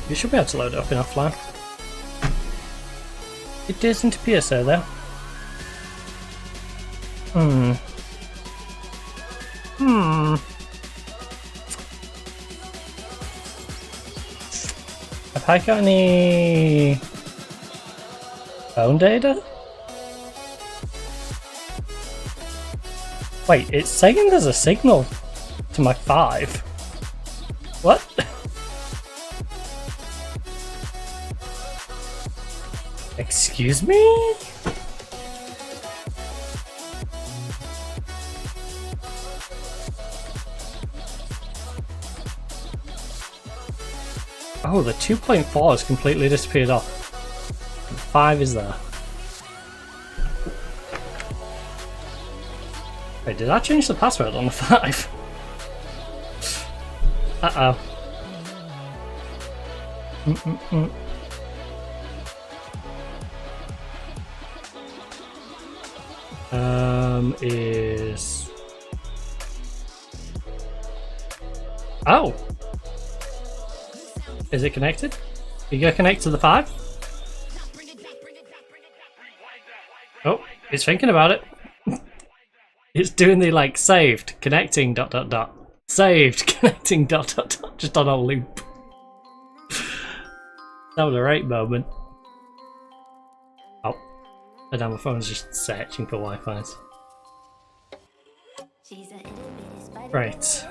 you should be able to load it up in offline. It doesn't appear so though. Have I got any phone data? Wait, it's saying there's a signal to my 5. What? Excuse me? Oh, the 2.4 has completely disappeared off. The 5 is there. Wait, did I change the password on the 5? Uh-oh. Is... Oh! Is it connected? You go connect to the 5? Oh, it's thinking about it. It's doing the like saved, connecting, ... Saved, connecting, ... Just on a loop. That was a right moment. Oh, and now my phone's just searching for Wi-Fi's. Right.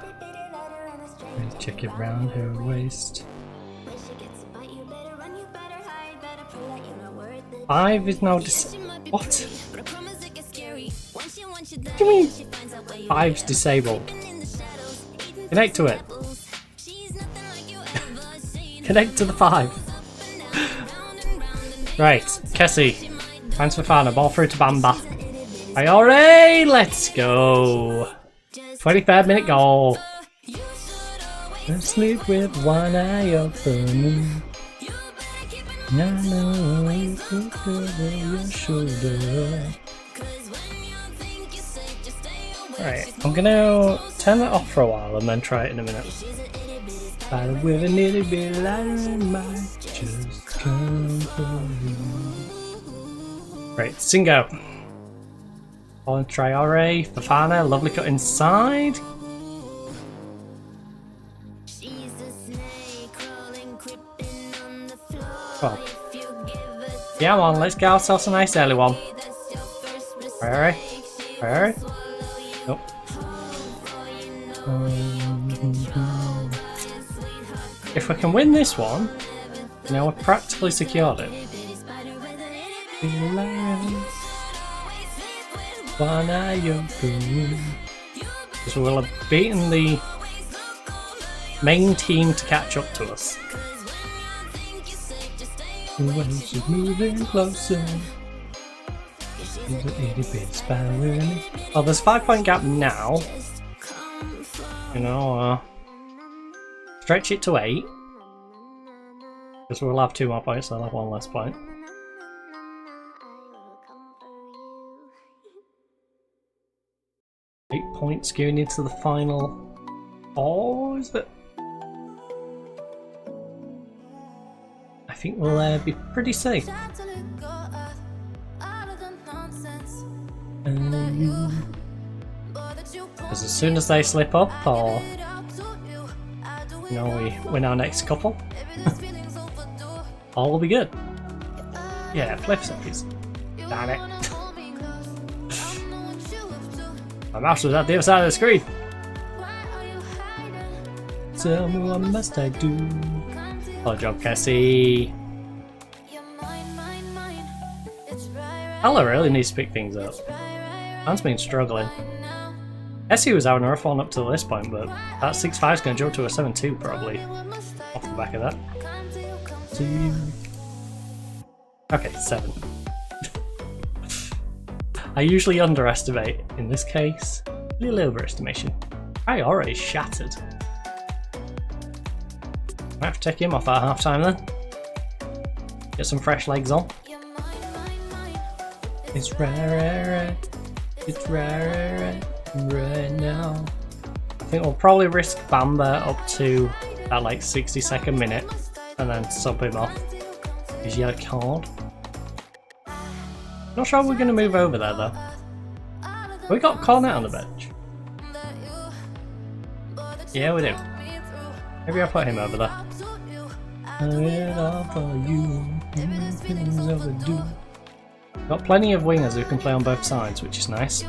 Check it round her waist. 5 is now what? What do you mean 5's disabled? Connect to it. Connect to the 5. Right, Kessie. Thanks for Fana. Ball through to Bamba. Ayore, let's go. 23rd minute goal. Sleep with one eye open. No, look over your shoulder. Right, I'm gonna turn that off for a while and then try it in a minute. But with a little bit lighter, might just come for you. Right, Singo. On Triore, Fafana, lovely cut inside. Oh. Yeah, come on, let's get ourselves a nice early one. Where? Nope. If we can win this one, you know, we're practically secured it. Because we'll have beaten the main team to catch up to us. When she's moving closer. Oh, there's a 5-point gap now. You know, stretch it to 8. Because we'll have 2 more points, so I'll have 1 less point. 8 points going into the final 4, is it? I think we'll be pretty safe. Because as soon as they slip up, or you know, we win our next couple, all will be good. Yeah, flip seconds. Damn it. My mouse was at the other side of the screen. Tell me what must I do? Oh, job, Cassie. Ella really needs to pick things up. Man's been struggling. Essie was having a rough one up to this point, but that 6-5 is going to jump to a 7-2 probably. Off the back of that. Okay, 7. I usually underestimate. In this case, a little overestimation. I already shattered. Might have to take him off at half time then. Get some fresh legs on. It's right. It's right now. I think we'll probably risk Bamba up to that like 60-second minute and then sub him off. His yellow card. Not sure we're going to move over there though. We got Cornet on the bench. Yeah, we do. Maybe I'll put him over there. Got plenty of wingers who can play on both sides, which is nice.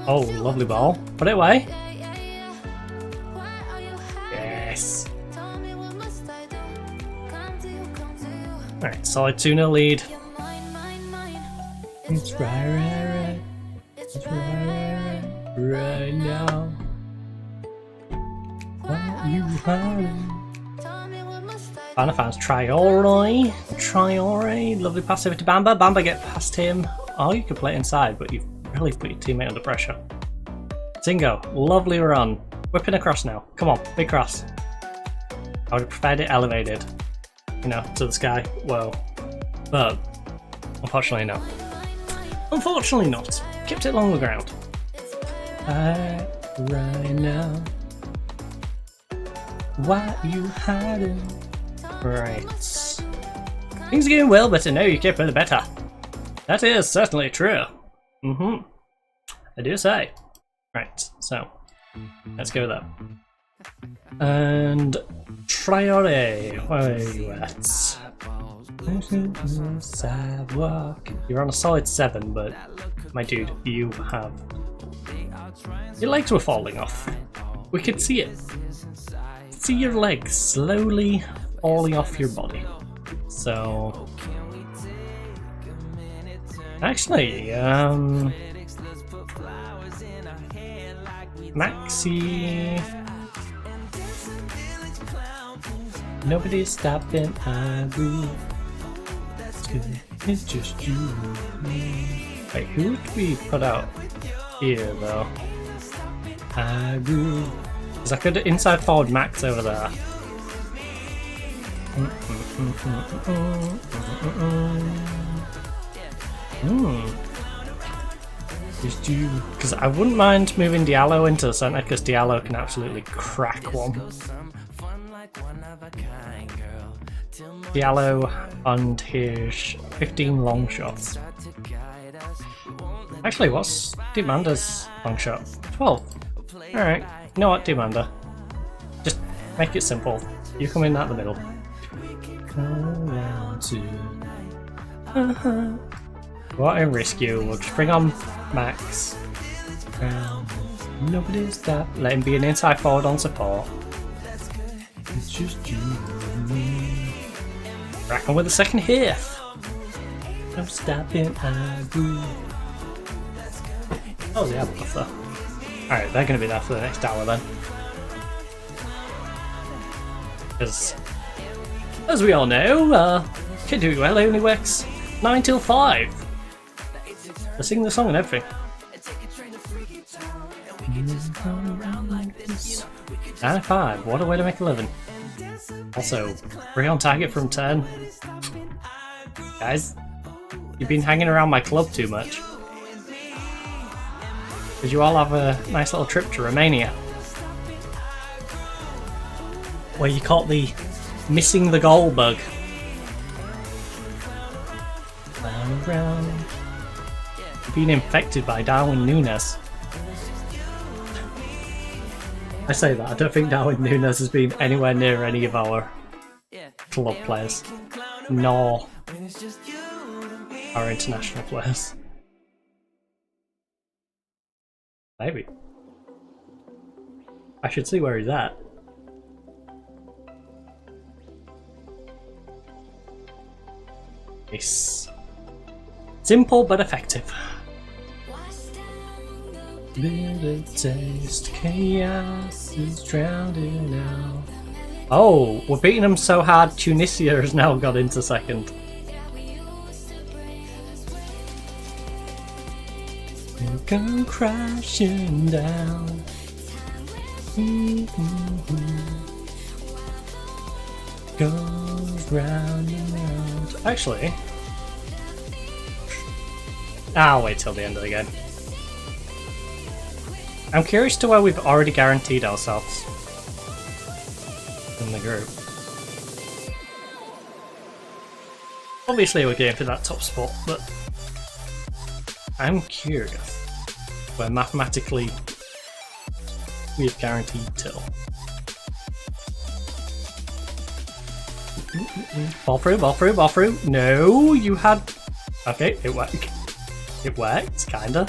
Oh, lovely ball. Put it away. Yes. Alright, solid 2-0 lead. It's right. It's right now. What you hiding? Fans, Triore, lovely pass over to Bamba. Bamba get past him. Oh, you could play it inside, but you've really put your teammate under pressure. Zingo, lovely run. Whipping across now. Come on, big cross. I would have preferred it elevated, you know, to the sky. Whoa. But, unfortunately, no. Unfortunately not. Kept it along the ground. Right now. Why you hiding? Right. Things are going well, but I know you keep it better. That is certainly true. I do say. Right, so let's go there. And Triore, where are you at? Sidewalk. You're on a solid 7, but my dude, you have. Your legs were falling off. We could see it. See your legs slowly falling off your body. So actually, Maxi, nobody's stopping. I will. It's just you and me. Wait, who would we put out here though? I will. Because I could inside forward Max over there. Because I wouldn't mind moving Diallo into the centre, because Diallo can absolutely crack one. Diallo and his 15 long shots. Actually, what's Demander's long shot? 12. Alright, you know what, Demander? Just make it simple. You come in at the middle. What a risk you. We'll just bring on Max. Nobody stop. Let him be an inside forward on support. It's just you and me. Crack on with the second half. I'm stopping, I do. Oh, they have a buffer. Alright, they're going to be there for the next hour then. Because, as we all know, Kid Doing Well only works 9 till 5. They're singing the song and everything. 9 to 5, what a way to make a living. Also, 3 on target from 10. Guys, you've been hanging around my club too much. Because you all have a nice little trip to Romania. Where you caught the missing the goal bug. Around. Being infected by Darwin Núñez. I say that, I don't think Darwin Núñez has been anywhere near any of our club players, nor our international players. Maybe. I should see where he's at. Yes. Simple but effective. Bitter taste, chaos is drowning out. Oh, we're beating them so hard, Tunisia has now got into second. We'll go crashing down. Goes round and round. Actually, I'll wait till the end of the game. I'm curious to where we've already guaranteed ourselves in the group. Obviously we're going for that top spot, but I'm curious where mathematically we've guaranteed till. Ball through, ball through, ball through. No, you had... Okay, it worked. It worked, kinda.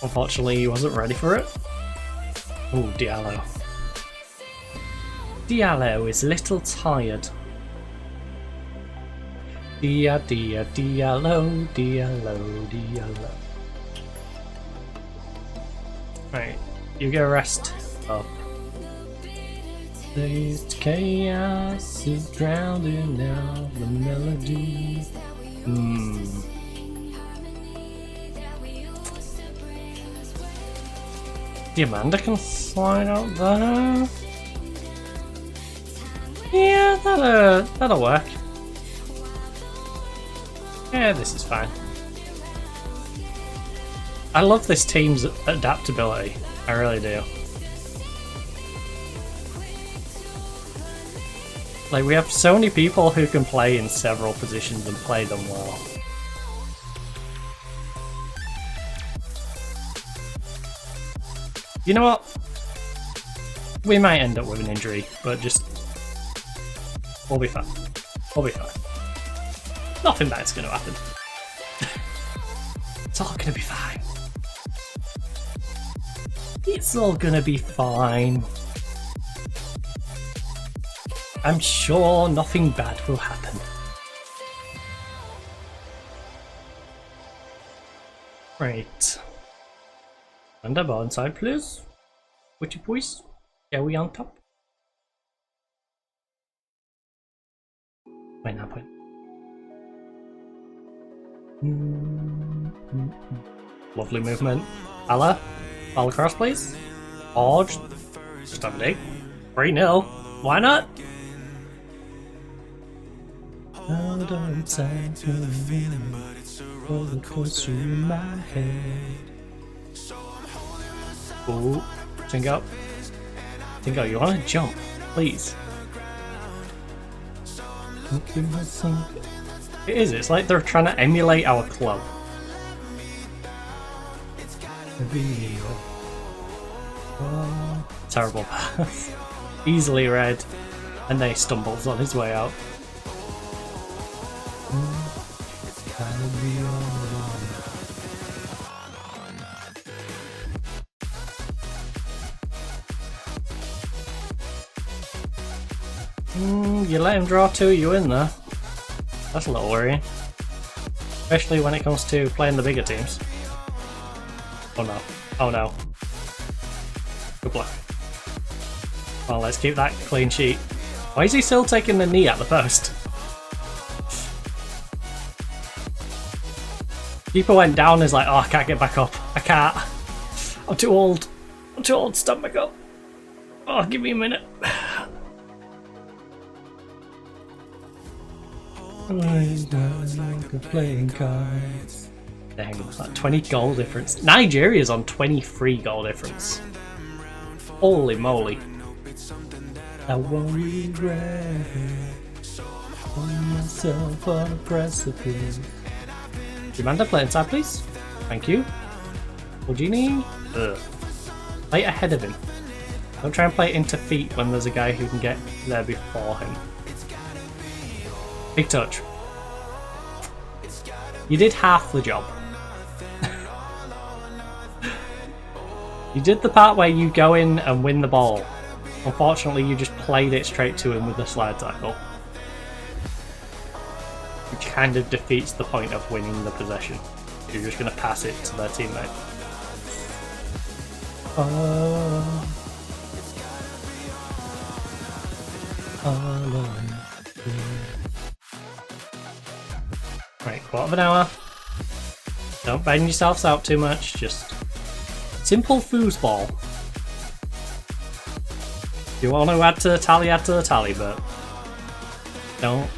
Unfortunately, he wasn't ready for it. Ooh, Diallo. Diallo is a little tired. Diallo, Diallo, Diallo. Right, you go rest up. This chaos is drowning out the melody. The Amanda can slide out there. Yeah, that'll work. Yeah, this is fine. I love this team's adaptability. I really do. Like, we have so many people who can play in several positions and play them well. You know what? We might end up with an injury, but just... we'll be fine. We'll be fine. Nothing bad's gonna happen. It's all gonna be fine. It's all gonna be fine. I'm sure nothing bad will happen. Right. And the ball inside, please. Witchy boys. Are we on top? Wait, now point. Lovely movement. Allah. Ball across, please. Or just have a dig. 3-0. Why not? roller coaster in my head. Ooh, Tingo. Tingo, you wanna jump? Please. It is, it's like they're trying to emulate our club. Oh, terrible pass. Easily read, and then he stumbles on his way out. You let him draw two, you in there. That's a little worrying. Especially when it comes to playing the bigger teams. Oh no. Oh no. Good luck. Well, let's keep that clean sheet. Why is he still taking the knee at the post? Keeper went down, is like, oh, I can't get back up. I can't. I'm too old. I'm too old to stand back up. Oh, give me a minute. Playing cards. Dang, that 20 goal difference. Nigeria's on 23 goal difference. Holy moly. I won't regret putting myself on a precipice. Amanda, play inside, please. Thank you. What do you need? Play ahead of him. Don't try and play into feet when there's a guy who can get there before him. Big touch. You did half the job. You did the part where you go in and win the ball. Unfortunately, you just played it straight to him with the slide tackle. Which kind of defeats the point of winning the possession. You're just going to pass it to their teammate. Right, quarter of an hour. Don't bang yourselves out too much, just simple foosball. If you want to add to the tally, but don't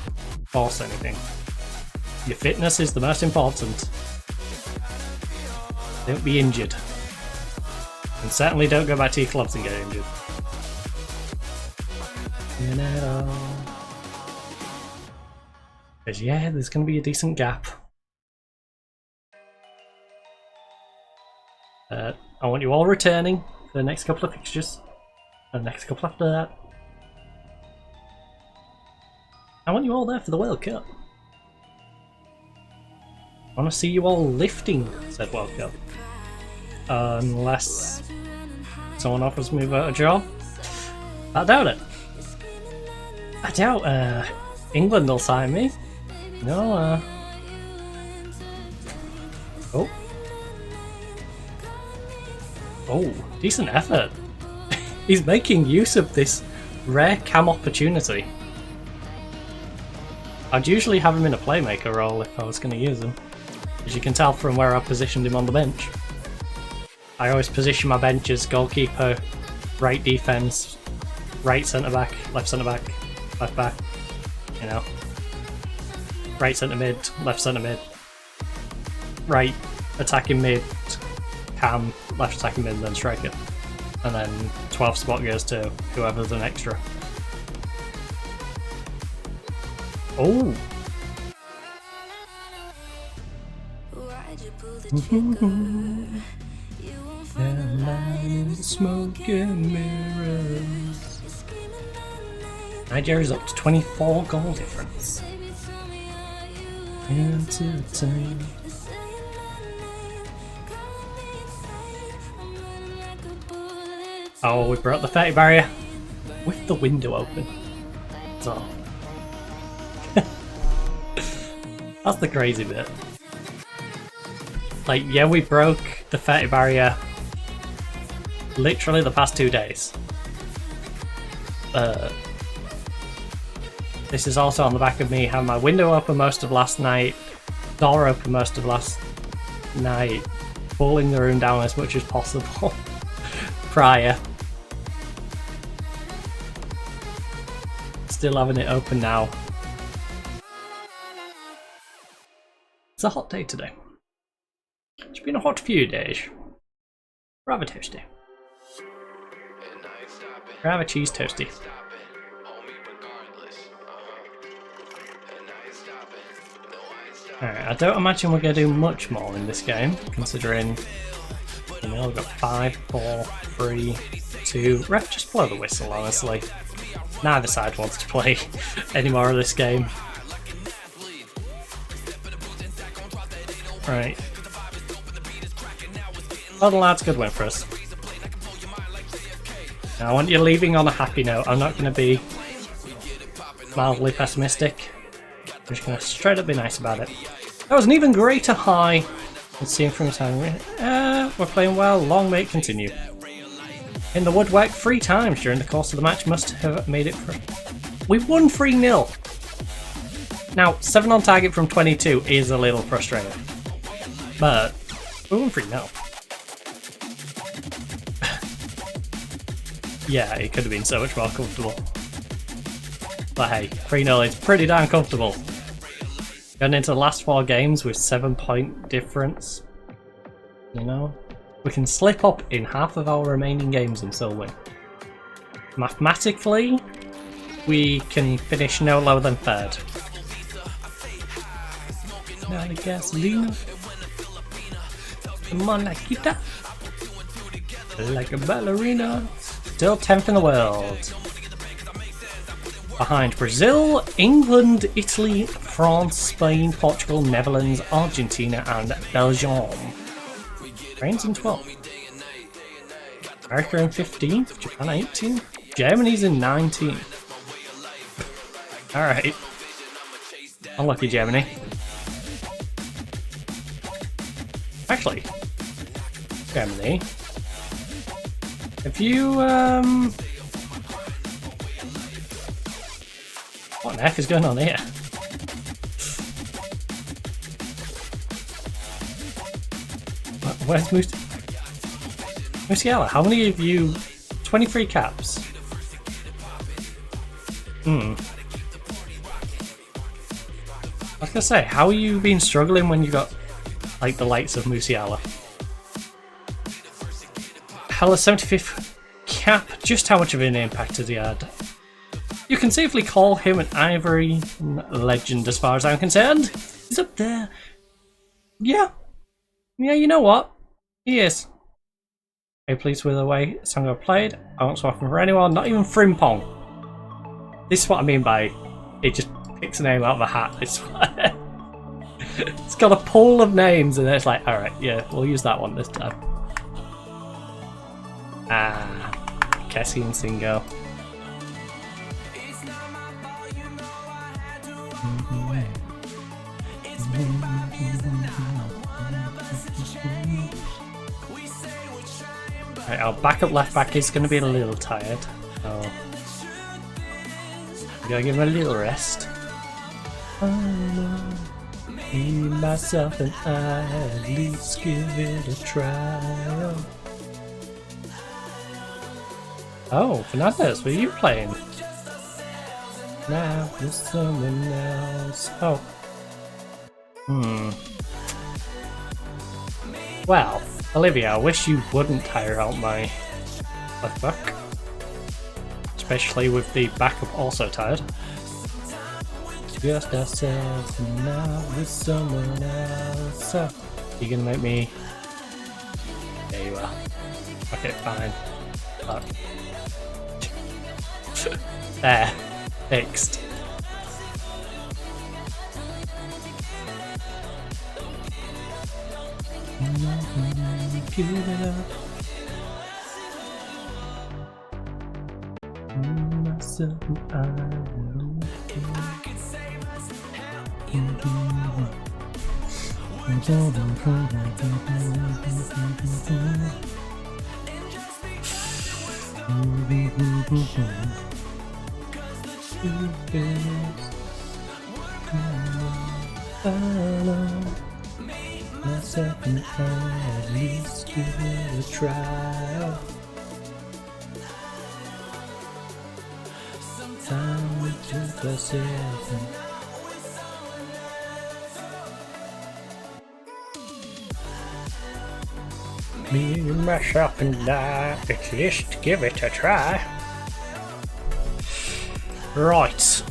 force anything. Your fitness is the most important. Don't be injured. And certainly don't go back to your clubs and get injured. Because yeah, there's going to be a decent gap. I want you all returning for the next couple of fixtures. And the next couple after that. I want you all there for the World Cup. I want to see you all lifting said World Cup. Unless someone offers me a job. I doubt it. I doubt England will sign me. No, Oh. Oh, decent effort. He's making use of this rare cam opportunity. I'd usually have him in a playmaker role if I was going to use him. As you can tell from where I positioned him on the bench. I always position my bench as goalkeeper, right defence, right centre-back, left centre-back, left back, you know. Right centre-mid, left centre-mid, right attacking mid, cam, left attacking mid, and then striker. And then 12 spot goes to whoever's an extra. Oh! Nigeria's up to 24 goal difference. Oh, we broke the 30 barrier with the window open. So that's the crazy bit. Like, yeah, we broke the 30 barrier literally the past 2 days. This is also on the back of me having my window open most of last night, door open most of last night, cooling the room down as much as possible prior. Still having it open now. It's a hot day today. It's been a hot few days. Rather toasty. Rather cheese toasty. Alright, I don't imagine we're going to do much more in this game, considering, you know, we've got 5, 4, 3, 2... Ref, just blow the whistle, honestly. Neither side wants to play any more of this game. Right. Well, the lads, good win for us. Now, I want you leaving on a happy note. I'm not going to be mildly pessimistic. I'm just going to straight up be nice about it. That was an even greater high than seen from time. We're playing well. Long may it continue. In the woodwork 3 times during the course of the match must have made it for... We won 3-0. Now, 7 on target from 22 is a little frustrating. But we won 3-0. Yeah, it could have been so much more comfortable. But hey, 3-0 is pretty damn comfortable. Going into the last 4 games with 7-point difference. You know? We can slip up in half of our remaining games and still win. Mathematically, we can finish no lower than 3rd. Now the gasolina. Come on, Nikita. Like a ballerina. Still 10th in the world. Behind Brazil, England, Italy, France, Spain, Portugal, Netherlands, Argentina and Belgium. Ukraine's in 12th. America in 15th. Japan 18th. Germany's in 19th. Alright. Unlucky Germany. Actually, Germany. If you, what the heck is going on here? Where's Musiala? How many of you? 23 caps. I was gonna say, how are you been struggling when you got like the likes of Musiala? Hella 75th cap. Just how much of an impact has he had? You can safely call him an Ivory legend as far as I'm concerned. He's up there. Yeah. Yeah, you know what? He is. Are you pleased with the way song I played? I won't swap him for anyone, not even Frimpong. This is what I mean by it just picks a name out of a hat. It's got a pool of names and it's like, alright, yeah, we'll use that one this time. Kessie and Singo. Right, our backup left back is going to be a little tired. So I'm going to give him a little rest. Me, myself, and I at least give it a try. Oh, Fernandez, were you playing? Now with someone else. Oh. Well, Olivia, I wish you wouldn't tire out my left back. Especially with the backup also tired. Just ourselves and now with someone else. So, you're gonna make me... There you are. Okay, fine. Fuck. There. Fixed. Give it up. Myself and myself and I at least give it a try. Time we took ourselves and Me, myself, and I. At least give it a try. Right.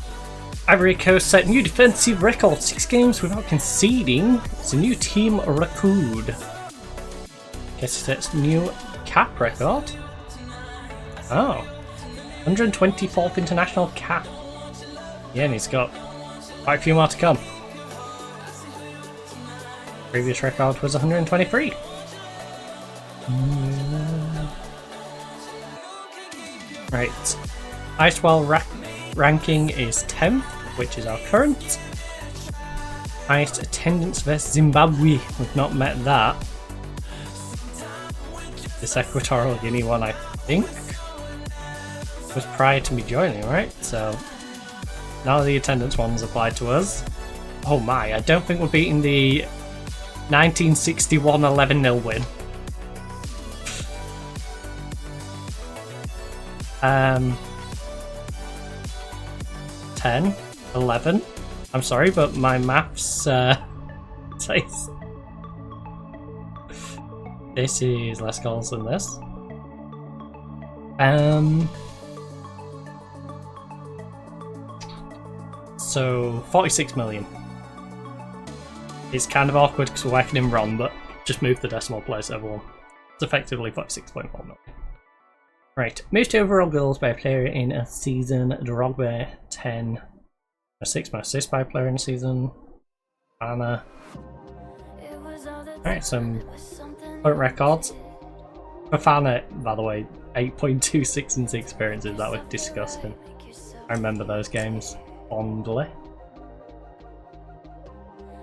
Ivory Coast set new defensive record. 6 games without conceding. It's a new team record. Guess it sets new cap record. Oh. 124th international cap. Yeah, and he's got quite a few more to come. Previous record was 123. Right. Icewell ranking is 10th, which is our current. Highest attendance versus Zimbabwe. We've not met that. This Equatorial Guinea one, I think, was prior to me joining, right? So now the attendance ones applied to us. Oh my, I don't think we're beating the 1961 11-0 win. 10, 11. I'm sorry, but my maths says this is less goals than this. So 46 million. It's kind of awkward because we're working in RON, but just move the decimal place, everyone. It's effectively 46.1 million. Right, most overall goals by a player in a season, Drogba 10, 6 most assists by a player in a season, Anna. Alright, some point records. Fafana, by the way, 8.26 in 6 experiences, that was disgusting. I remember those games fondly.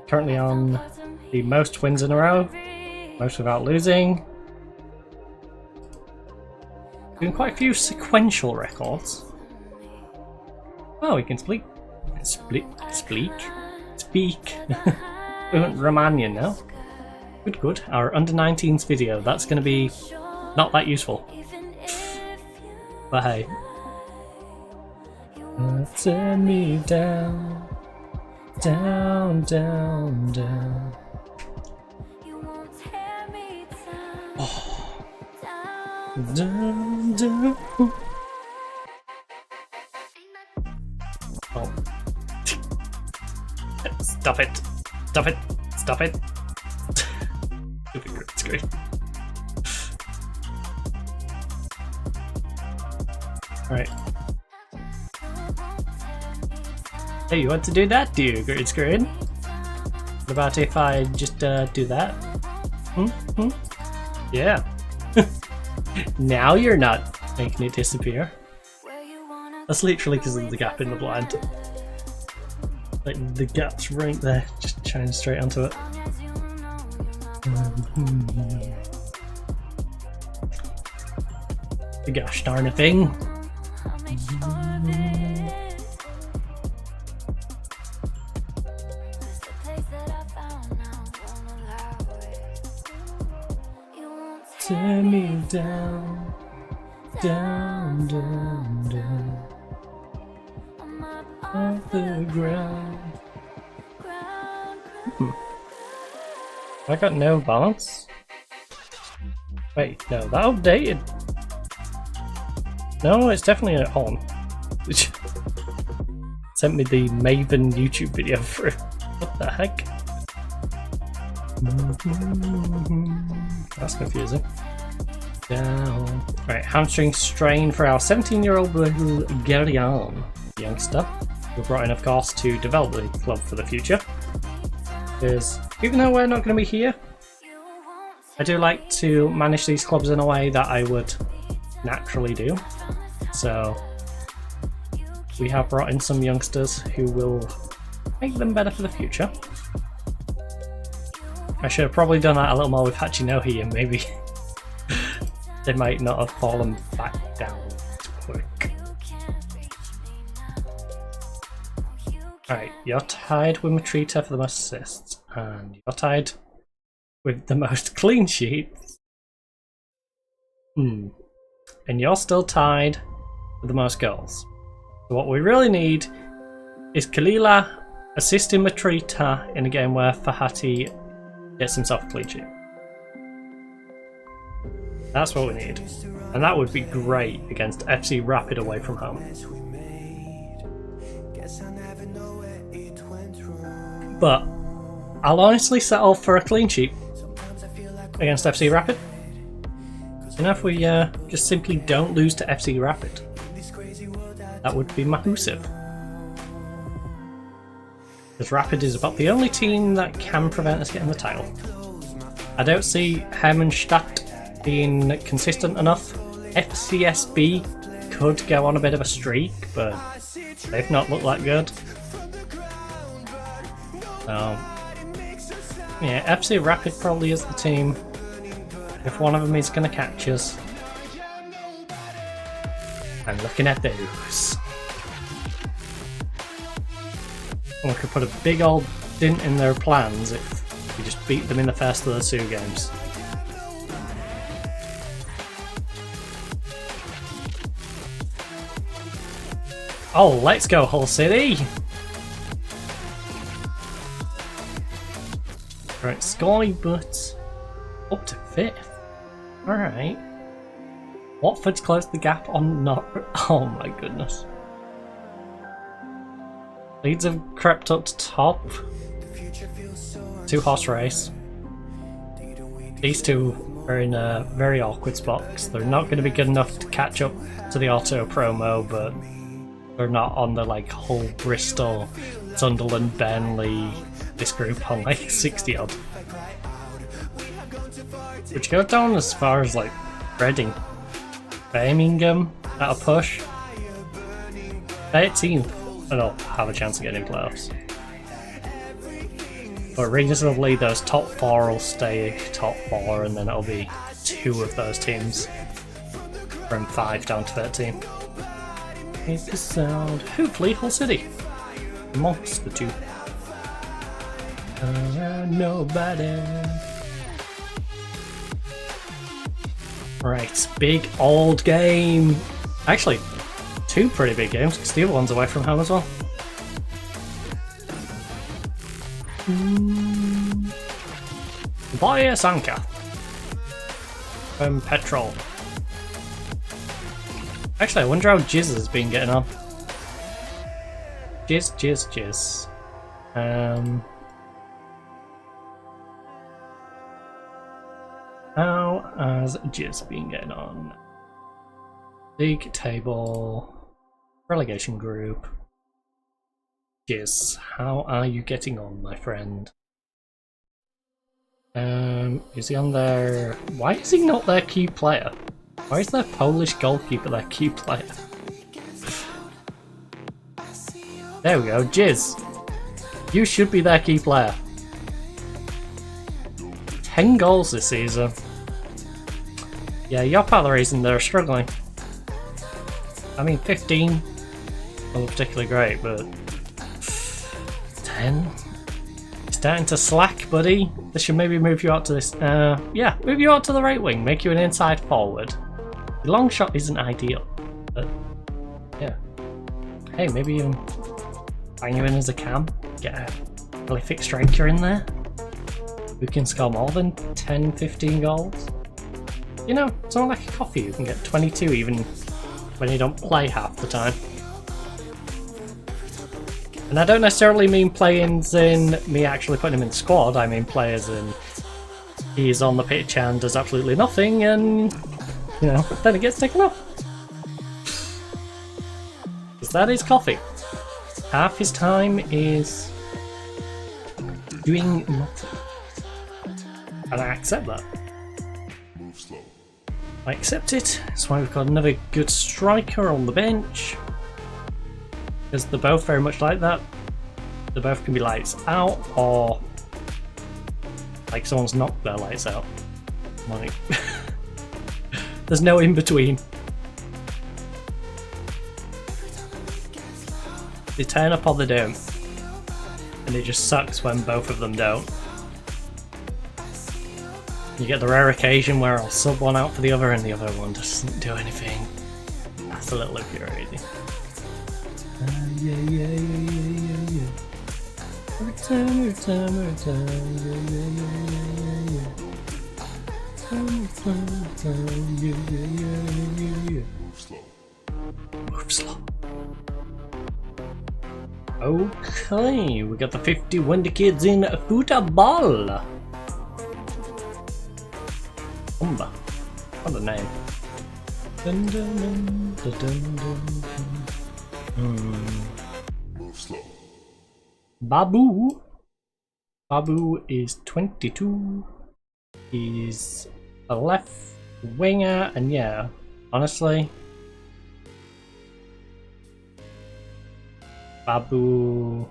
Currently on the most wins in a row, most without losing. Doing quite a few sequential records. Oh, we can speak. Speak. Romanian now. Good. Our under-19s video. That's going to be not that useful. But hey. Turn me down. Down, down, down. Oh. Dun, dun. Oh. Stop it. Stop it. Stop it. Stupid green screen. Alright. Hey, you want to do that? Do you, green screen? What about if I just do that? Yeah. Now you're not making it disappear. That's literally because of the gap in the blind. Like, the gap's right there, just shines straight onto it. The gosh darn thing. Turn me down, down, down, down, off the ground. I got no balance. Wait, no, that updated. No, it's definitely on. Which sent me the Maven YouTube video through. What the heck? That's confusing. Down. Right, hamstring strain for our 17-year-old Bulgarian youngster. We're brought in, of course, to develop the club for the future. Because even though we're not going to be here, I do like to manage these clubs in a way that I would naturally do. So we have brought in some youngsters who will make them better for the future. I should have probably done that a little more with Hachinohi, and maybe they might not have fallen back down quick. Alright, you're tied with Matrita for the most assists, and you're tied with the most clean sheets. And you're still tied with the most goals. So what we really need is Kalila assisting Matrita in a game where Fahati gets himself a clean sheet. That's what we need. And that would be great against FC Rapid away from home. But I'll honestly settle for a clean sheet against FC Rapid. You know, if we just simply don't lose to FC Rapid, that would be massive. Because Rapid is about the only team that can prevent us getting the title. I don't see Hermannstadt being consistent enough. FCSB could go on a bit of a streak, but they've not looked that good. So, yeah, FC Rapid probably is the team. If one of them is going to catch us. I'm looking at those. We could put a big old dent in their plans if we just beat them in the first of the 2 games. Oh, let's go Hull City! Right, Sky, but up to 5th. Alright. Watford's closed the gap on not. Oh my goodness. Leeds have crept up to top. 2 horse race. These two are in a very awkward spot because they're not going to be good enough to catch up to the auto promo, but they're not on the like Hull, Bristol, Sunderland, Burnley, this group on like 60 odd. Which goes down as far as like Reading. Birmingham at a push. 13th. And I'll have a chance of getting in playoffs. But reasonably, those top 4 will stay top 4, and then it'll be 2 of those teams from 5 down to 13. Here's the sound. Hopefully, Hull City amongst the 2. Nobody. Right, big old game. Actually, 2 pretty big games, because the other one's away from home as well. Boya Sanka from Petrol. Actually, I wonder how Jizz has been getting on. Jizz. How has Jizz been getting on? League table, relegation group. Jizz, how are you getting on, my friend? Is he on there? Why is he not their key player? Why is their Polish goalkeeper their key player? There we go, Jizz. You should be their key player. 10 goals this season. Yeah, you're part of the reason they're struggling. I mean, 15 wasn't particularly great, but 10? Starting to slack, buddy. This should maybe move you out to this. Yeah, move you out to the right wing, make you an inside forward. The long shot isn't ideal, but yeah. Hey, maybe even bang you in as a cam, get a prolific striker in there who can score more than 10, 15 goals. You know, someone like a Coffee who can get 22 even when you don't play half the time. And I don't necessarily mean players in me actually putting him in the squad, I mean players in he's on the pitch and does absolutely nothing and, you know, then it gets taken off. Because that is Coffee. Half his time is doing nothing. And I accept that. I accept it. That's why we've got another good striker on the bench. Because they're both very much like that. They both can be lights out or like someone's knocked their lights out. Like there's no in between. They turn up or they don't. And it just sucks when both of them don't. You get the rare occasion where I'll sub one out for the other and the other one doesn't do anything. That's a little infuriating. Yeah. Return. Move slow. Okay, we got the 50 Wonder Kids in football. Umba. What a name. Dun, dun, dun, dun, dun, dun. Move slow. Babu. Babu is 22. He's a left winger, and yeah, honestly, Babu.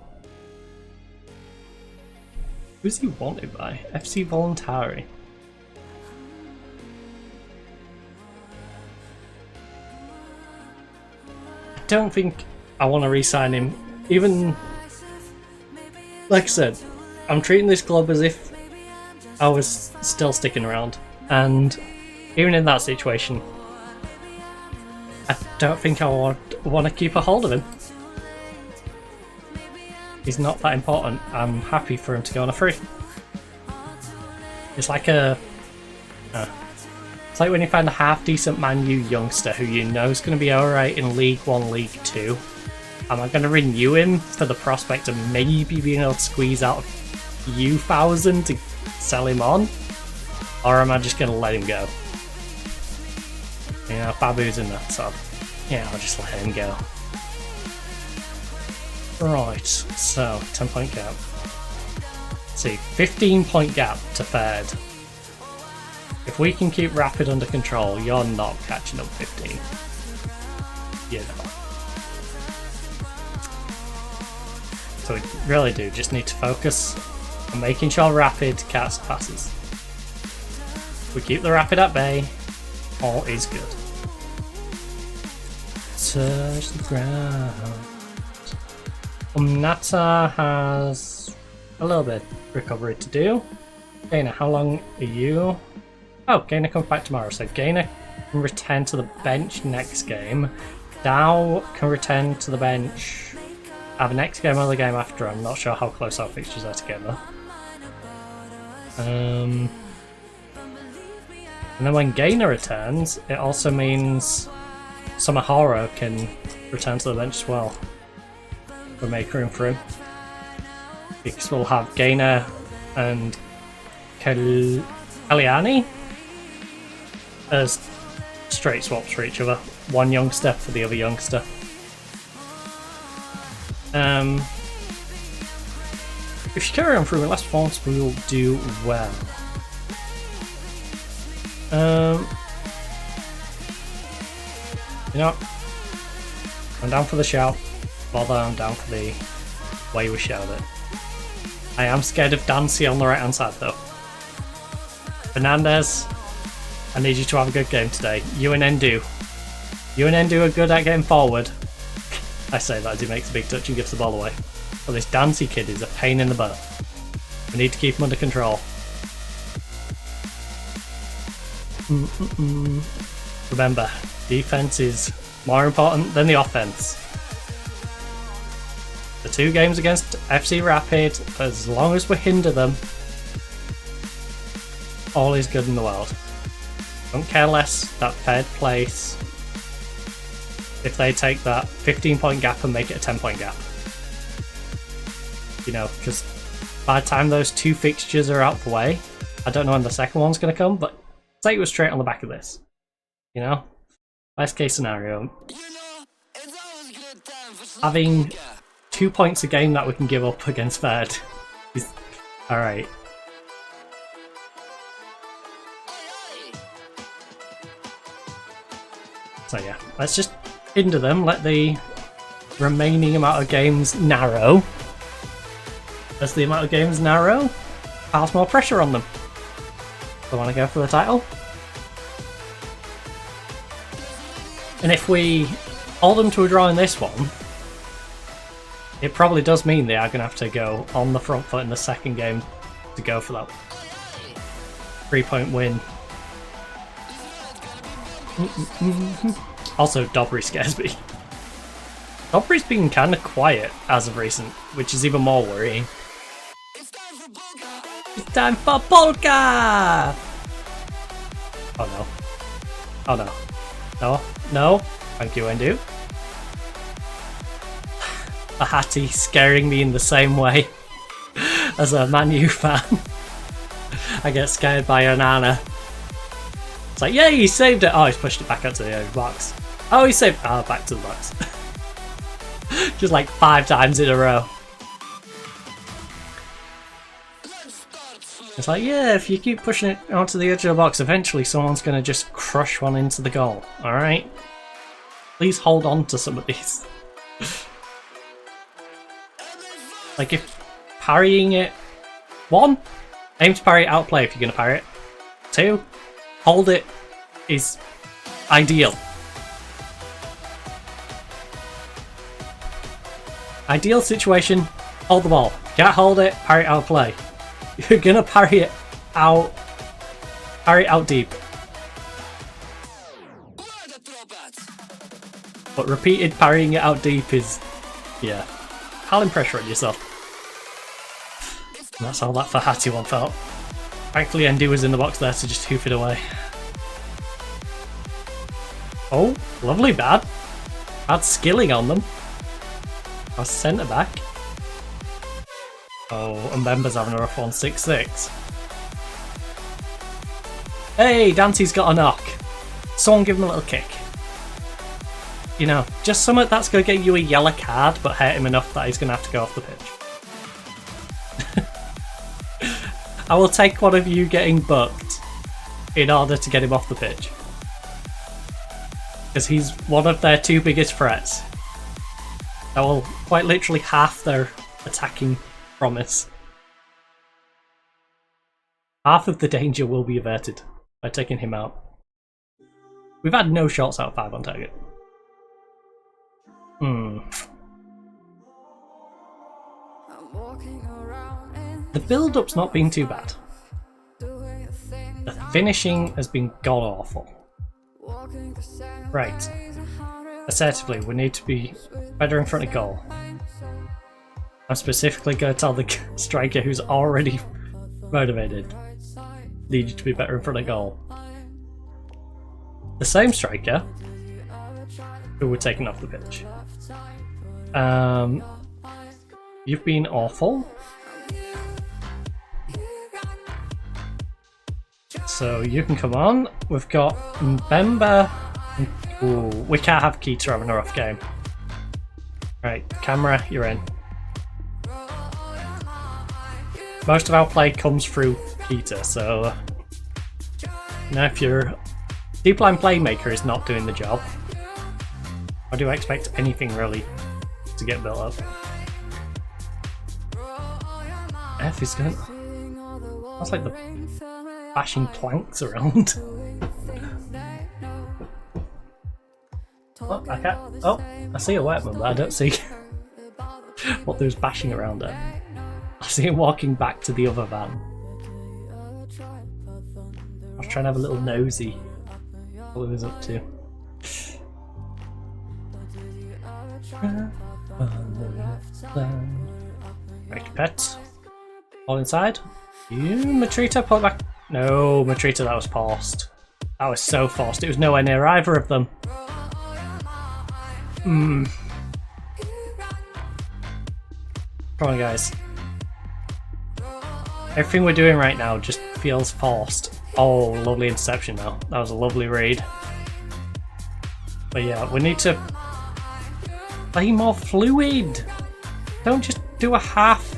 Who's he wanted by? FC Voluntari. I don't think I want to re-sign him. Even, like I said, I'm treating this club as if I was still sticking around, and even in that situation, I don't think I want to keep a hold of him. He's not that important. I'm happy for him to go on a free. It's like it's like when you find a half-decent Man U youngster who you know is going to be alright in League 1, League 2. Am I going to renew him for the prospect of maybe being able to squeeze out a few thousand to sell him on? Or am I just going to let him go? You know, Babu's in that, so yeah, I'll just let him go. Right, so 10-point gap. Let's see, 15-point gap to third. If we can keep Rapid under control, you're not catching up 15. You know. So we really do just need to focus on making sure Rapid cats passes. If we keep the Rapid at bay, all is good. Touch the ground. Nata has a little bit of recovery to do. Gainer, how long are you? Oh, Gainer comes back tomorrow, so Gainer can return to the bench next game. Dow can return to the bench either next game or the game after. I'm not sure how close our fixtures are together. And then when Gainer returns, it also means Samahara can return to the bench as well. We'll make room for him. Because we'll have Gainer and Kaliani as straight swaps for each other. One youngster for the other youngster. If you carry on through with less performance, we will do well. You know, I'm down for the shout. Bother, I'm down for the way we shout it. I am scared of Dancy on the right hand side though. Fernandez, I need you to have a good game today. You and Endu. You and Endu are good at getting forward. I say that as he makes a big touch and gives the ball away. But this Dancy kid is a pain in the butt. We need to keep him under control. Remember, defense is more important than the offense. The two games against FC Rapid, as long as we hinder them, all is good in the world. Don't care less that third place if they take that 15-point gap and make it a 10-point gap. You know, because by the time those two fixtures are out the way, I don't know when the second one's going to come, but say it was straight on the back of this. You know? Best case scenario. Having 2 points a game that we can give up against third is alright. So yeah, let's just hinder them, let the remaining amount of games narrow. As the amount of games narrow, pass more pressure on them. They want to go for the title. And if we hold them to a draw in this one, it probably does mean they are going to have to go on the front foot in the second game to go for that 3-point win. Also, Dobry scares me. Dobry's been kind of quiet as of recent, which is even more worrying. It's time for Polka! Oh no. Oh no. No. No. Thank you, Endu. A Hattie scaring me in the same way as a Man U fan. I get scared by Onana. It's like, yay, he saved it! Oh, he's pushed it back up to the box. Oh, he saved... Oh, back to the box. Just like 5 times in a row. It's like, yeah, if you keep pushing it onto the edge of the box, eventually someone's going to just crush one into the goal. Alright? Please hold on to some of these. Like, if parrying it... 1, aim to parry outplay if you're going to parry it. 2, hold it is ideal. Ideal situation, hold the ball. Can't hold it, parry it outplay. You're going to parry it out deep. But repeated parrying it out deep is, yeah, piling pressure on yourself. And that's how that Fahati one felt. Thankfully, Endu was in the box there to just hoof it away. Oh, lovely bad. Had skilling on them. Our centre back. Oh, and Mbemba's having a rough one, 6-6. Hey, Dante's got a knock. Someone give him a little kick. You know, just something that's going to get you a yellow card, but hurt him enough that he's going to have to go off the pitch. I will take one of you getting booked in order to get him off the pitch. Because he's one of their 2 biggest threats. That will quite literally half their attacking promise. Half of the danger will be averted by taking him out. We've had no shots out of 5 on target. The build-up's not been too bad. The finishing has been god-awful. Right. Assertively, we need to be better in front of goal. I'm specifically going to tell the striker who's already motivated, need you to be better in front of goal. The same striker who we're taking off the pitch. You've been awful. So you can come on. We've got Mbemba. Ooh, we can't have Keita having a rough game. Right, camera, you're in. Most of our play comes through Keita, so now if your deep line playmaker is not doing the job, or do I expect anything really to get built up? F is going. That's like the bashing planks around. Oh, I can't. Oh, I see a workman, but I don't see what there's bashing around it. I see him walking back to the other van. I was trying to have a little nosy what he was up to. Right, pets. All inside. You, Matrita, pull it back. No, Matrita, that was forced. That was so forced. It was nowhere near either of them. Come on, guys. Everything we're doing right now just feels forced. Oh, lovely interception now. That was a lovely read. But yeah, we need to play more fluid. Don't just do a half.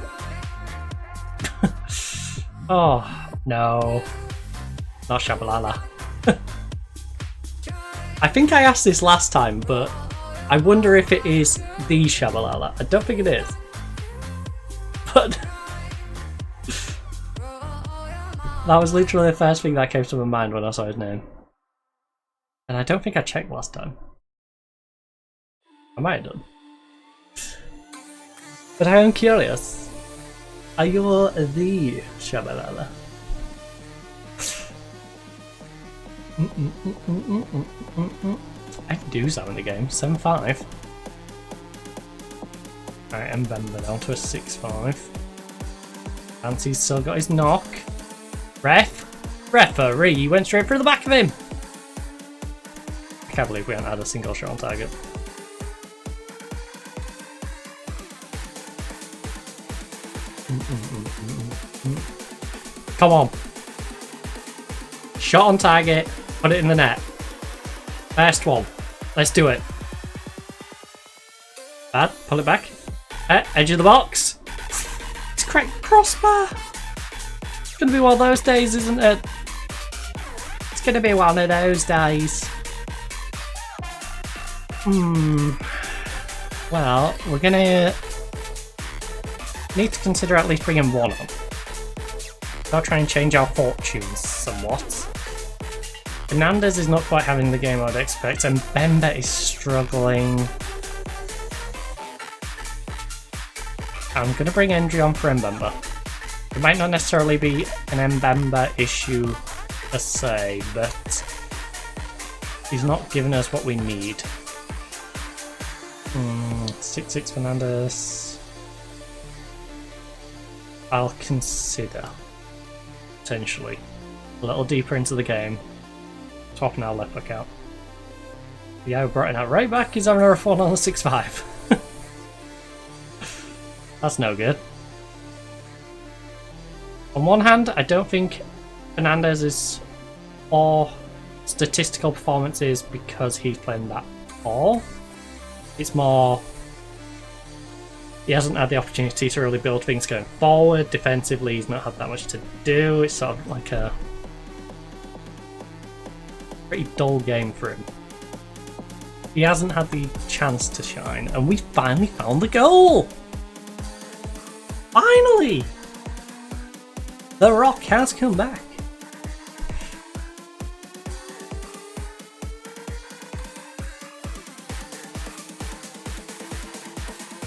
Oh, no. Not Shabalala. I think I asked this last time, but I wonder if it is the Shabalala. I don't think it is. But that was literally the first thing that came to my mind when I saw his name. And I don't think I checked last time. I might have done. But I am curious. Are you the Shabalala? I can do something in the game. 7-5. Alright, Mbemba down to a 6-5. Fancy's still got his knock. Ref! Referee went straight through the back of him. I can't believe we haven't had a single shot on target. Come on. Shot on target. Put it in the net. First one. Let's do it. Bad. Pull it back. Edge of the box. It's cracked crossbar. It's going to be one of those days, isn't it? It's going to be one of those days. Well, we're going to need to consider at least bringing one on. I'll try and change our fortunes somewhat. Fernandez is not quite having the game I'd expect, and Bemba is struggling. I'm going to bring Endry on for Mbemba. It might not necessarily be an Mbemba issue per se, but he's not giving us what we need. 6-6 Fernandez. I'll consider potentially a little deeper into the game swapping our left back out. Yeah, we brought it out right back. He's having a rough one on the 6-5. That's no good. On one hand, I don't think Fernandez's poor statistical performance is because he's playing that poor. It's more he hasn't had the opportunity to really build things going forward. Defensively, he's not had that much to do. It's sort of like a pretty dull game for him. He hasn't had the chance to shine, and we finally found the goal! Finally! The Rock has come back.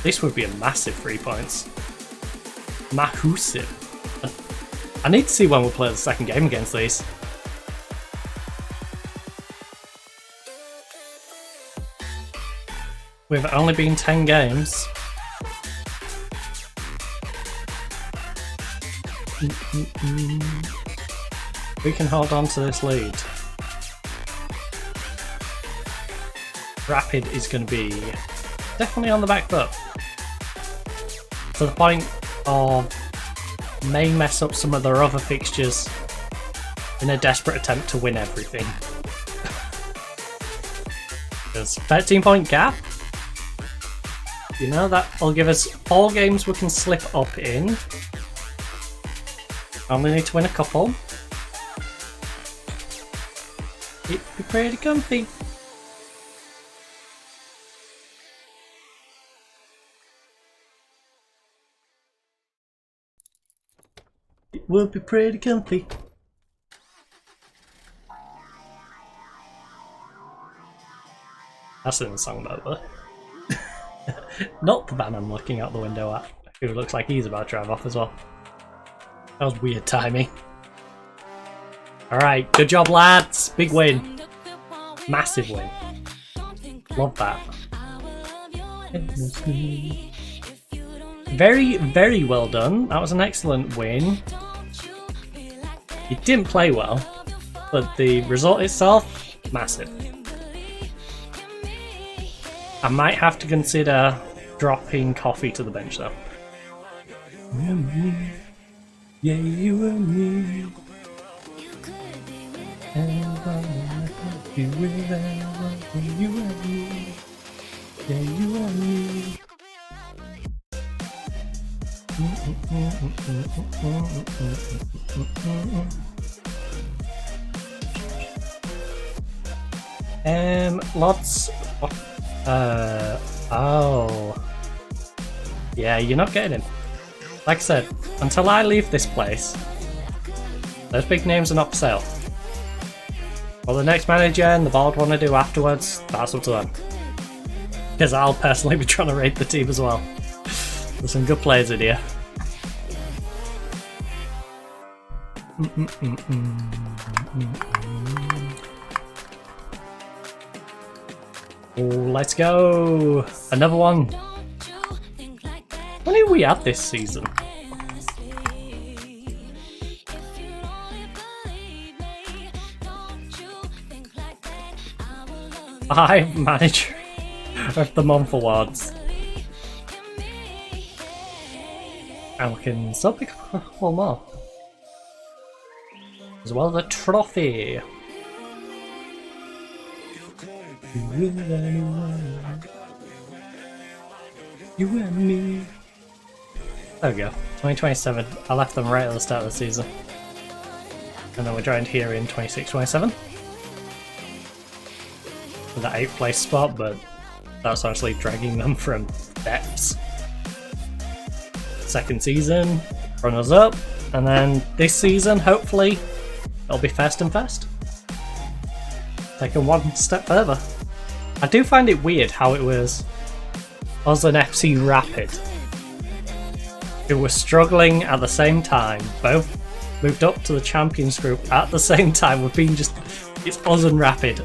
This would be a massive 3 points. Mahusive. I need to see when we'll play the second game against these. We've only been 10 games. We can hold on to this lead. Rapid is going to be definitely on the back foot. To the point of may mess up some of their other fixtures in a desperate attempt to win everything. There's 13-point gap. You know, that'll give us 4 games we can slip up in. Only need to win a couple. It'd be pretty comfy. It would be pretty comfy. That's in the song about though. Not the man I'm looking out the window at, who looks like he's about to drive off as well. That was weird timing. Alright, good job lads, big win. Massive win. Love that. Very, very well done. That was an excellent win. You didn't play well, but the result itself, massive. I might have to consider dropping Coffee to the bench though. Yeah, you and me. You and me. Yeah, you and me. Lots. Oh. Yeah, you're not getting him. Like I said, until I leave this place, those big names are not for sale. What the next manager and the board want to do afterwards, that's up to them. Because I'll personally be trying to raid the team as well. There's some good players in here. Oh, let's go! Another one! How many have we had this season? 5 manager of the month awards. And we can still pick up a couple more. As well as a trophy. You and me. There we go. 2027. I left them right at the start of the season. And then we joined here in 26-27. With that 8th place spot, but that's actually dragging them from depths. Second season, runners up, and then this season, hopefully, it'll be first and first. Taking one step further. I do find it weird how it was us and FC Rapid who were struggling at the same time, both moved up to the Champions Group at the same time. We've been just, it's us and Rapid.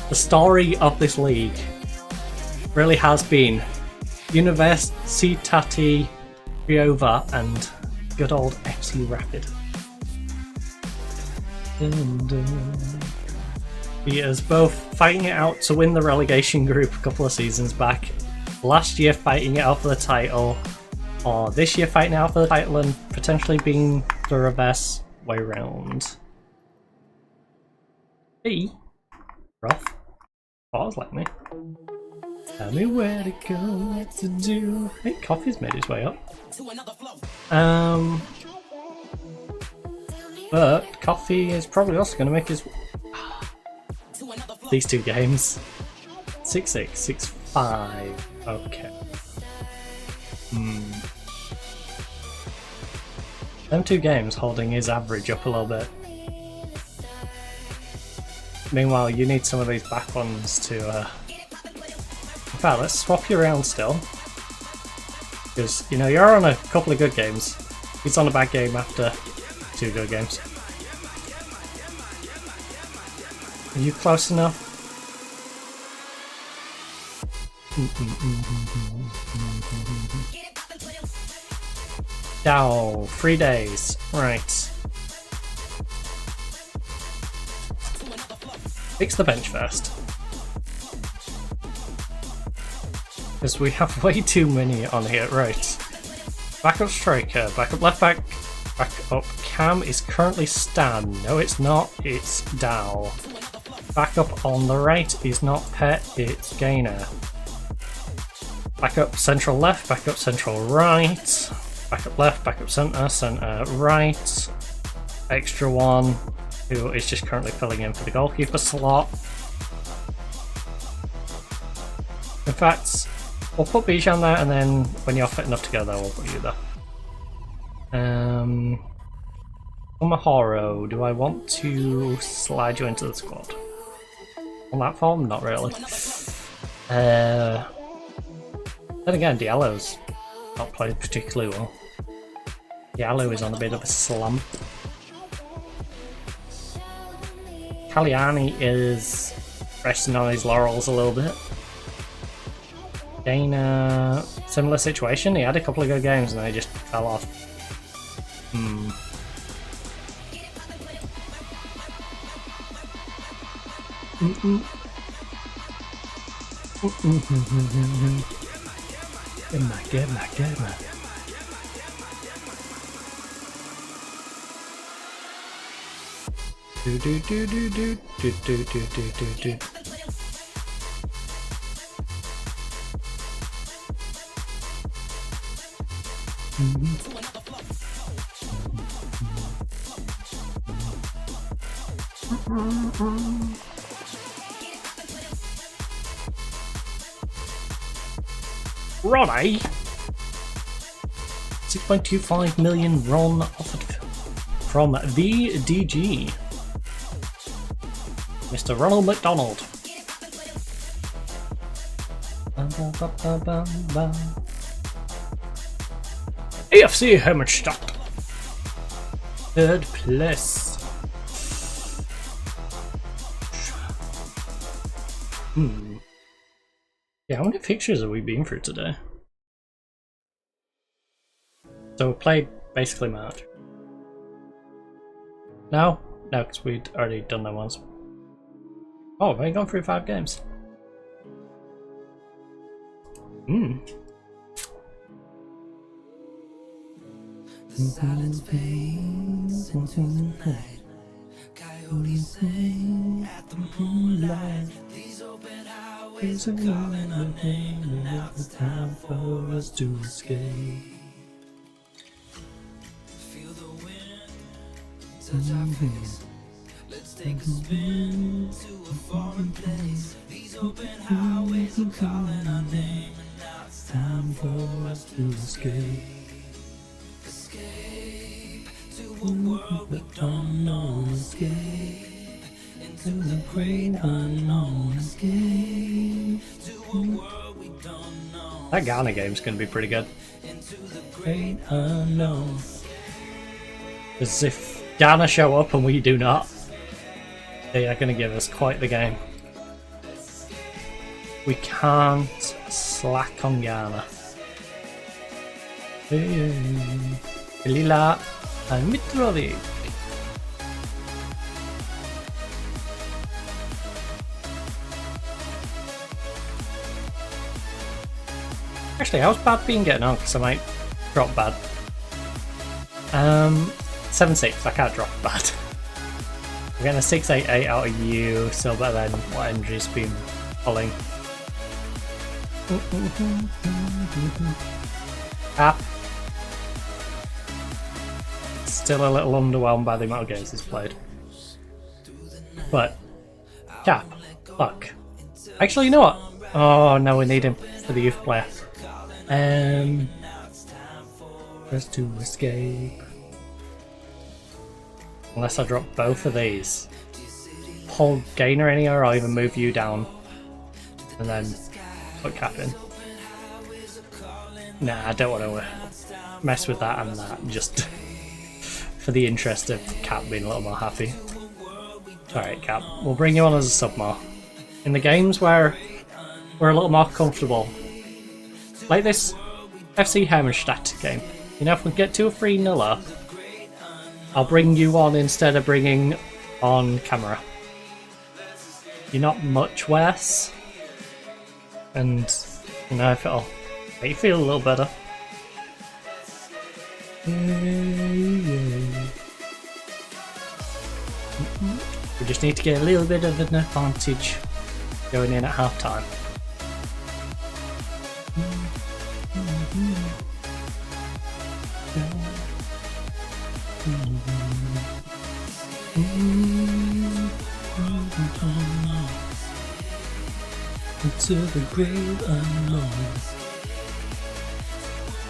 The story of this league really has been Universitati Craiova and good old FC Rapid. He is both fighting it out to win the relegation group a couple of seasons back, last year fighting it out for the title, or this year fighting it out for the title and potentially being the reverse way round. Hey, rough. Pause like me. Tell me where to go, what to do. Hey, Coffee's made his way up. But Coffee is probably also going to make his... These 2 games. 6-6, 6-5. Okay. Them 2 games holding his average up a little bit. Meanwhile, you need some of these back ones to... In fact, let's swap you around still. Because, you know, you're on a couple of good games. He's on a bad game after 2 good games. Are you close enough? Dow, 3 days. Right. Fix the bench first. Because we have way too many on here. Right. Backup striker, backup left back, backup cam is currently Stan. No, it's not. It's Dow. Backup on the right is not Pet, it's Gainer. Backup central left, backup central right. Backup left, backup centre, centre right. Extra one, who is just currently filling in for the goalkeeper slot. In fact, we'll put Bijan there, and then when you're fit enough to go there, we'll put you there. Umahoro, do I want to slide you into the squad? On that form? Not really. Then again, Diallo's not played particularly well. Diallo is on a bit of a slump. Cagliani is resting on his laurels a little bit. Dana, similar situation. He had a couple of good games and then he just fell off. Get my. Do. Ronnie! 6.25 million RON offered from VDG. Mr. Ronald McDonald. AFC Hermannstadt. 3rd place. Yeah, how many fixtures have we been through today? So we played basically March. No, because we'd already done that once. Oh, we've only gone through 5 games. The silence fades into the night. Coyotes sing at the moonlight. These open highways are calling our name, and now it's time for us to escape. Feel the wind touch our face. Let's take a spin to a foreign place. These open highways are calling our name, and now it's time for us to escape. Escape to a world we don't know. Escape into the great unknown. Escape to a world we don't know. That Ghana game's going to be pretty good. Into the great unknown. As if Ghana show up and we do not, they are going to give us quite the game. We can't slack on Ghana. Lila and Mitrovic. Actually, how's Bad been getting on? Because I might drop Bad. 7-6, I can't drop Bad. We're getting a 6-8-8 out of you, still better than what Andrew's been pulling. Cap. Still a little underwhelmed by the amount of games he's played. But, Cap, look. Actually, you know what? Oh, no, we need him for the youth player. Just to escape. Unless I drop both of these. Hold Gainer in here, or I'll even move you down. And then put Cap in. Nah, I don't want to mess with that and that, just for the interest of Cap being a little more happy. Alright, Cap, we'll bring you on as a sub more. In the games where we're a little more comfortable, like this FC Hermannstadt game, you know, if we get 2 or 3-0 up, I'll bring you on instead of bringing on camera. You're not much worse, and you know, if it'll make you feel a little better. We just need to get a little bit of an advantage going in at half time. Into the great unknown.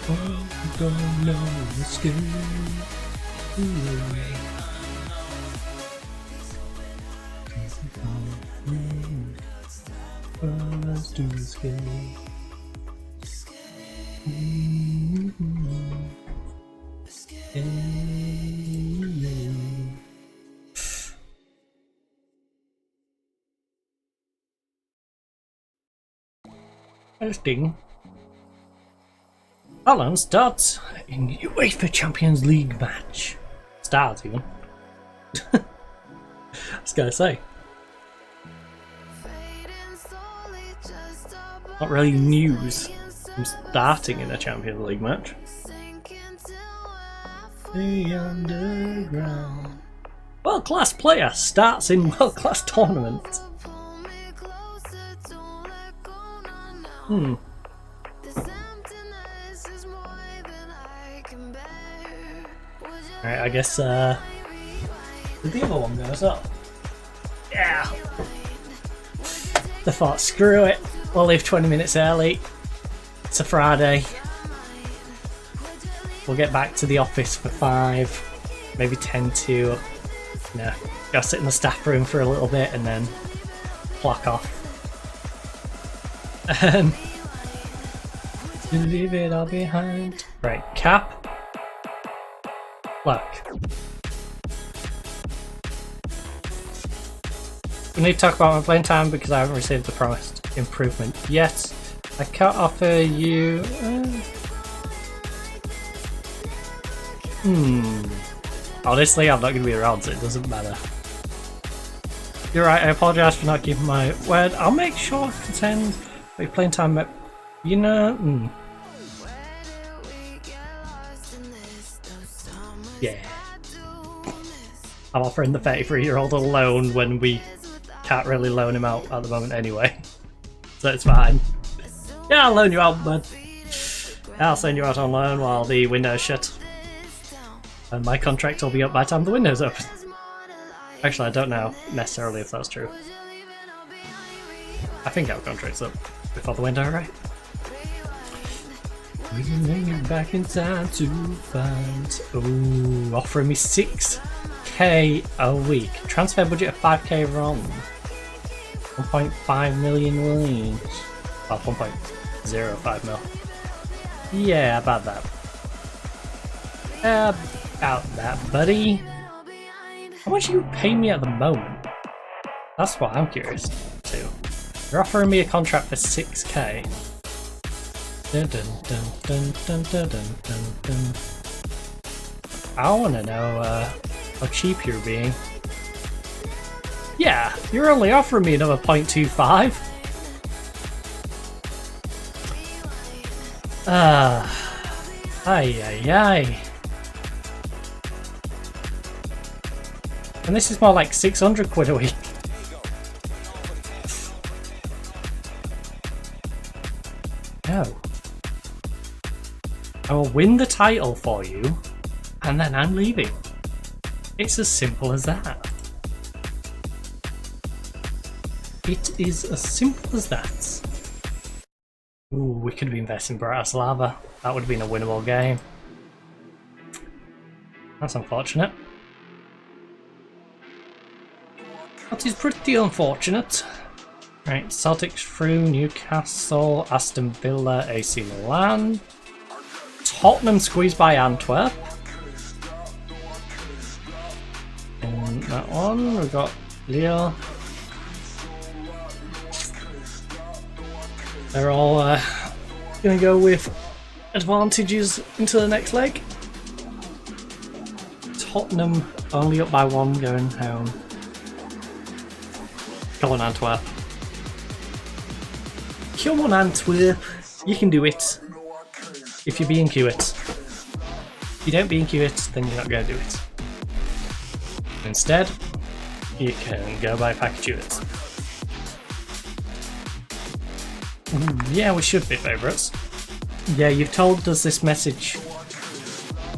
Oh, we don't know, escape to the great unknown. For us to escape. Hosting. Holland starts in UEFA Champions League match. Starts even. I was gonna say. Not really news. I'm starting in a Champions League match. The underground. World class player starts in world class tournament. Alright, I guess the other one goes up. Yeah. They thought, screw it, we'll leave 20 minutes early. It's a Friday. We'll get back to the office for 5, maybe 10 to. You know, go sit in the staff room for a little bit and then clock off. Leave it all behind. Right, Cap. Look. We need to talk about my playing time because I haven't received the promised improvement yet. I can't offer you. Honestly, I'm not going to be around, so it doesn't matter. You're right, I apologise for not keeping my word. I'll make sure I can send playing time. You know, yeah. I'm offering the 33-year-old a loan when we can't really loan him out at the moment anyway. So it's fine. Yeah, I'll loan you out, bud. I'll send you out on loan while the window's shut. And my contract will be up by the time the window's open. Actually, I don't know necessarily if that's true. I think our contract's up before the window, right? Bringing back in time to find. Ooh, offering me 6k a week. Transfer budget of 5k wrong. 1.5 million wins. Well, 1.05 mil. Yeah, about that. About that, buddy. How much you pay me at the moment? That's what I'm curious to. You're offering me a contract for 6k. Dun, dun, dun, dun, dun, dun, dun, dun. I want to know how cheap you're being. Yeah, you're only offering me another 0.25. Ay. And this is more like 600 quid a week. No. I will win the title for you, and then I'm leaving. It's as simple as that. It is as simple as that. Ooh, we could be investing in Bratislava. That would have been a winnable game. That's unfortunate. That is pretty unfortunate. Right, Celtics through, Newcastle, Aston Villa, AC Milan. Tottenham squeezed by Antwerp. And that one, we've got Lille. They're all going to go with advantages into the next leg. Tottenham only up by 1 going home. Come on, Antwerp. Come on, Antwerp. You can do it. If you're being cute. If you don't being cute, then you're not going to do it. Instead, you can go buy a pack of Jewets. Yeah, we should be favourites. Yeah, you've told us this message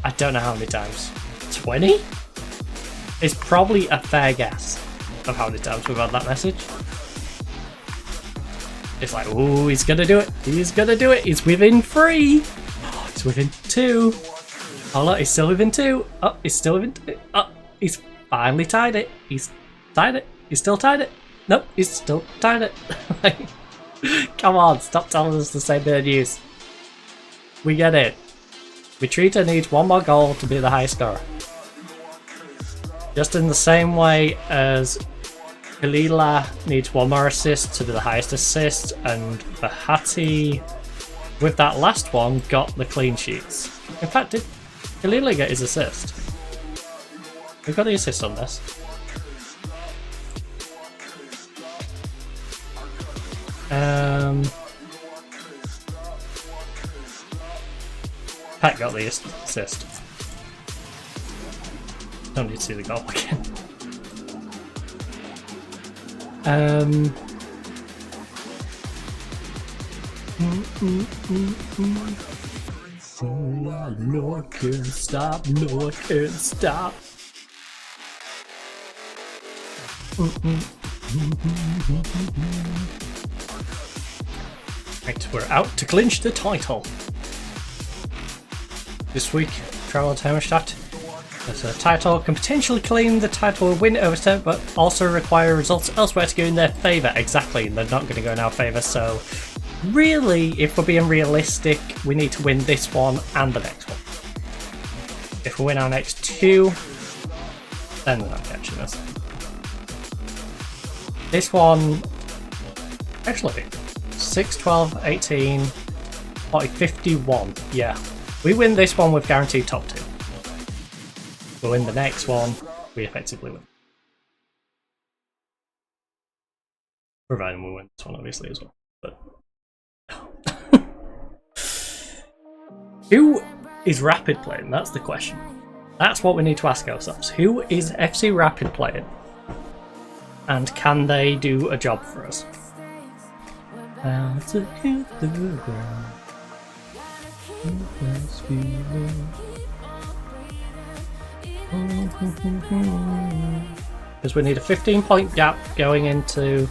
I don't know how many times. 20? It's probably a fair guess of how many times we've had that message. It's like, ooh, he's gonna do it. He's gonna do it. He's within 3. Oh, he's within 2. Oh look, he's still within 2. Oh, he's still within 2. Oh, he's finally tied it. He's tied it. He's still tied it. Nope, he's still tied it. Come on, stop telling us the same bit of news. We get it. Retreater needs 1 more goal to be the highest scorer. Just in the same way as Kalila needs 1 more assist to be the highest assist, and Bahati, with that last one, got the clean sheets. In fact, did Kalila get his assist? We've got the assist on this. Pat got the assist. Don't need to see the goal again. No, I can't stop. No, I can't stop. Right, we're out to clinch the title. This week, travel to Hermannstadt. As a title can potentially claim the title will win over time, but also require results elsewhere to go in their favour. Exactly, they're not going to go in our favour, so really, if we're being realistic, we need to win this one and the next one. If we win our next 2, then they're not catching us. This one, actually, 6, 12, 18, 40, 51, yeah. We win this one with guaranteed top 2. We'll win the next one, we effectively win. Providing we win this one, obviously, as well. But who is Rapid playing? That's the question. That's what we need to ask ourselves. Who is FC Rapid playing? And can they do a job for us? How to hit the ground. Because we need a 15-point gap going into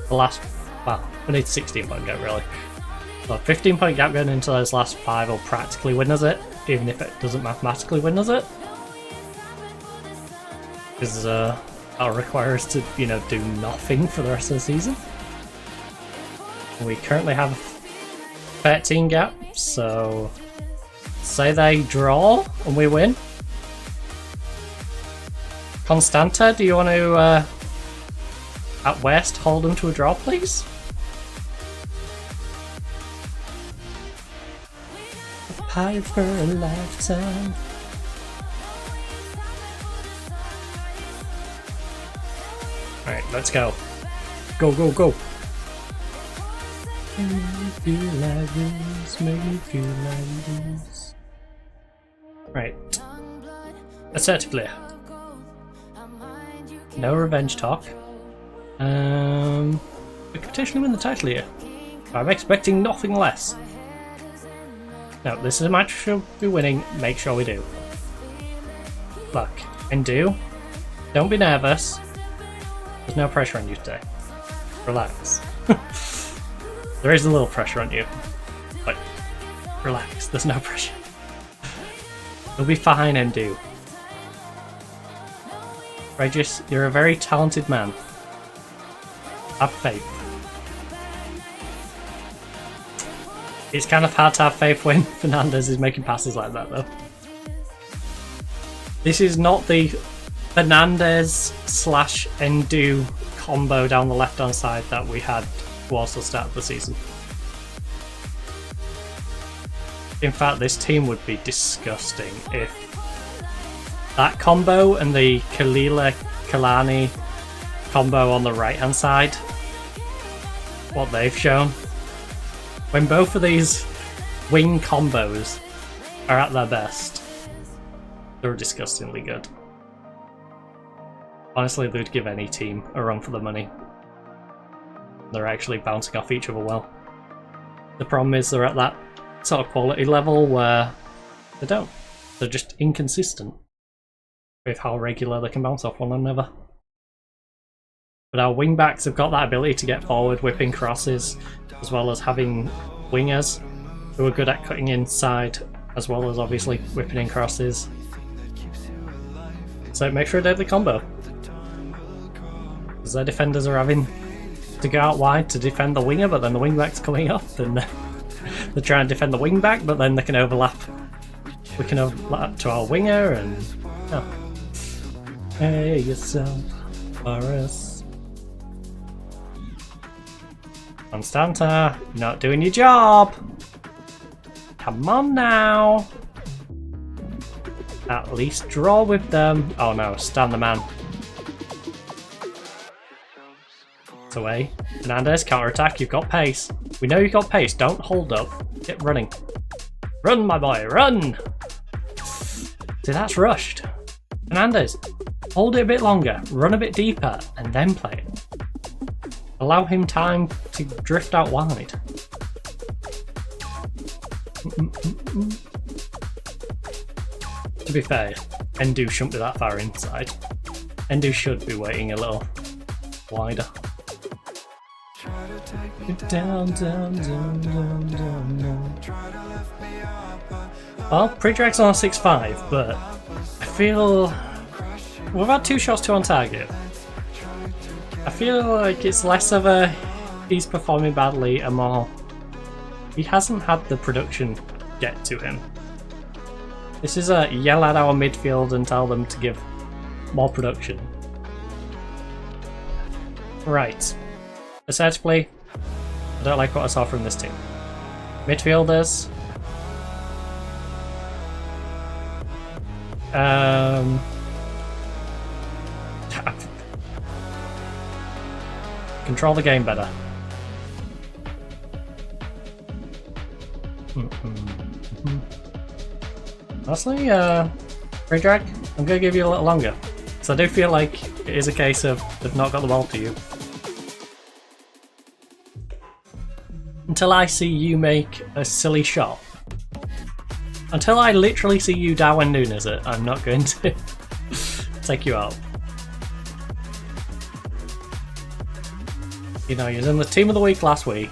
the last. Well, we need a 16-point gap really. So a 15-point gap going into those last 5 will practically win us it, even if it doesn't mathematically win us it. Because that'll require us to, you know, do nothing for the rest of the season. We currently have 13 gaps, so say they draw and we win. Constanta, do you want to, at West, hold them to a draw, please? A pie for a lifetime. Alright, let's go. Go, go, go. Make me feel like this, make me feel like this. Right. Assertively. No revenge talk. We could potentially win the title here. I'm expecting nothing less. No, this is a match we'll be winning. Make sure we do. Look, and don't be nervous. There's no pressure on you today. Relax. There is a little pressure on you, but relax, there's no pressure. You'll be fine, Endu. Regis, you're a very talented man. Have faith. It's kind of hard to have faith when Fernandez is making passes like that, though. This is not the Fernandez/Endu combo down the left-hand side that we had towards the start of the season. In fact, this team would be disgusting if that combo and the Kalila-Kalani combo on the right-hand side, what they've shown, when both of these wing combos are at their best, they're disgustingly good. Honestly, they'd give any team a run for the money. They're actually bouncing off each other well. The problem is they're at that sort of quality level where they don't. They're just inconsistent with how regular they can bounce off one another. But our wingbacks have got that ability to get forward, whipping crosses, as well as having wingers who are good at cutting inside, as well as obviously whipping in crosses. So make sure they have the combo. Because their defenders are having to go out wide to defend the winger, but then the wingback's coming up, and they're trying to defend the wingback, but then they can overlap. We can overlap to our winger, and oh. Hey yourself for us. Constanta, you're not doing your job. Come on now. At least draw with them. Oh no, stand the man. It's away. Fernandez, counter-attack, you've got pace. We know you've got pace, don't hold up. Get running. Run, my boy, run! See, that's rushed. Fernandez, hold it a bit longer, run a bit deeper, and then play it. Allow him time to drift out wide. To be fair, Endu shouldn't be that far inside. Endu should be waiting a little wider. Down, down, down, down, down, down. Well, pre-drag's on a 6-5, but I feel we've had 2 shots, 2 on target. I feel like it's less of a he's performing badly and more he hasn't had the production get to him. This is a yell at our midfield and tell them to give more production. Right. Assertively, I don't like what I saw from this team. Midfielders. Control the game better. Honestly, Pre-drag, I'm going to give you a little longer. So I do feel like it is a case of they've not got the ball to you. Until I see you make a silly shot. Until I literally see you Darwin Núñez it, I'm not going to take you out. You know, you're in the team of the week last week.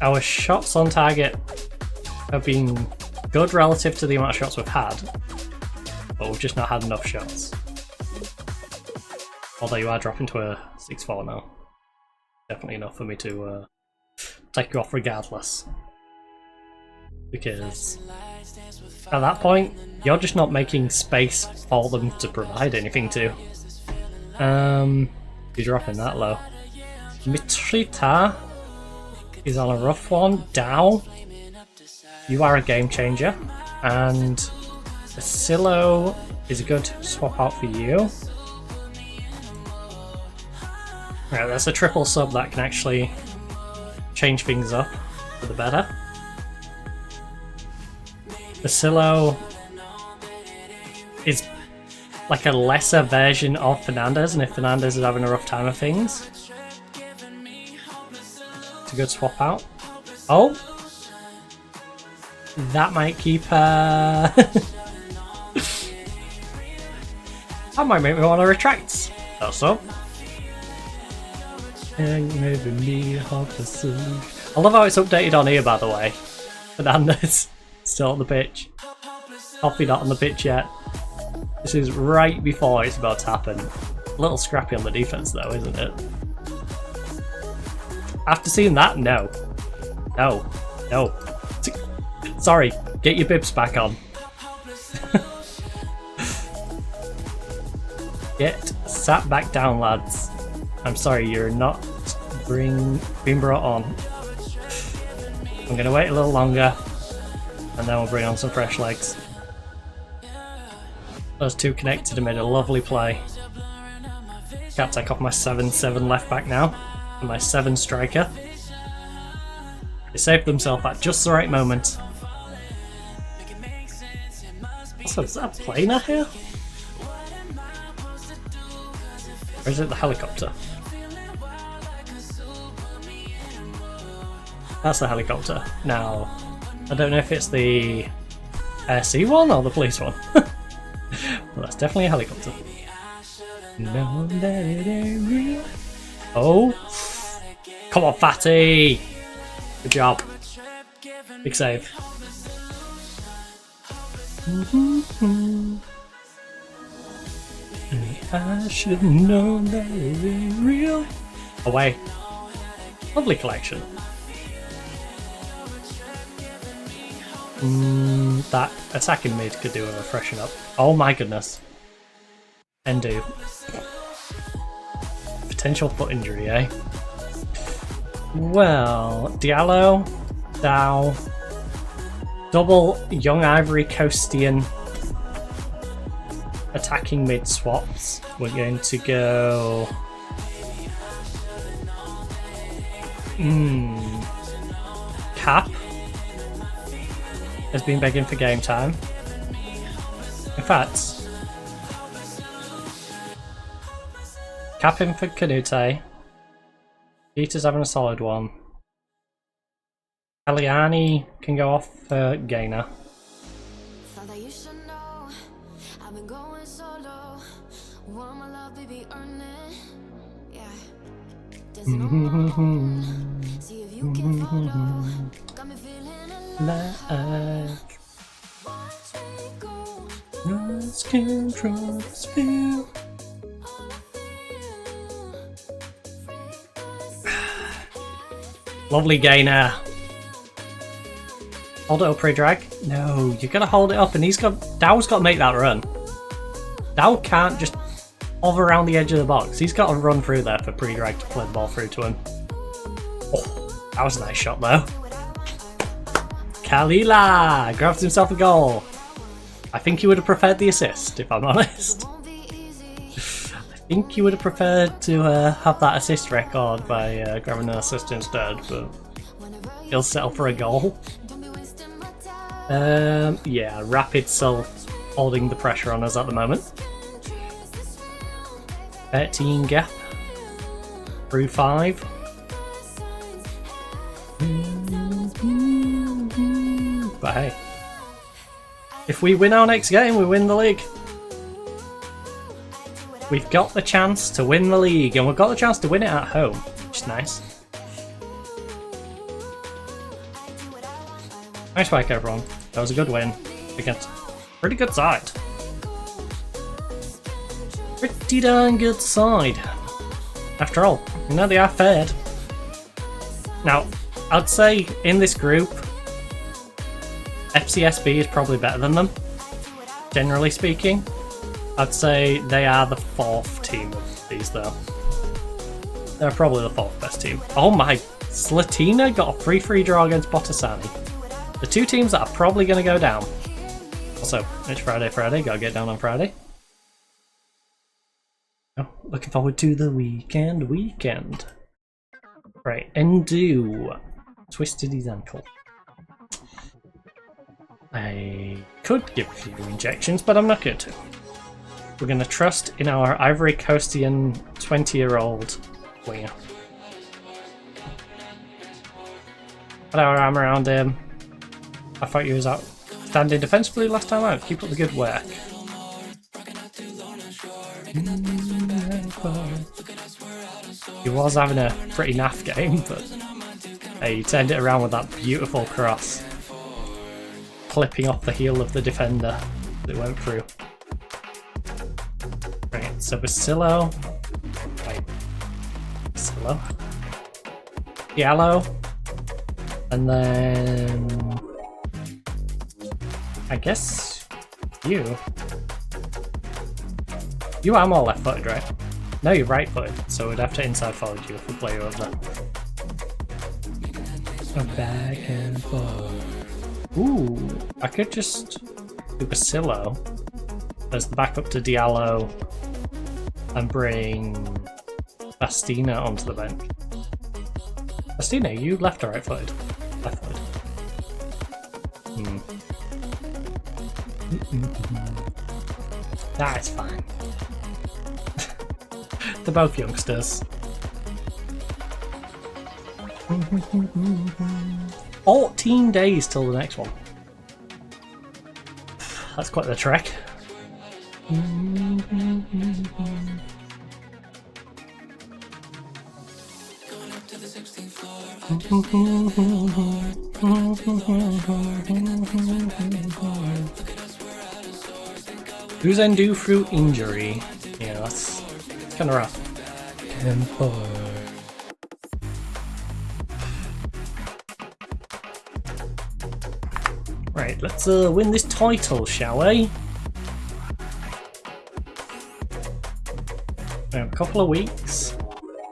Our shots on target have been good relative to the amount of shots we've had, but we've just not had enough shots. Although you are dropping to a 6-4 now. Definitely enough for me to take you off regardless. Because at that point, you're just not making space for them to provide anything to. You're dropping that low. Mitrita is on a rough one. Dow, you are a game changer. And Asilo is a good swap out for you. Right, that's a triple sub that can actually change things up for the better. Asilo is like a lesser version of Fernandez, and if Fernandez is having a rough time of things, it's a good swap out. Oh! That might keep that might make me want to retract. That's up. And maybe me hopeless. I love how it's updated on here, by the way. Fernandez still on the pitch. Coffee not on the pitch yet. This is right before it's about to happen. A little scrappy on the defense, though, isn't it? After seeing that, no. No. No. Sorry, get your bibs back on. Get sat back down, lads. I'm sorry, you're not being brought on. I'm going to wait a little longer, and then we'll bring on some fresh legs. Those two connected and made a lovely play. Can't take off my 7-7 left back now, and my 7 striker. They saved themselves at just the right moment. Also, is that a planer here? Or is it the helicopter? That's the helicopter. Now, I don't know if it's the AC one or the police one. Well, that's definitely a helicopter. No, that it ain't real. Oh! Come on, fatty! Good job. Big save. I should know that it ain't real. Away. Lovely collection. That attacking mid could do a freshen up. Oh my goodness. Endu. Potential foot injury, eh? Well, Diallo, Dow, double Young Ivory Coastian attacking mid swaps. We're going to go... Cap has been begging for game time. In fact, Cap in for Canute. Peter's having a solid one. Aliani can go off for Gainer. Lost control this feel. Lovely Gainer. Hold it up, pre-drag. No, you gotta hold it up, and Dow's got to make that run. Dow can't just hover around the edge of the box. He's got to run through there for pre-drag to play the ball through to him. Oh, that was a nice shot though. Kalila grabs himself a goal. I think he would have preferred the assist, if I'm honest. think you would have preferred to have that assist record by grabbing an assist instead, but he'll settle for a goal. Yeah, Rapid still holding the pressure on us at the moment. 13 gap through 5. But hey, if we win our next game, we win the league. We've got the chance to win the league, and we've got the chance to win it at home, which is nice. Nice work, everyone. That was a good win against a pretty good side. Pretty darn good side. After all, you know, they are fared. Now, I'd say in this group, FCSB is probably better than them, generally speaking. I'd say they are the 4th team of these, though. They're probably the 4th best team. Oh my, Slatina got a 3-3 draw against Botasani. The 2 teams that are probably going to go down. Also, it's Friday, gotta get down on Friday. Oh, looking forward to the weekend. Right, Endo twisted his ankle. I could give a few injections, but I'm not going to. We're going to trust in our Ivory Coastian 20-year-old winger. Put our arm around him. I thought he was outstanding defensively last time out. Keep up the good work. He was having a pretty naff game, but hey, he turned it around with that beautiful cross. Clipping off the heel of the defender that went through. Right, so Basilio. Wait. Basilio? Diallo. And then I guess you. You are more left-footed, right? No, you're right-footed, so we'd have to inside forward you if we play you over there. Back and forth. Ooh, I could just do Basilio as the backup to Diallo and bring Bastina onto the bench. Bastina, are you left or right-footed? Left-footed. That's fine. They're both youngsters. 14 days till the next one. That's quite the trek. Who's Endo through injury? Yeah, that's kind of rough. Right, let's win this title, shall we? We have a couple of weeks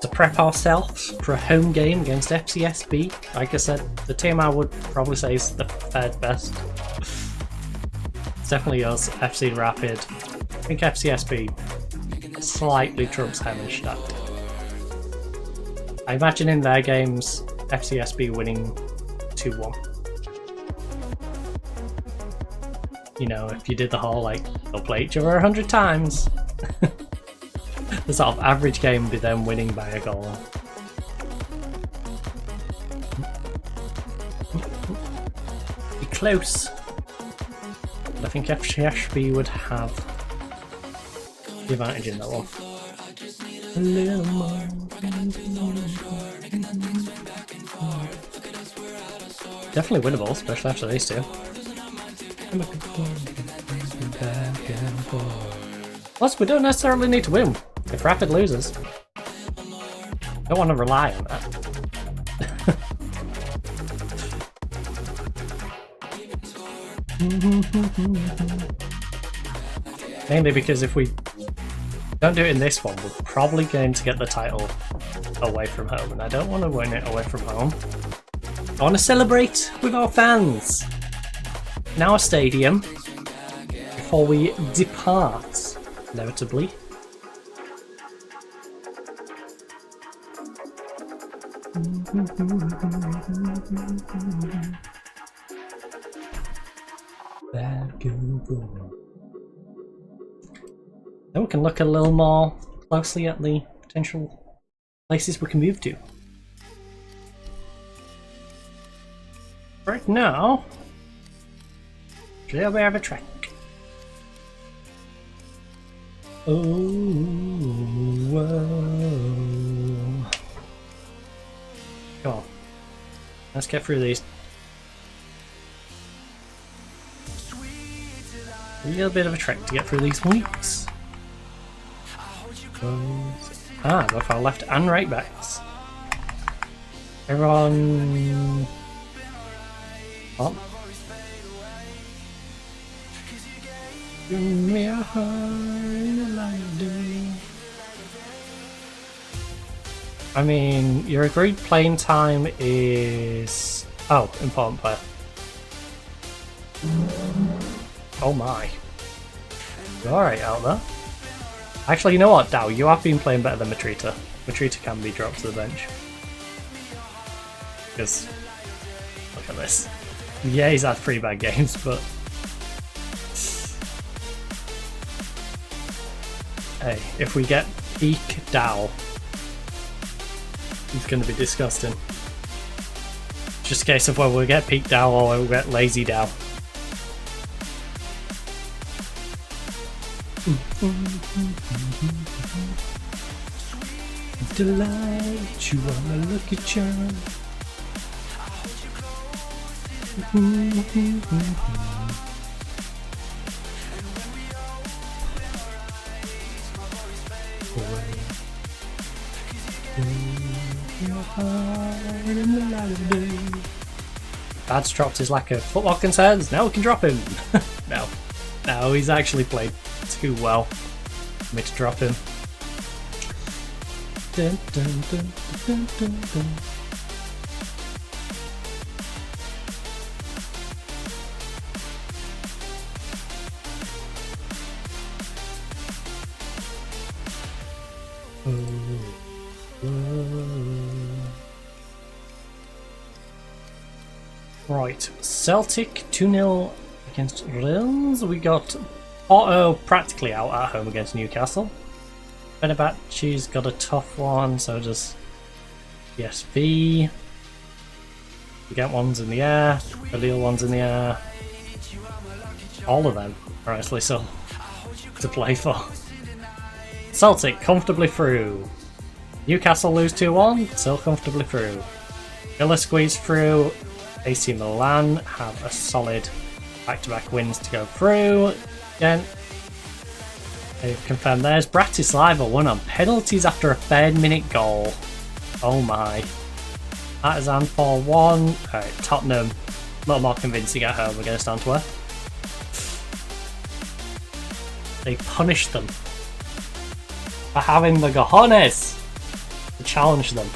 to prep ourselves for a home game against FCSB. Like I said, the team I would probably say is the third best. It's definitely us, FC Rapid. I think FCSB slightly trumps Hemmenstadt. I imagine in their games, FCSB winning 2-1. You know, if you did the whole, like, they'll play each other 100 times. The sort of average game would be them winning by a goal. Be close. But I think FCSB would have the advantage in that one. A little more. Definitely winnable, especially after these two. Plus, we don't necessarily need to win if Rapid loses. Don't want to rely on that. Mainly because if we don't do it in this one, we're probably going to get the title away from home, and I don't want to win it away from home. I want to celebrate with our fans in our stadium before we depart, inevitably. Bad girl. Then we can look a little more closely at the potential places we can move to. Right now, there we have a track. Oh, whoa. Come on. Let's get through these. A little bit of a trek to get through these weeks. Both our left and right backs. Everyone. Oh. Give me a heart in the light of day. I mean, your agreed playing time is... Oh, important player. Oh my. You're alright out there. Actually, you know what, Dow? You have been playing better than Matrita. Matrita can be dropped to the bench. Because... Look at this. Yeah, he's had 3 bad games, but... Hey, if we get peak Dow, it's going to be disgusting. Just a case of whether we'll get peak Dow or we'll get lazy Dow. Delight, you are my lucky charm. Dad's dropped his lack of football concerns. Now we can drop him. No, he's actually played too well for me to drop him. Dun, dun, dun, dun, dun, dun. Right, Celtic 2-0 against Rennes. We got Porto practically out at home against Newcastle. Fenerbahce's got a tough one, so does PSV. We get ones in the air, the Lille ones in the air. All of them are actually still to play for. Celtic comfortably through. Newcastle lose 2-1, still comfortably through. Villa squeeze through. AC Milan have a solid back-to-back wins to go through. Again, they've confirmed theirs. Bratislava won on penalties after a third-minute goal. Oh my. Partizan 4-1. Alright, Tottenham a little more convincing at home against Antwerp. They punished them for having the cojones to challenge them.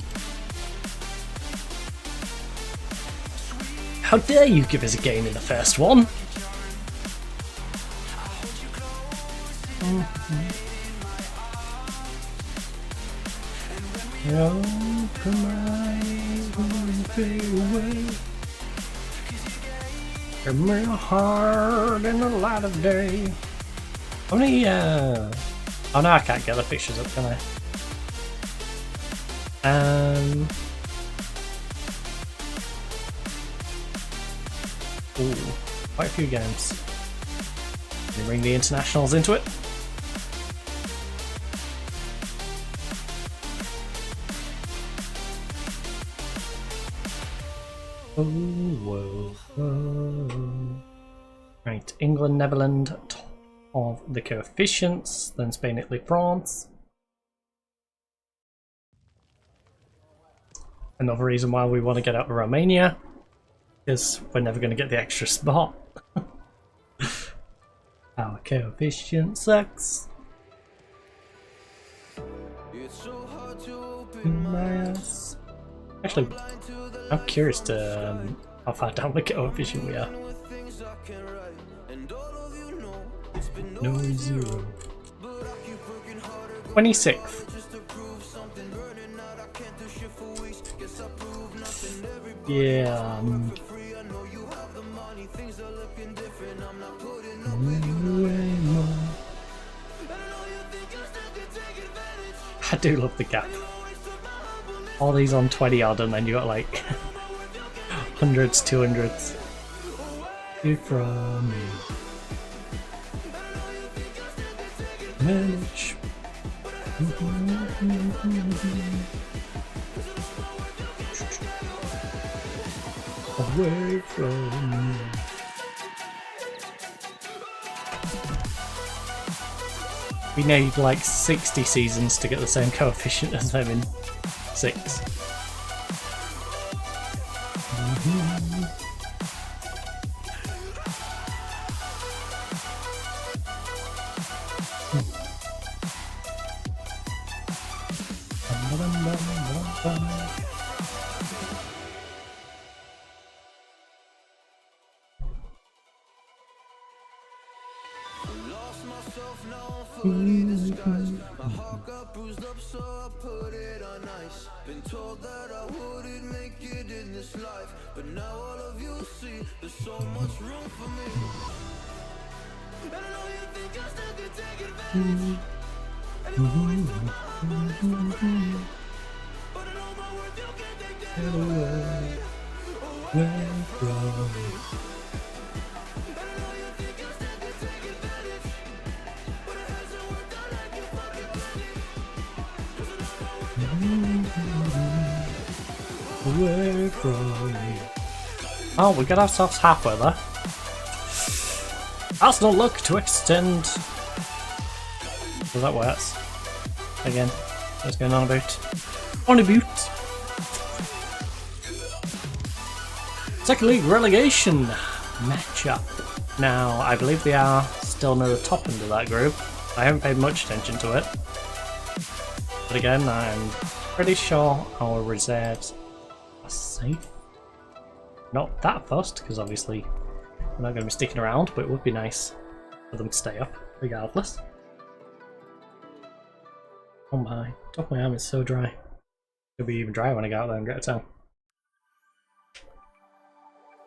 How dare you give us a game in the first one? Come my heart in the light of day. How many, oh no, I can't get the pictures up, can I? Ooh, quite a few games. Can you bring the internationals into it? Oh, whoa, whoa. Right, England, Netherlands of the coefficients, then Spain, Italy, France. Another reason why we want to get out of Romania. Because we're never going to get the extra spot. Our coefficient sucks. Nice. Actually, I'm curious to how far down the coefficient we are. No 0. 26th. Yeah. I do love the gap. All these on 20 odd, and then you got like hundreds, 200s. You from me. Manage. Away from me. We need like 60 seasons to get the same coefficient as them in 6. My heart got bruised up, so I put it on ice. Been told that I wouldn't make it in this life, but now all of you see there's so much room for me. And I know you think I still could take advantage. And you always put my but I know my worth, you can't take that away. Away from me. Oh, we got ourselves halfway there. Arsenal look to extend. So that works. Again, what's going on about? On about. Second league relegation matchup. Now, I believe they are still near the top end of that group. I haven't paid much attention to it. But again, I'm pretty sure our reserves are safe. Not that fussed, because obviously we're not going to be sticking around, but it would be nice for them to stay up, regardless. Oh my, top of my arm is so dry. It'll be even drier when I get out there and get a towel.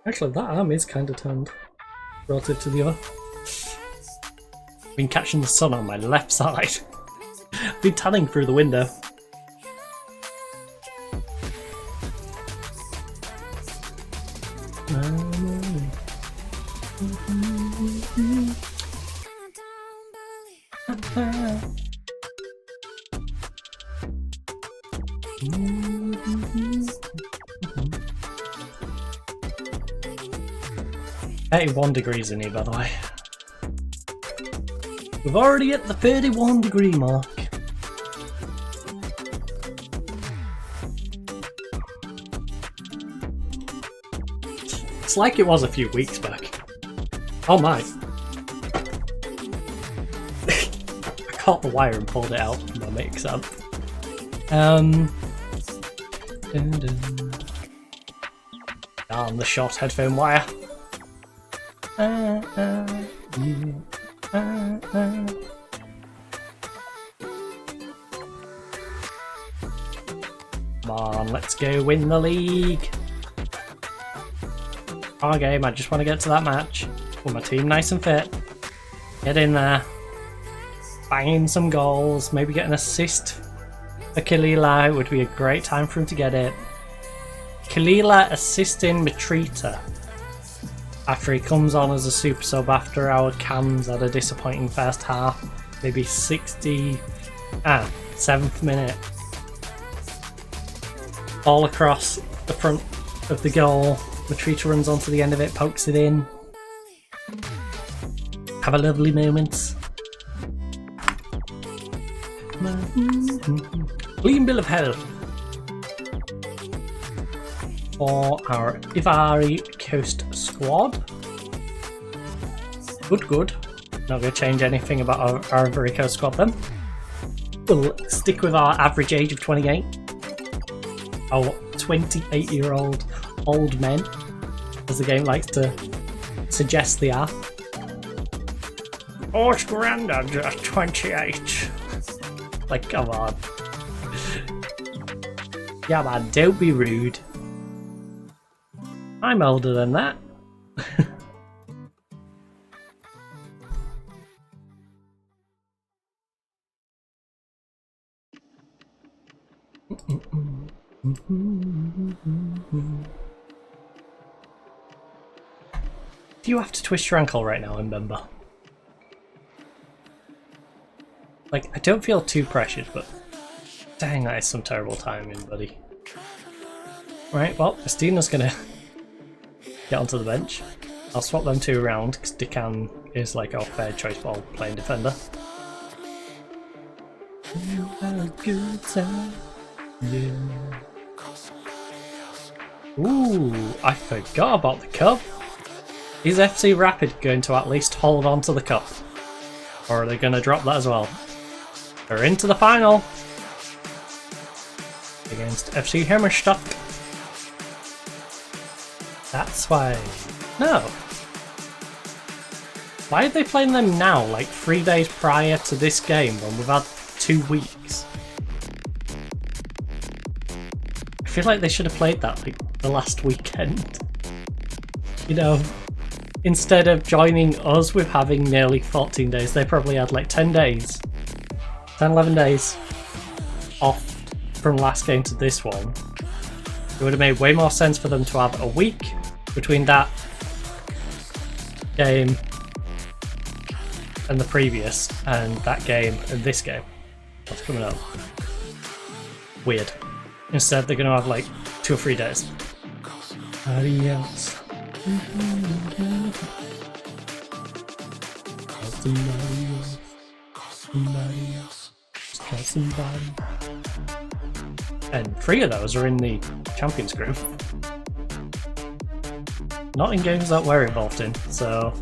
Actually, that arm is kind of tanned relative to the other. I've been catching the sun on my left side. I've been tanning through the window. $81 degrees in here, by the way. We've already hit the 31 degree mark. It's like it was a few weeks back. Oh my. I caught the wire and pulled it out from my mix up. Down the short headphone wire. Come on, let's go win the league. Our game, I just want to get to that match with my team nice and fit. Get in there, banging some goals, maybe get an assist for Kalila. It would be a great time for him to get it. Kalila assisting Matrita after he comes on as a super sub after our cams had a disappointing first half. Maybe 7th minute. All across the front of the goal. Matrita runs onto the end of it, pokes it in. Have a lovely moment. Clean bill of health for our Ivory Coast squad. Good. Not going to change anything about our Ivory Coast squad then. We'll stick with our average age of 28. Our 28-year-old old men, as the game likes to suggest they are. Oh, it's grand, I'm just 28. Like, come on. Yeah man, don't be rude. I'm older than that. Do you have to twist your ankle right now, remember? Like, I don't feel too pressured, but dang, that is some terrible timing, buddy. Right, well, Estina's gonna get onto the bench. I'll swap them two around because Decan is like our fair choice ball playing defender. You had a good time, yeah. Ooh, I forgot about the cup. Is FC Rapid going to at least hold on to the cup? Or are they going to drop that as well? They're into the final against FC Hermannstadt. That's why. No. Why are they playing them now, like 3 days prior to this game when we've had 2 weeks? I feel like they should have played that like the last weekend. You know, instead of joining us with having nearly 14 days, they probably had like 10 days. 10, 11 days off from last game to this one. It would have made way more sense for them to have a week between that game and the previous, and that game and this game. What's coming up? Weird. Instead, they're going to have like 2 or 3 days. Adios. And 3 of those are in the Champions group. Not in games that we're involved in, so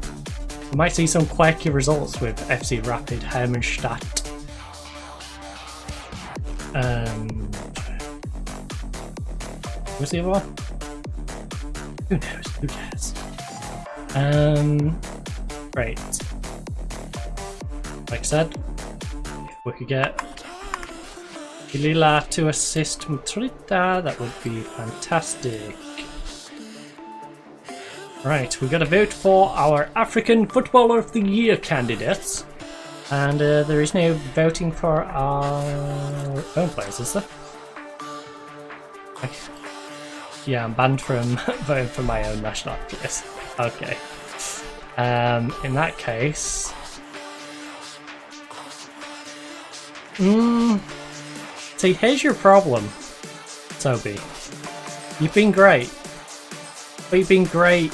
we might see some quirky results with FC Rapid Hermannstadt. What's the other one? Who knows? Who cares? Right. Like I said, if we could get Lila to assist Mutrita, that would be fantastic. Right, we've got to vote for our African Footballer of the Year candidates. And there is no voting for our own players, is there? Okay. Yeah, I'm banned from voting for my own national players. Okay. In that case... See, here's your problem, Toby. You've been great. But you've been great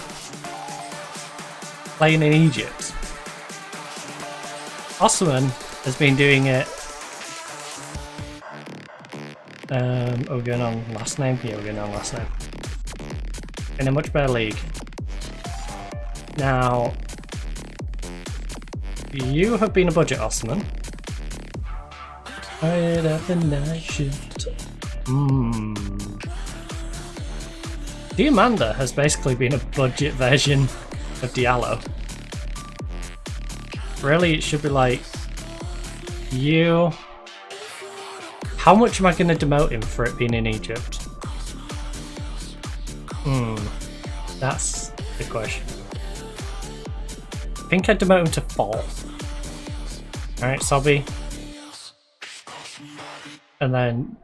playing in Egypt. Osman has been doing it. Are we going on last name? Yeah, we're going on last name. In a much better league. Now, you have been a budget Osman. Right up the night shift. Diamanda has basically been a budget version of Diallo. Really, it should be like, you... How much am I going to demote him for it being in Egypt? That's the question. I think I'd demote him to 4. Alright, Sobby. And then...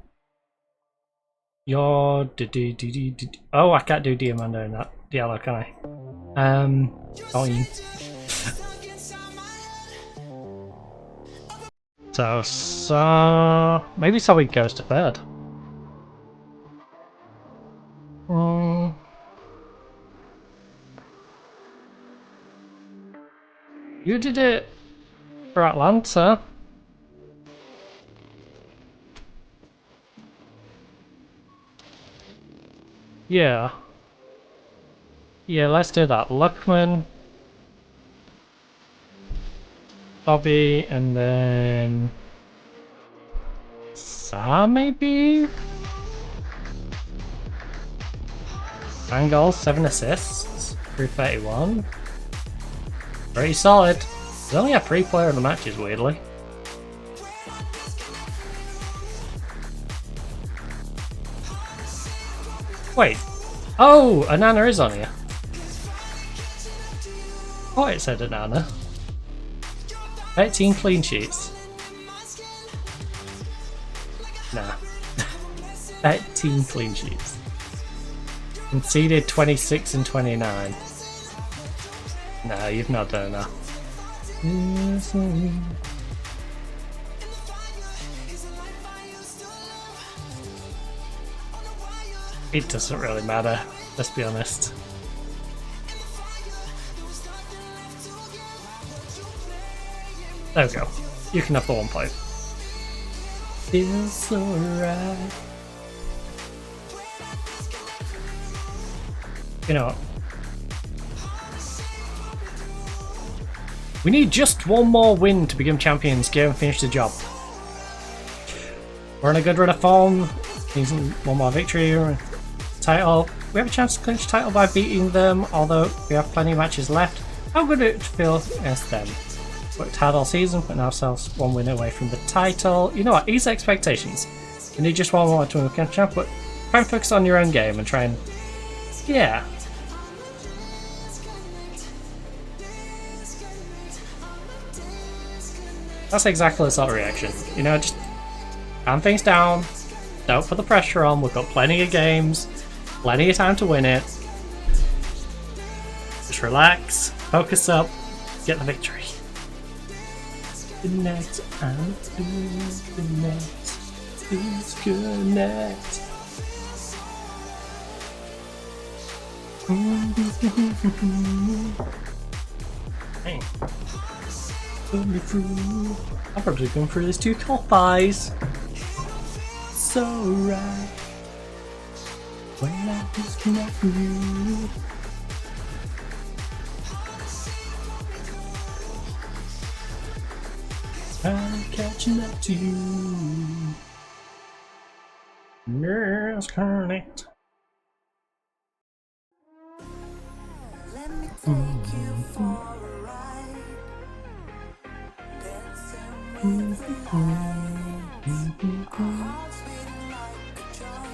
Your... Oh, I can't do Diamanda in that Diallo, can I? Fine. So maybe Sobby goes to 3rd. You did it for Atlanta. Yeah. Yeah, let's do that. Luckman, Bobby, and then Sa, maybe? 9 goals, 7 assists, 331. Pretty solid. He's only a free player in the matches, weirdly. Wait, Oh, Anana is on here. Oh, it said Anana. 13 clean sheets. Nah. 13 clean sheets. Conceded 26 and 29. No, you've not done enough. It doesn't really matter, let's be honest. There we go. You can have the 1 point. Feels so right. You know what? We need just 1 more win to become champions, go and finish the job. We're on a good run of form. Needs 1 more victory. Title. We have a chance to clinch the title by beating them, although we have plenty of matches left. How good it feels against them. Worked hard all season, putting ourselves 1 win away from the title. You know what? Ease expectations. You need just 1 more to become champ, but try and focus on your own game and try and... Yeah. That's exactly the sort of reaction. You know, just calm things down. Don't put the pressure on. We've got plenty of games. Plenty of time to win it. Just relax. Focus up. Get the victory. The net and the net is good net. Hey. I'm probably going for these 2 top eyes. So right. When I disconnect you. I'm catching up to you. Yes, connect. Let me take you for a ride. Dancing with the lights. Our hearts beating like a drum.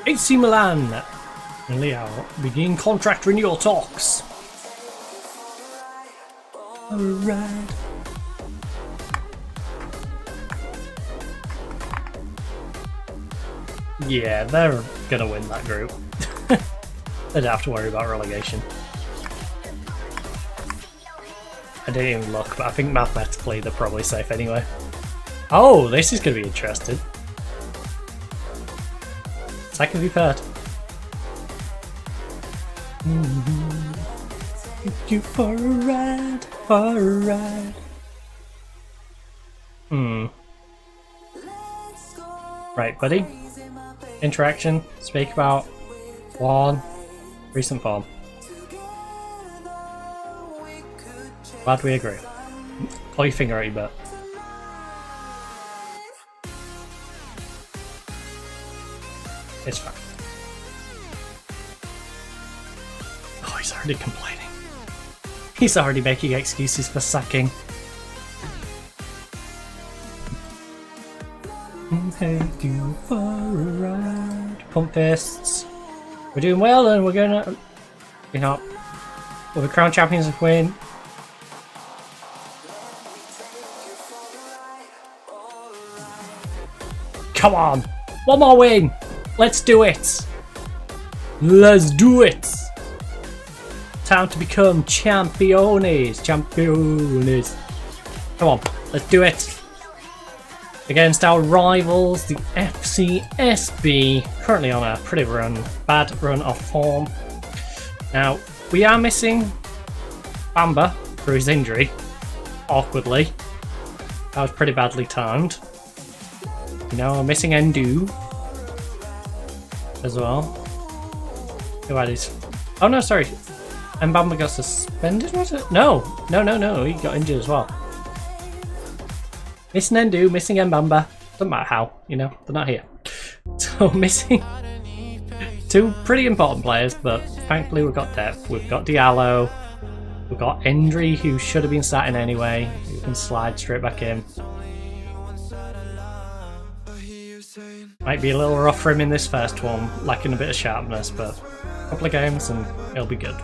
AC Milan and Leo begin contract renewal talks. Alright. Yeah, they're gonna win that group. They don't have to worry about relegation. I didn't even look, but I think mathematically they're probably safe anyway. Oh, this is gonna be interesting. Second v third. Take you for a ride, for a ride. Right, buddy. Interaction. Speak about 1. Recent form. Glad we agree. Pull your finger at your butt. It's fine. Oh, he's already complaining. He's already making excuses for sacking. Take you for a ride. Pump fists. We're doing well and we're gonna... You know... We'll be crowned champions if we win. Come on! 1 more win! Let's do it! Let's do it! Time to become champions! Champions! Come on, let's do it! Against our rivals, the FCSB, currently on a pretty bad run of form. Now, we are missing Bamba for his injury, awkwardly. That was pretty badly timed. You know, we're missing Endu as well. Who had his... Oh no, sorry. Mbamba got suspended, was it? No, he got injured as well. Missing Endu, missing Mbamba. Doesn't matter how, you know, they're not here. So missing 2 pretty important players, but thankfully we've got depth. We've got Diallo. We've got Endry, who should have been starting anyway, who can slide straight back in. Might be a little rough for him in this first one, lacking a bit of sharpness, but a couple of games and it'll be good.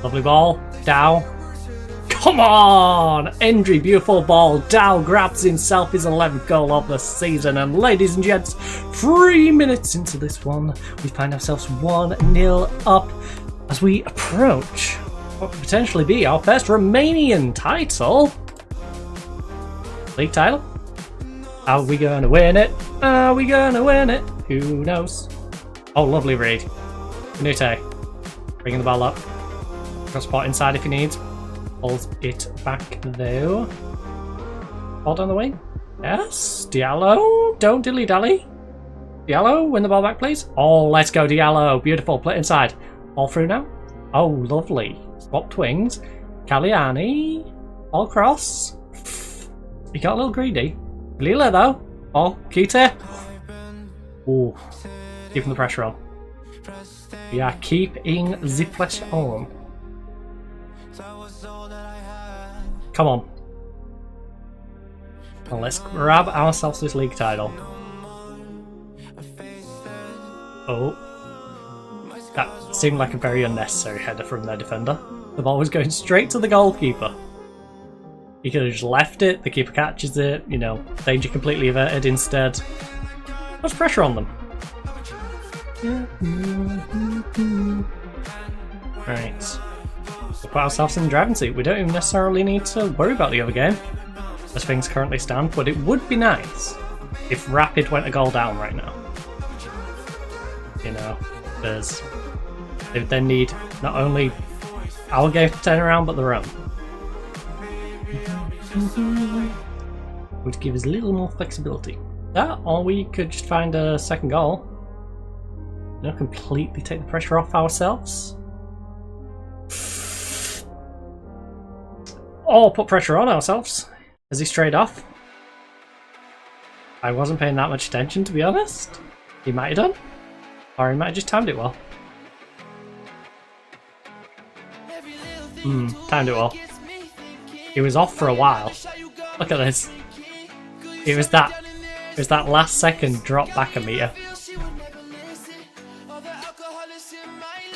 Lovely ball, Dow. Come on! Endry, beautiful ball. Dow grabs himself his 11th goal of the season, and ladies and gents, 3 minutes into this one, we find ourselves 1-0 up as we approach what could potentially be our first Romanian title. League title? Are we going to win it? Are we going to win it? Who knows? Oh, lovely read. Canute. Bringing the ball up. Got spot inside if he needs. Pulls it back though. Ball down the wing. Yes. Diallo. Don't dilly-dally. Diallo, win the ball back, please. Oh, let's go, Diallo. Beautiful. Play it inside. All through now. Oh, lovely. Swapped wings. Cagliani. All cross. He got a little greedy. Lila though. Oh, Kita. Ooh. Keeping the pressure on. We are keeping the pressure on. Come on. Well, let's grab ourselves this league title. Oh. That seemed like a very unnecessary header from their defender. The ball was going straight to the goalkeeper. He could have just left it, the keeper catches it, you know, danger completely averted instead. What's pressure on them? Right. We'll put ourselves in the driving seat. We don't even necessarily need to worry about the other game, as things currently stand, but it would be nice if Rapid went a goal down right now. You know, because they would then need not only our game to turn around, but their own. Would give us a little more flexibility. That, or we could just find a second goal. You know, completely take the pressure off ourselves. Or put pressure on ourselves. Has he strayed off? I wasn't paying that much attention, to be honest. He might have done. Or he might have just timed it well. Timed it well. He was off for a while. Look at this. It was that last second drop back a meter.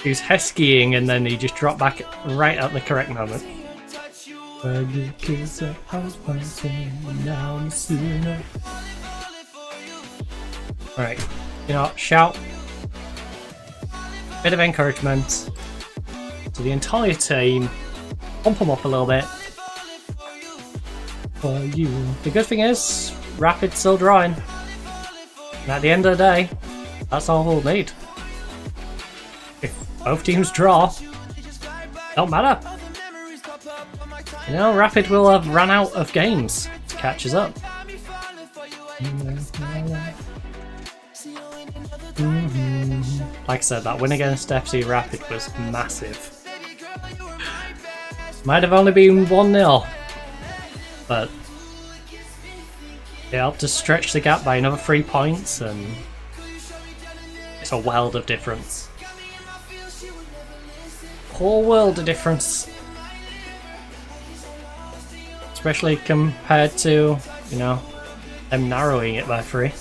He was heskying and then he just dropped back right at the correct moment. Alright, you know, shout. Bit of encouragement to the entire team. Pump them up a little bit. For you. The good thing is, Rapid still drawing. And at the end of the day, that's all we'll need. If both teams draw, don't matter. You know, Rapid will have run out of games to catch us up. Like I said, that win against FC Rapid was massive. Might have only been 1-0. But it helped us stretch the gap by another 3 points, and it's a world of difference. Whole world of difference. Especially compared to, you know, them narrowing it by 3.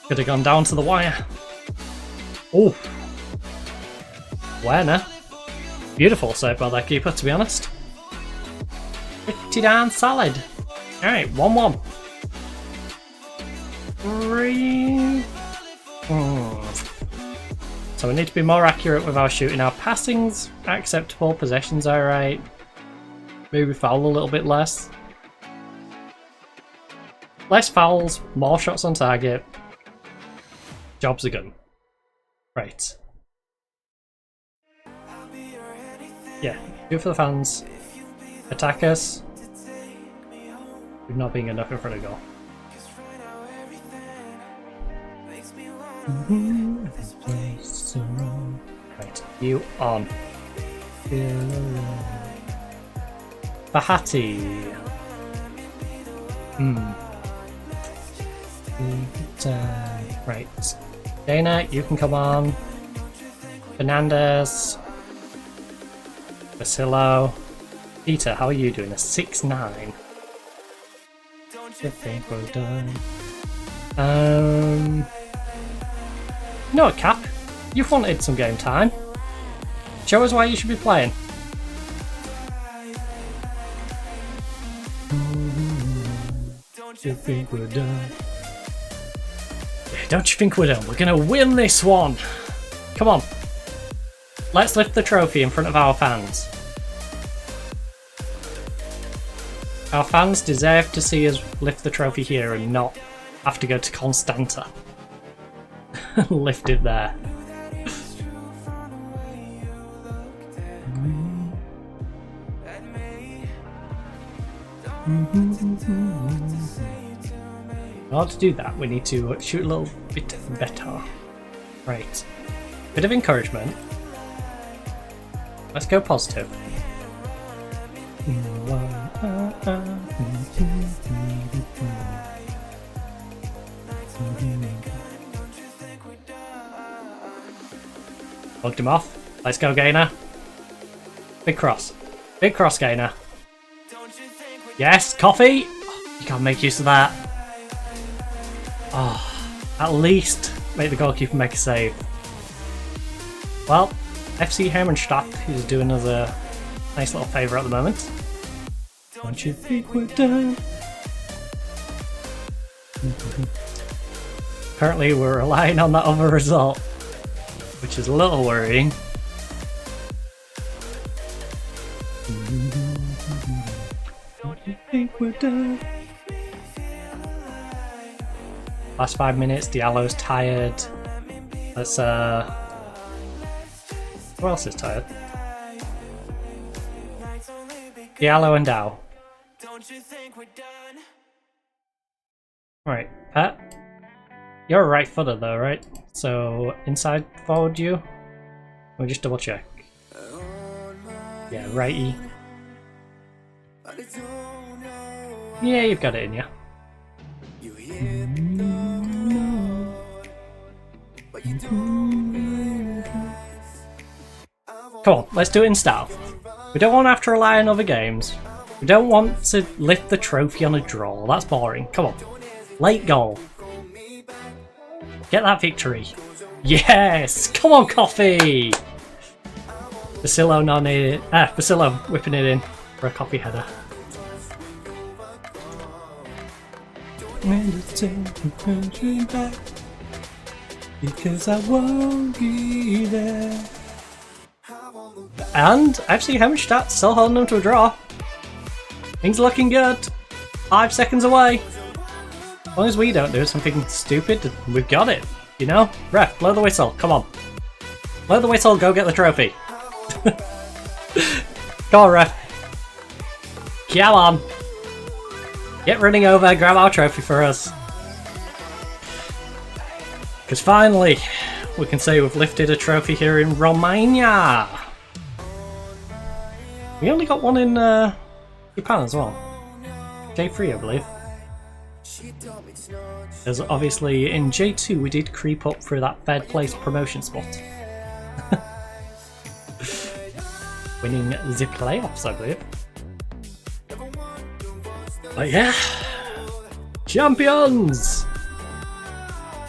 Could have gone down to the wire. Oh! Werner. Beautiful save by that keeper, to be honest. Pretty darn solid. Alright, 1-1. 3. So we need to be more accurate with our shooting. Our passing's acceptable, possession's alright. Maybe foul a little bit less. Less fouls, more shots on target. Jobs are good. Right. Yeah, good for the fans. Attackers. We've not been enough in front of goal. Right, you on. Bahati. Right. Dana, you can come on. Fernandez. Basillo. Peter, how are you doing? A 6-9. I think we're done. You know what, Cap? You've wanted some game time. Show us why you should be playing. Don't you think we're done? Yeah, don't you think we're done? We're gonna win this one! Come on. Let's lift the trophy in front of our fans. Our fans deserve to see us lift the trophy here and not have to go to Constanta. Lift it there. In order to do that, we need to shoot a little bit better. Right. Bit of encouragement. Let's go positive. Bugged him off. Let's go, Gainer. Big cross. Big cross, Gainer. Yes, coffee! Oh, you can't make use of that. Oh, at least make the goalkeeper make a save. Well, FC Hermannstadt is doing us a nice little favour at the moment. Don't you think we're done? Currently we're relying on that other result, which is a little worrying. Don't you think we're done? Last 5 minutes, Diallo's tired. Let's who else is tired? Diallo and Dow. Right, Pat. You're a right footer though, right? So inside forward you? We'll just double check. Yeah, righty. Yeah, you've got it in you. Come on, let's do it in style. We don't want to have to rely on other games. We don't want to lift the trophy on a draw. That's boring. Come on. Late goal. Get that victory. Yes! Come on, Coffee! Basillo Basillo whipping it in for a Coffee header. Because I won't be there. And FC Hermannstadt still holding them to a draw. Things looking good. 5 seconds away. As long as we don't do something stupid, we've got it. You know? Ref, blow the whistle. Come on. Blow the whistle, go get the trophy. Come on, ref. Come on. Get running over, grab our trophy for us. Because finally, we can say we've lifted a trophy here in Romania. We only got one in Japan as well. J3, I believe. Because obviously in J2 we did creep up through that third place promotion spot. Winning the playoffs, I believe. But yeah, champions!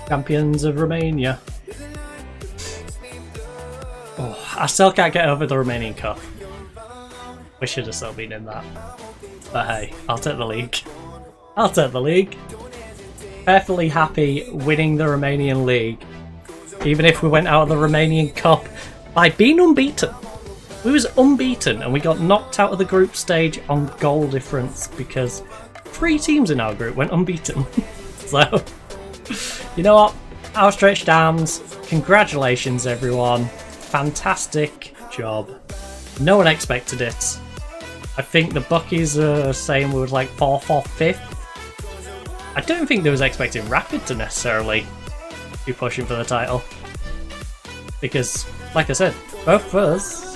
Champions of Romania. Oh, I still can't get over the Romanian Cup. We should have still been in that. But hey, I'll take the league. I'll take the league. Perfectly happy winning the Romanian league. Even if we went out of the Romanian Cup by being unbeaten. We was unbeaten and we got knocked out of the group stage on goal difference because 3 teams in our group went unbeaten. So, you know what? Outstretched arms. Congratulations, everyone. Fantastic job. No one expected it. I think the bookies are saying we were like 4th or 5th. I don't think they was expecting Rapid to necessarily be pushing for the title. Because, like I said, both of us,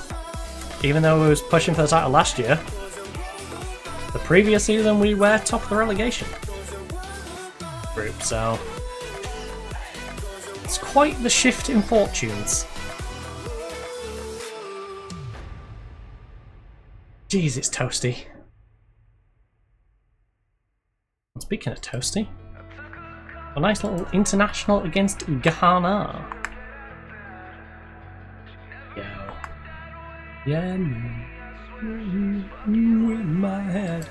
even though we was pushing for the title last year, the previous season we were top of the relegation group, so it's quite the shift in fortunes. Jeez, it's toasty. And speaking of toasty, a nice little international against Ghana. Yeah, in my head.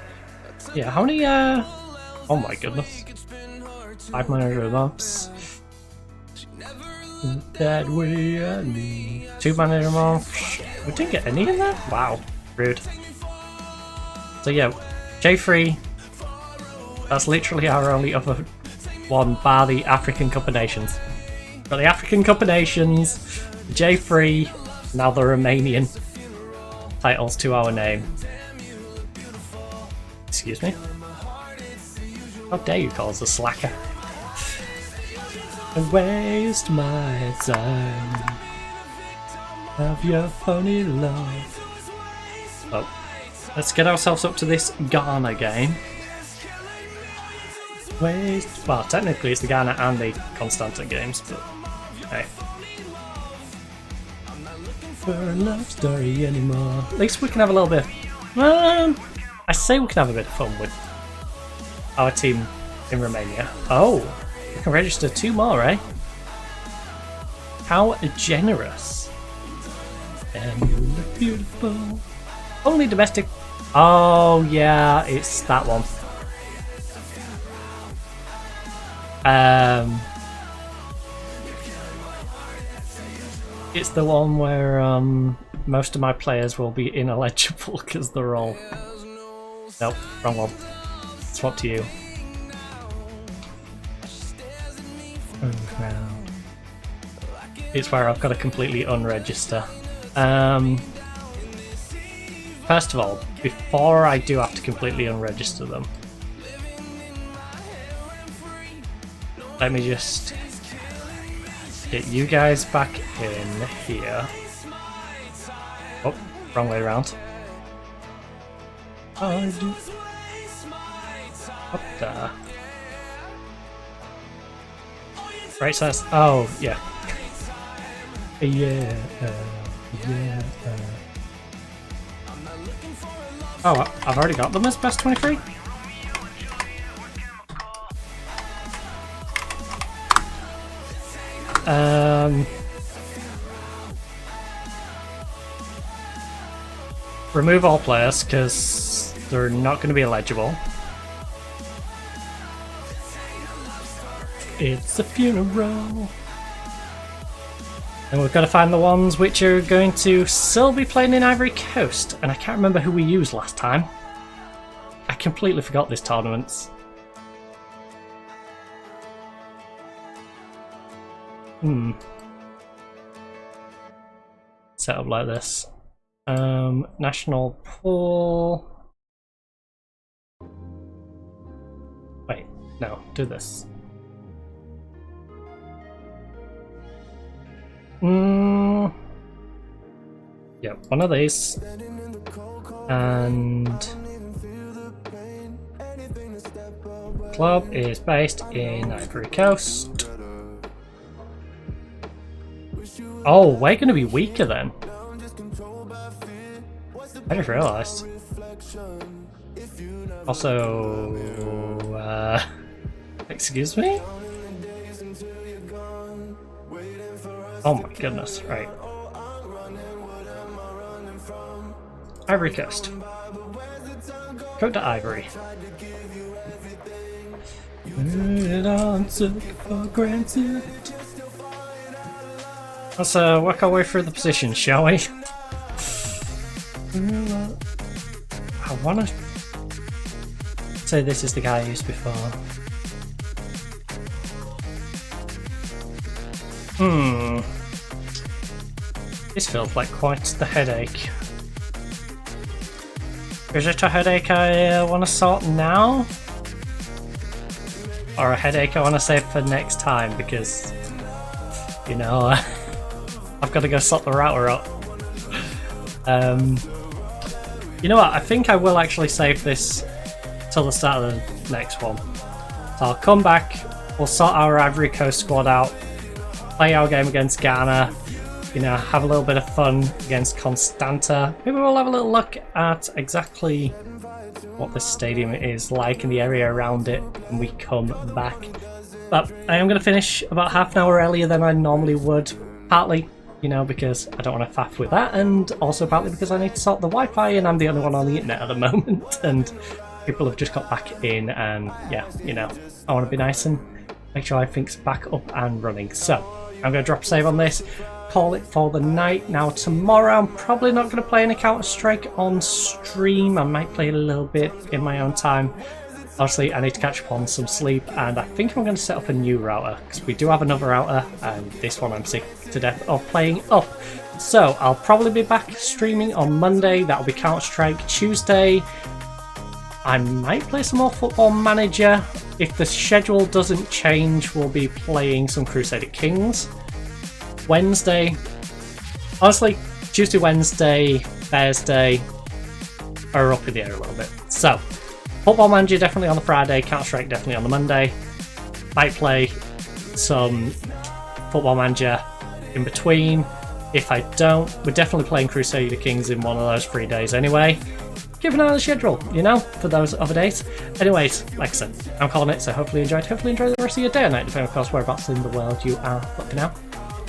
Yeah, how many, oh my goodness. 5 manager months. That way I need. 2 manager months. We didn't get any in there? Wow, rude. So yeah, J3. That's literally our only other one, bar the African Cup of Nations. Got the African Cup of Nations, J3, now the Romanian titles to our name. Excuse me? How dare you call us a slacker? I waste my time. Have your funny love. Oh, let's get ourselves up to this Ghana game. Well, technically it's the Ghana and the Constanta games, but hey. For a love story anymore. At least we can have a little bit. I say we can have a bit of fun with our team in Romania. Oh, we can register 2 more, eh? How generous. And you look beautiful. Only domestic. Oh yeah, it's that one. It's the one where most of my players will be ineligible because they're all... Nope, wrong one. Swap to you. It's where I've got to completely unregister. First of all, before I do have to completely unregister them, let me just get you guys back in here. Oh, wrong way around. I do. Up there. Right, so that's... Oh, yeah. Yeah. Oh, I've already got them as best 23? Remove all players because they're not going to be eligible. It's a funeral. And we've got to find the ones which are going to still be playing in Ivory Coast. And I can't remember who we used last time. I completely forgot this tournament. Set up like this. National pool. Wait, no, do this. Yeah, one of these. And club is based in Ivory Coast. Oh, we're going to be weaker then. I just realised. Also, excuse me? Oh my goodness, right. Ivory Coast. Coat to Ivory. For granted. Let's work our way through the positions, shall we? I want to say this is the guy I used before. This feels like quite the headache. Is it a headache I want to sort now? Or a headache I want to save for next time because, you know, I've got to go sort the router up. You know what, I think I will actually save this till the start of the next one. So I'll come back, we'll sort our Ivory Coast squad out, play our game against Ghana, you know, have a little bit of fun against Constanta. Maybe we'll have a little look at exactly what this stadium is like in the area around it when we come back. But I am going to finish about half an hour earlier than I normally would, partly, you know, because I don't want to faff with that, and also partly because I need to sort the Wi-Fi and I'm the only one on the internet at the moment, and people have just got back in, and yeah, you know, I want to be nice and make sure everything's back up and running. So I'm going to drop a save on this, call it for the night. Now tomorrow I'm probably not going to play any Counter-Strike on stream. I might play a little bit in my own time. Obviously I need to catch up on some sleep, and I think I'm going to set up a new router because we do have another router and this one I'm sick to death of playing up. So I'll probably be back streaming on Monday. That'll be Counter-Strike. Tuesday I might play some more Football Manager. If the schedule doesn't change, we'll be playing some Crusader Kings. Wednesday, honestly, Tuesday, Wednesday, Thursday are up in the air a little bit. So, Football Manager definitely on the Friday, Counter-Strike definitely on the Monday. Might play some Football Manager in between. If I don't, we're definitely playing Crusader Kings in one of those 3 days anyway. Keep an eye on the schedule, you know, for those other dates. Anyways, like I said, I'm calling it, so hopefully you enjoyed. Hopefully enjoy the rest of your day or night, depending of course whereabouts in the world you are looking out.